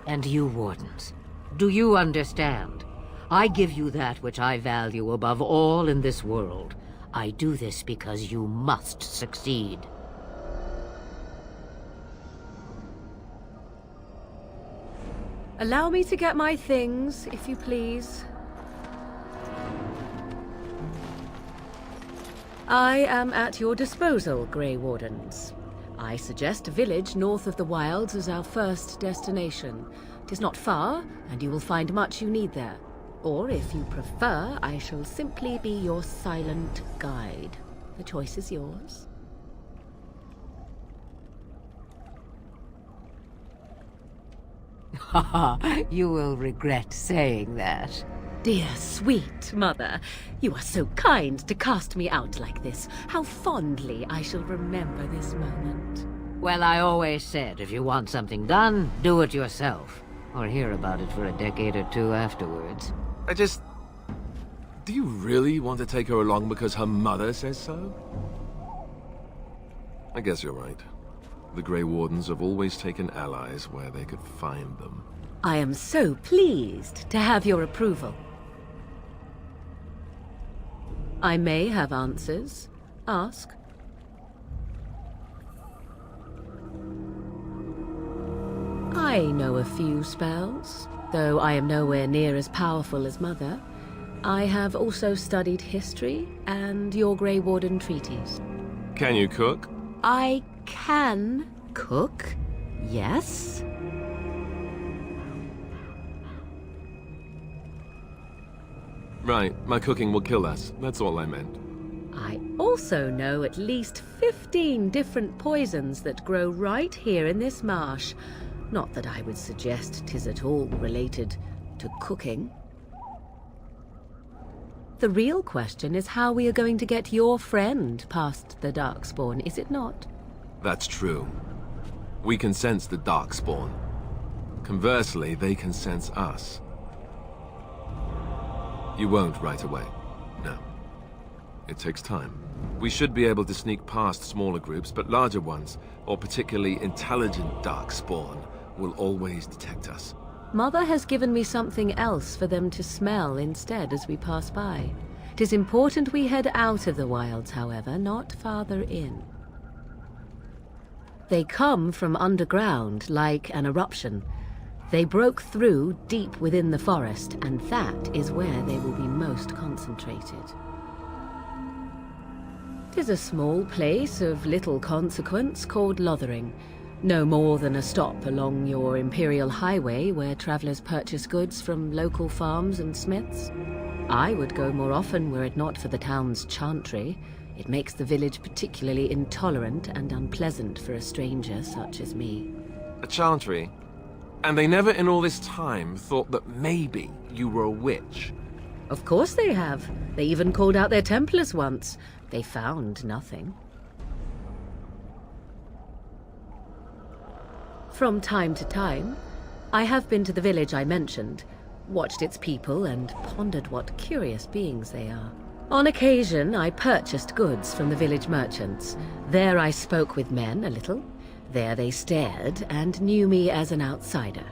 And you, Wardens, do you understand? I give you that which I value above all in this world. I do this because you must succeed. Allow me to get my things, if you please. I am at your disposal, Grey Wardens. I suggest a village north of the wilds as our first destination. It is not far, and you will find much you need there. Or, if you prefer, I shall simply be your silent guide. The choice is yours. You will regret saying that. Dear, sweet mother, you are so kind to cast me out like this. How fondly I shall remember this moment. Well, I always said, if you want something done, do it yourself. Or hear about it for a decade or two afterwards. Do you really want to take her along because her mother says so? I guess you're right. The Grey Wardens have always taken allies where they could find them. I am so pleased to have your approval. I may have answers. Ask. I know a few spells, though I am nowhere near as powerful as Mother. I have also studied history and your Grey Warden treaties. Can you cook? I can cook, yes. Right, my cooking will kill us. That's all I meant. I also know at least 15 different poisons that grow right here in this marsh. Not that I would suggest 'tis at all related to cooking. The real question is how we are going to get your friend past the Darkspawn, is it not? That's true. We can sense the Darkspawn. Conversely, they can sense us. You won't right away. No. It takes time. We should be able to sneak past smaller groups, but larger ones, or particularly intelligent Darkspawn, will always detect us. Mother has given me something else for them to smell instead as we pass by. It is important we head out of the wilds, however, not farther in. They come from underground, like an eruption. They broke through deep within the forest, and that is where they will be most concentrated. It is a small place of little consequence called Lothering. No more than a stop along your Imperial Highway where travelers purchase goods from local farms and smiths. I would go more often were it not for the town's chantry. It makes the village particularly intolerant and unpleasant for a stranger such as me. A chantry? And they never in all this time thought that maybe you were a witch? Of course they have. They even called out their Templars once. They found nothing. From time to time, I have been to the village I mentioned, watched its people, and pondered what curious beings they are. On occasion, I purchased goods from the village merchants. There I spoke with men a little. There they stared and knew me as an outsider.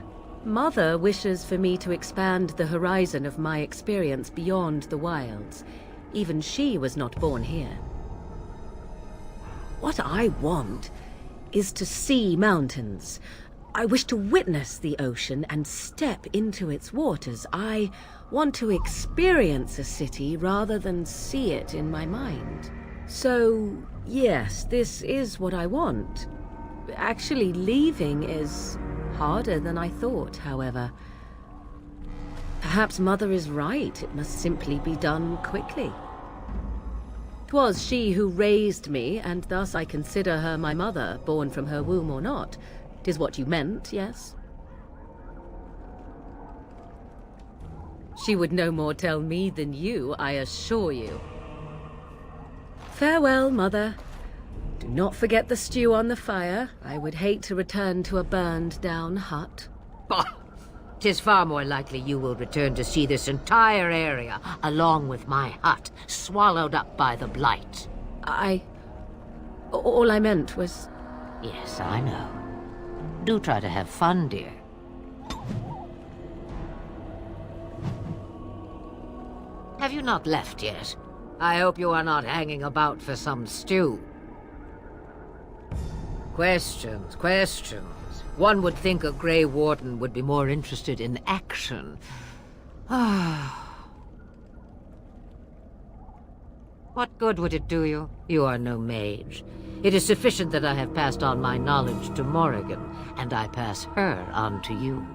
Mother wishes for me to expand the horizon of my experience beyond the wilds. Even she was not born here. What I want is to see mountains. I wish to witness the ocean and step into its waters. I want to experience a city rather than see it in my mind. So, yes, this is what I want. Actually, leaving is harder than I thought, however. Perhaps Mother is right. It must simply be done quickly. 'Twas she who raised me, and thus I consider her my mother, born from her womb or not. 'Tis what you meant, yes? She would no more tell me than you, I assure you. Farewell, Mother. Do not forget the stew on the fire. I would hate to return to a burned-down hut. Bah! 'Tis far more likely you will return to see this entire area, along with my hut, swallowed up by the blight. All I meant was... Yes, I know. Do try to have fun, dear. Have you not left yet? I hope you are not hanging about for some stew. Questions, questions. One would think a Grey Warden would be more interested in action. What good would it do you? You are no mage. It is sufficient that I have passed on my knowledge to Morrigan, and I pass her on to you.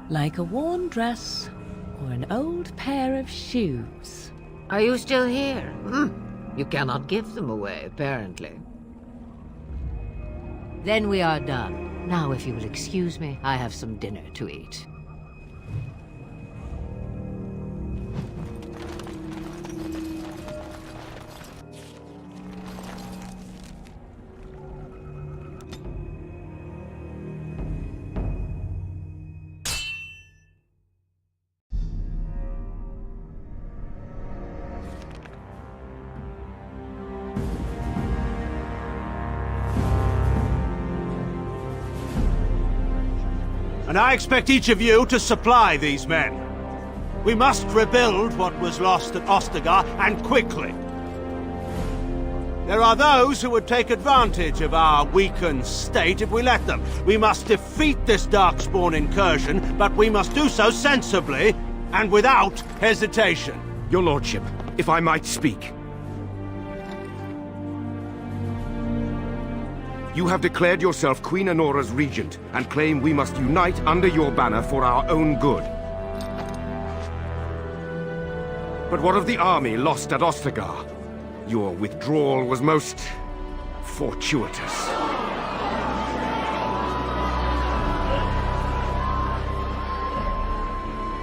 Like a worn dress or an old pair of shoes. Are you still here? You cannot give them away, apparently. Then we are done. Now, if you will excuse me, I have some dinner to eat. And I expect each of you to supply these men. We must rebuild what was lost at Ostagar, and quickly. There are those who would take advantage of our weakened state if we let them. We must defeat this Darkspawn incursion, but we must do so sensibly and without hesitation. Your Lordship, if I might speak. You have declared yourself Queen Honora's regent, and claim we must unite under your banner for our own good. But what of the army lost at Ostagar? Your withdrawal was most fortuitous.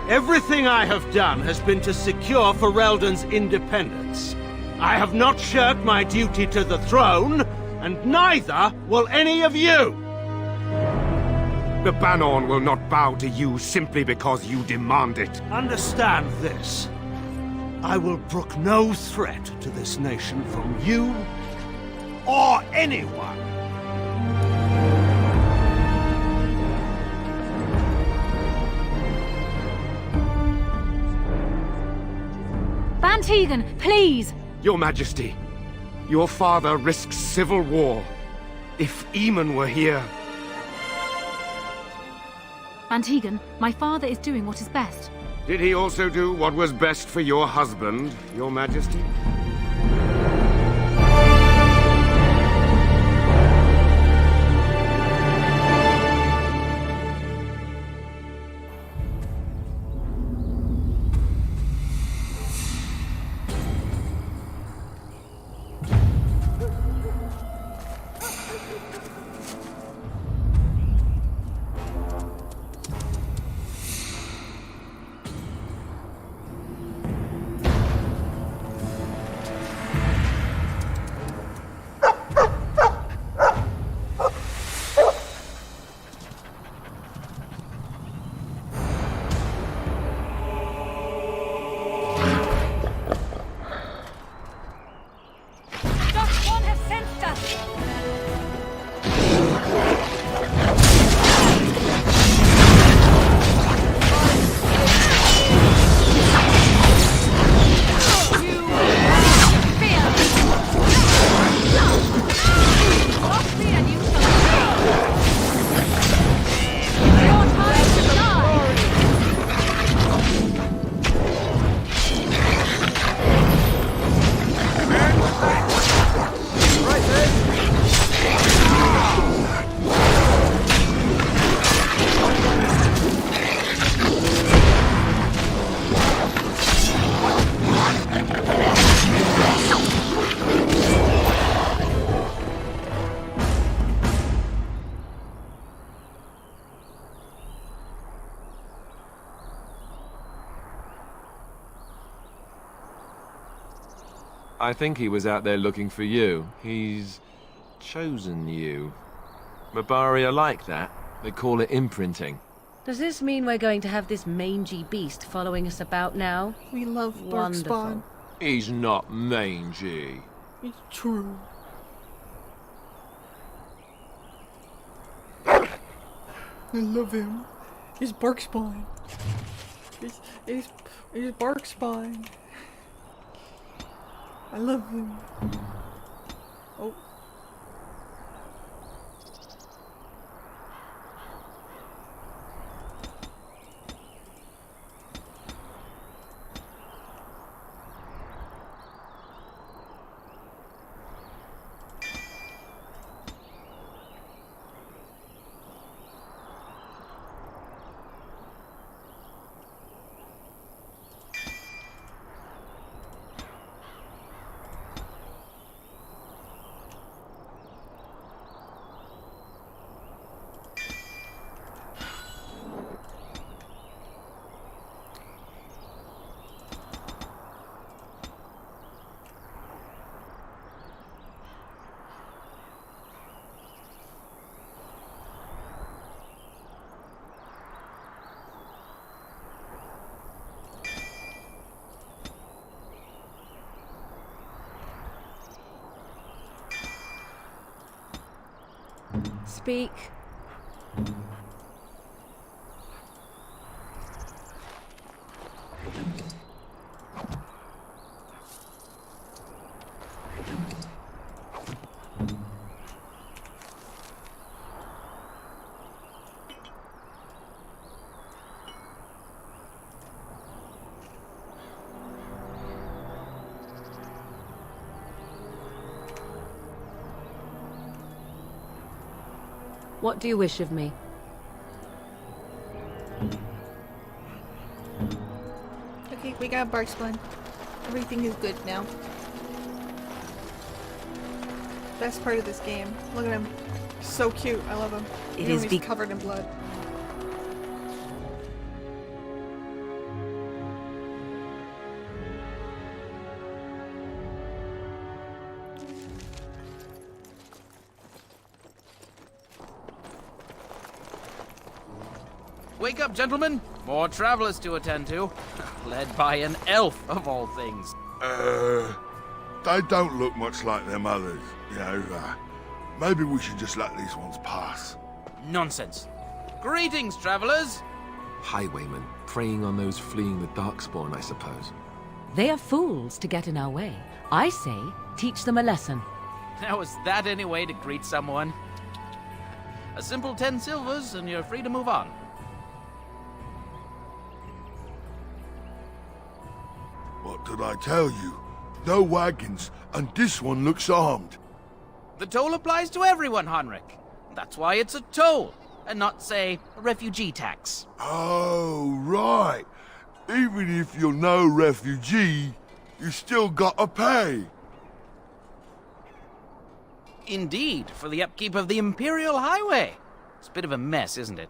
Everything I have done has been to secure Ferelden's independence. I have not shirked my duty to the throne, and neither will any of you! The Banorn will not bow to you simply because you demand it. Understand this. I will brook no threat to this nation from you or anyone. Van Tegan, please! Your Majesty, your father risks civil war. If Eamon were here... Van Tegan, my father is doing what is best. Did he also do what was best for your husband, Your Majesty? I think he was out there looking for you. He's chosen you. Mabari are like that. They call it imprinting. Does this mean we're going to have this mangy beast following us about now? We love Barkspawn. He's not mangy. It's true. I love him. He's Barkspawn. He's Barkspawn. I love him. Oh. Speak. What do you wish of me? Okay, we got Barkspawn. Everything is good now. Best part of this game. Look at him. So cute. I love him. It Even is when he's covered in blood. Wake up, gentlemen! More travelers to attend to. Led by an elf, of all things. They don't look much like them others, you know. Maybe we should just let these ones pass. Nonsense. Greetings, travelers! Highwaymen, preying on those fleeing the Darkspawn, I suppose. They are fools to get in our way. I say, teach them a lesson. Now, is that any way to greet someone? A simple 10 silvers, and you're free to move on. What did I tell you? No wagons, and this one looks armed. The toll applies to everyone, Henrik. That's why it's a toll, and not, say, a refugee tax. Oh, right. Even if you're no refugee, you still gotta pay. Indeed, for the upkeep of the Imperial Highway. It's a bit of a mess, isn't it?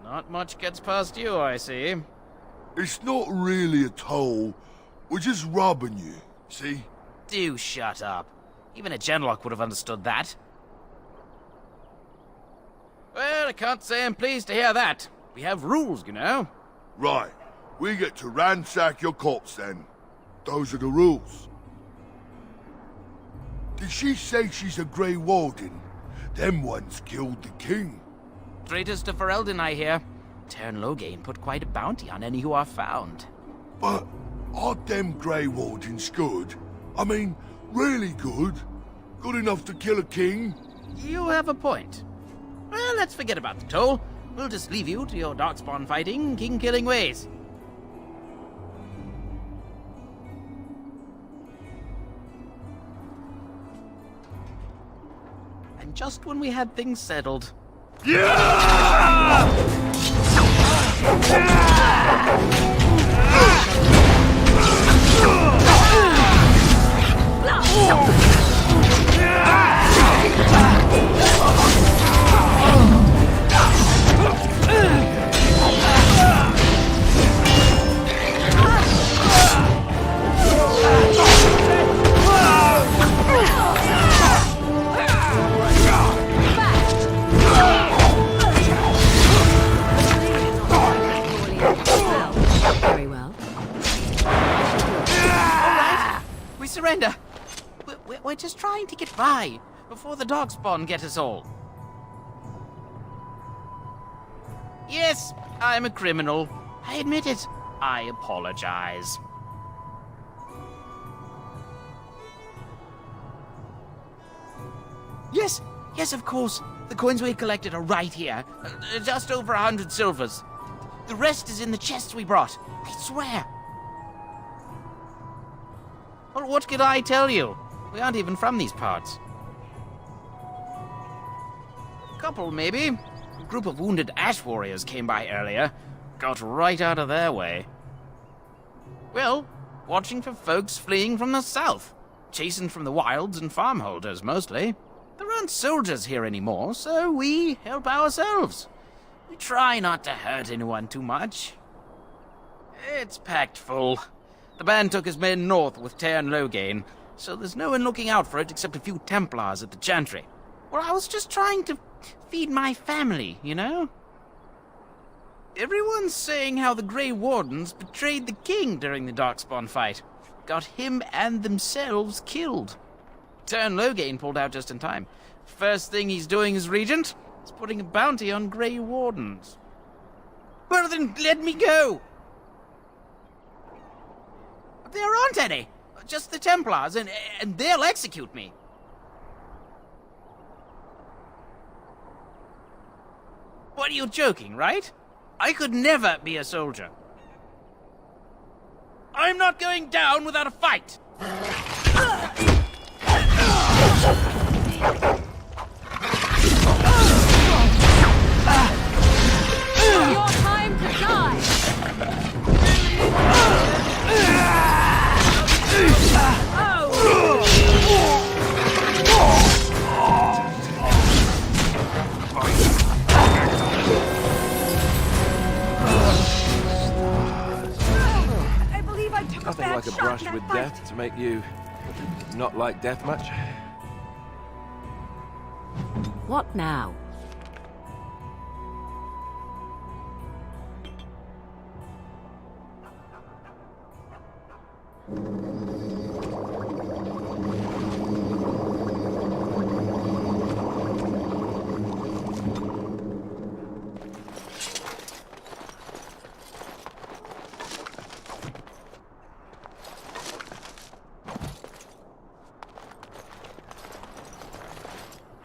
Not much gets past you, I see. It's not really a toll. We're just robbing you, see? Do shut up. Even a Genlock would have understood that. Well, I can't say I'm pleased to hear that. We have rules, you know. Right. We get to ransack your corpse, then. Those are the rules. Did she say she's a Grey Warden? Them ones killed the king. Traitors to Ferelden, I hear. Teyrn Loghain put quite a bounty on any who are found. But aren't them Grey Wardens good? I mean, really good? Good enough to kill a king? You have a point. Well, let's forget about the toll. We'll just leave you to your Darkspawn fighting, king-killing ways. And just when we had things settled... We're just trying to get by before the Darkspawn get us all. Yes, I'm a criminal. I admit it. I apologize. Yes, of course. The coins we collected are right here. Just over 100 silvers. The rest is in the chests we brought. I swear. Well, what could I tell you? We aren't even from these parts. Couple, maybe. A group of wounded ash warriors came by earlier. Got right out of their way. Well, watching for folks fleeing from the south. Chasing from the wilds and farmholders, mostly. There aren't soldiers here anymore, so we help ourselves. We try not to hurt anyone too much. It's packed full. The band took his men north with Tear and Loghain, so there's no one looking out for it except a few Templars at the Chantry. Well, I was just trying to feed my family, you know? Everyone's saying how the Grey Wardens betrayed the king during the Darkspawn fight. Got him and themselves killed. Tear and Loghain pulled out just in time. First thing he's doing as regent is putting a bounty on Grey Wardens. Well then, let me go! There aren't any. Just the Templars, and they'll execute me. What, are you joking, right? I could never be a soldier. I'm not going down without a fight! Your time to die! I believe I took Nothing like a brush with death to make you not like death much. What now?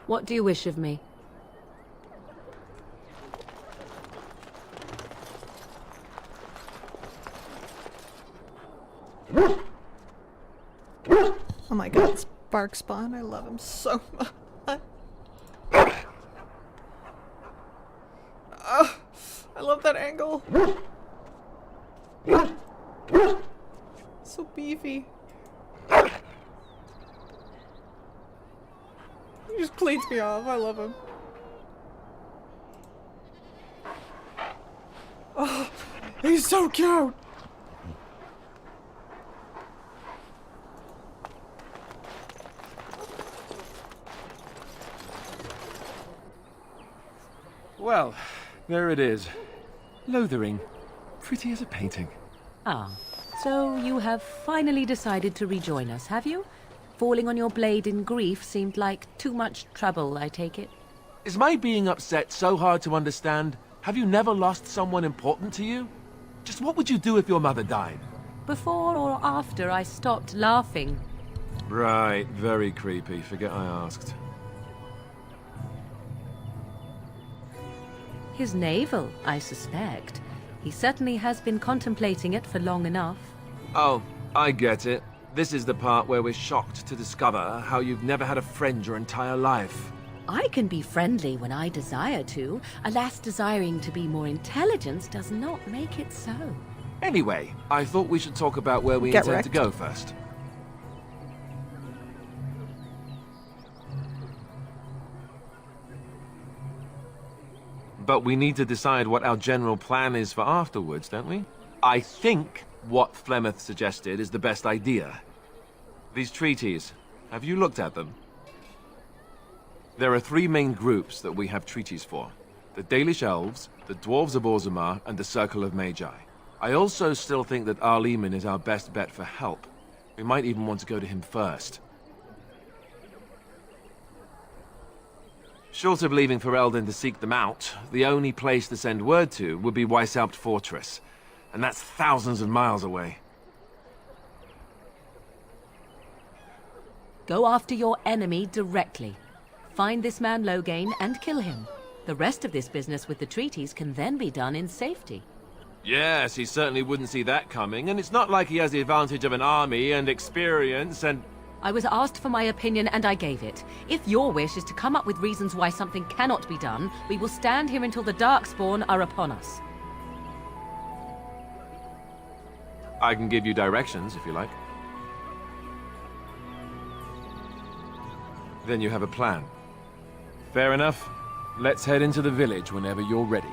What do you wish of me? Oh my god, it's Barkspawn. I love him so much. Oh, I love that angle. So beefy. He just cleans me off. I love him. Oh, he's so cute. Well, there it is. Lothering. Pretty as a painting. Ah, so you have finally decided to rejoin us, have you? Falling on your blade in grief seemed like too much trouble, I take it. Is my being upset so hard to understand? Have you never lost someone important to you? Just what would you do if your mother died? Before or after I stopped laughing? Right, very creepy. Forget I asked. His navel, I suspect. He certainly has been contemplating it for long enough. Oh, I get it. This is the part where we're shocked to discover how you've never had a friend your entire life. I can be friendly when I desire to. Alas, desiring to be more intelligent does not make it so. Anyway, I thought we should talk about where we intend to go first. But we need to decide what our general plan is for afterwards, don't we? I think what Flemeth suggested is the best idea. These treaties, have you looked at them? There are three main groups that we have treaties for. The Dalish Elves, the Dwarves of Orzammar, and the Circle of Magi. I also still think that Arleman is our best bet for help. We might even want to go to him first. Short of leaving Ferelden to seek them out, the only place to send word to would be Weishaupt Fortress. And that's thousands of miles away. Go after your enemy directly. Find this man Loghain and kill him. The rest of this business with the treaties can then be done in safety. Yes, he certainly wouldn't see that coming, and it's not like he has the advantage of an army and experience and... I was asked for my opinion and I gave it. If your wish is to come up with reasons why something cannot be done, we will stand here until the Darkspawn are upon us. I can give you directions, if you like. Then you have a plan. Fair enough. Let's head into the village whenever you're ready.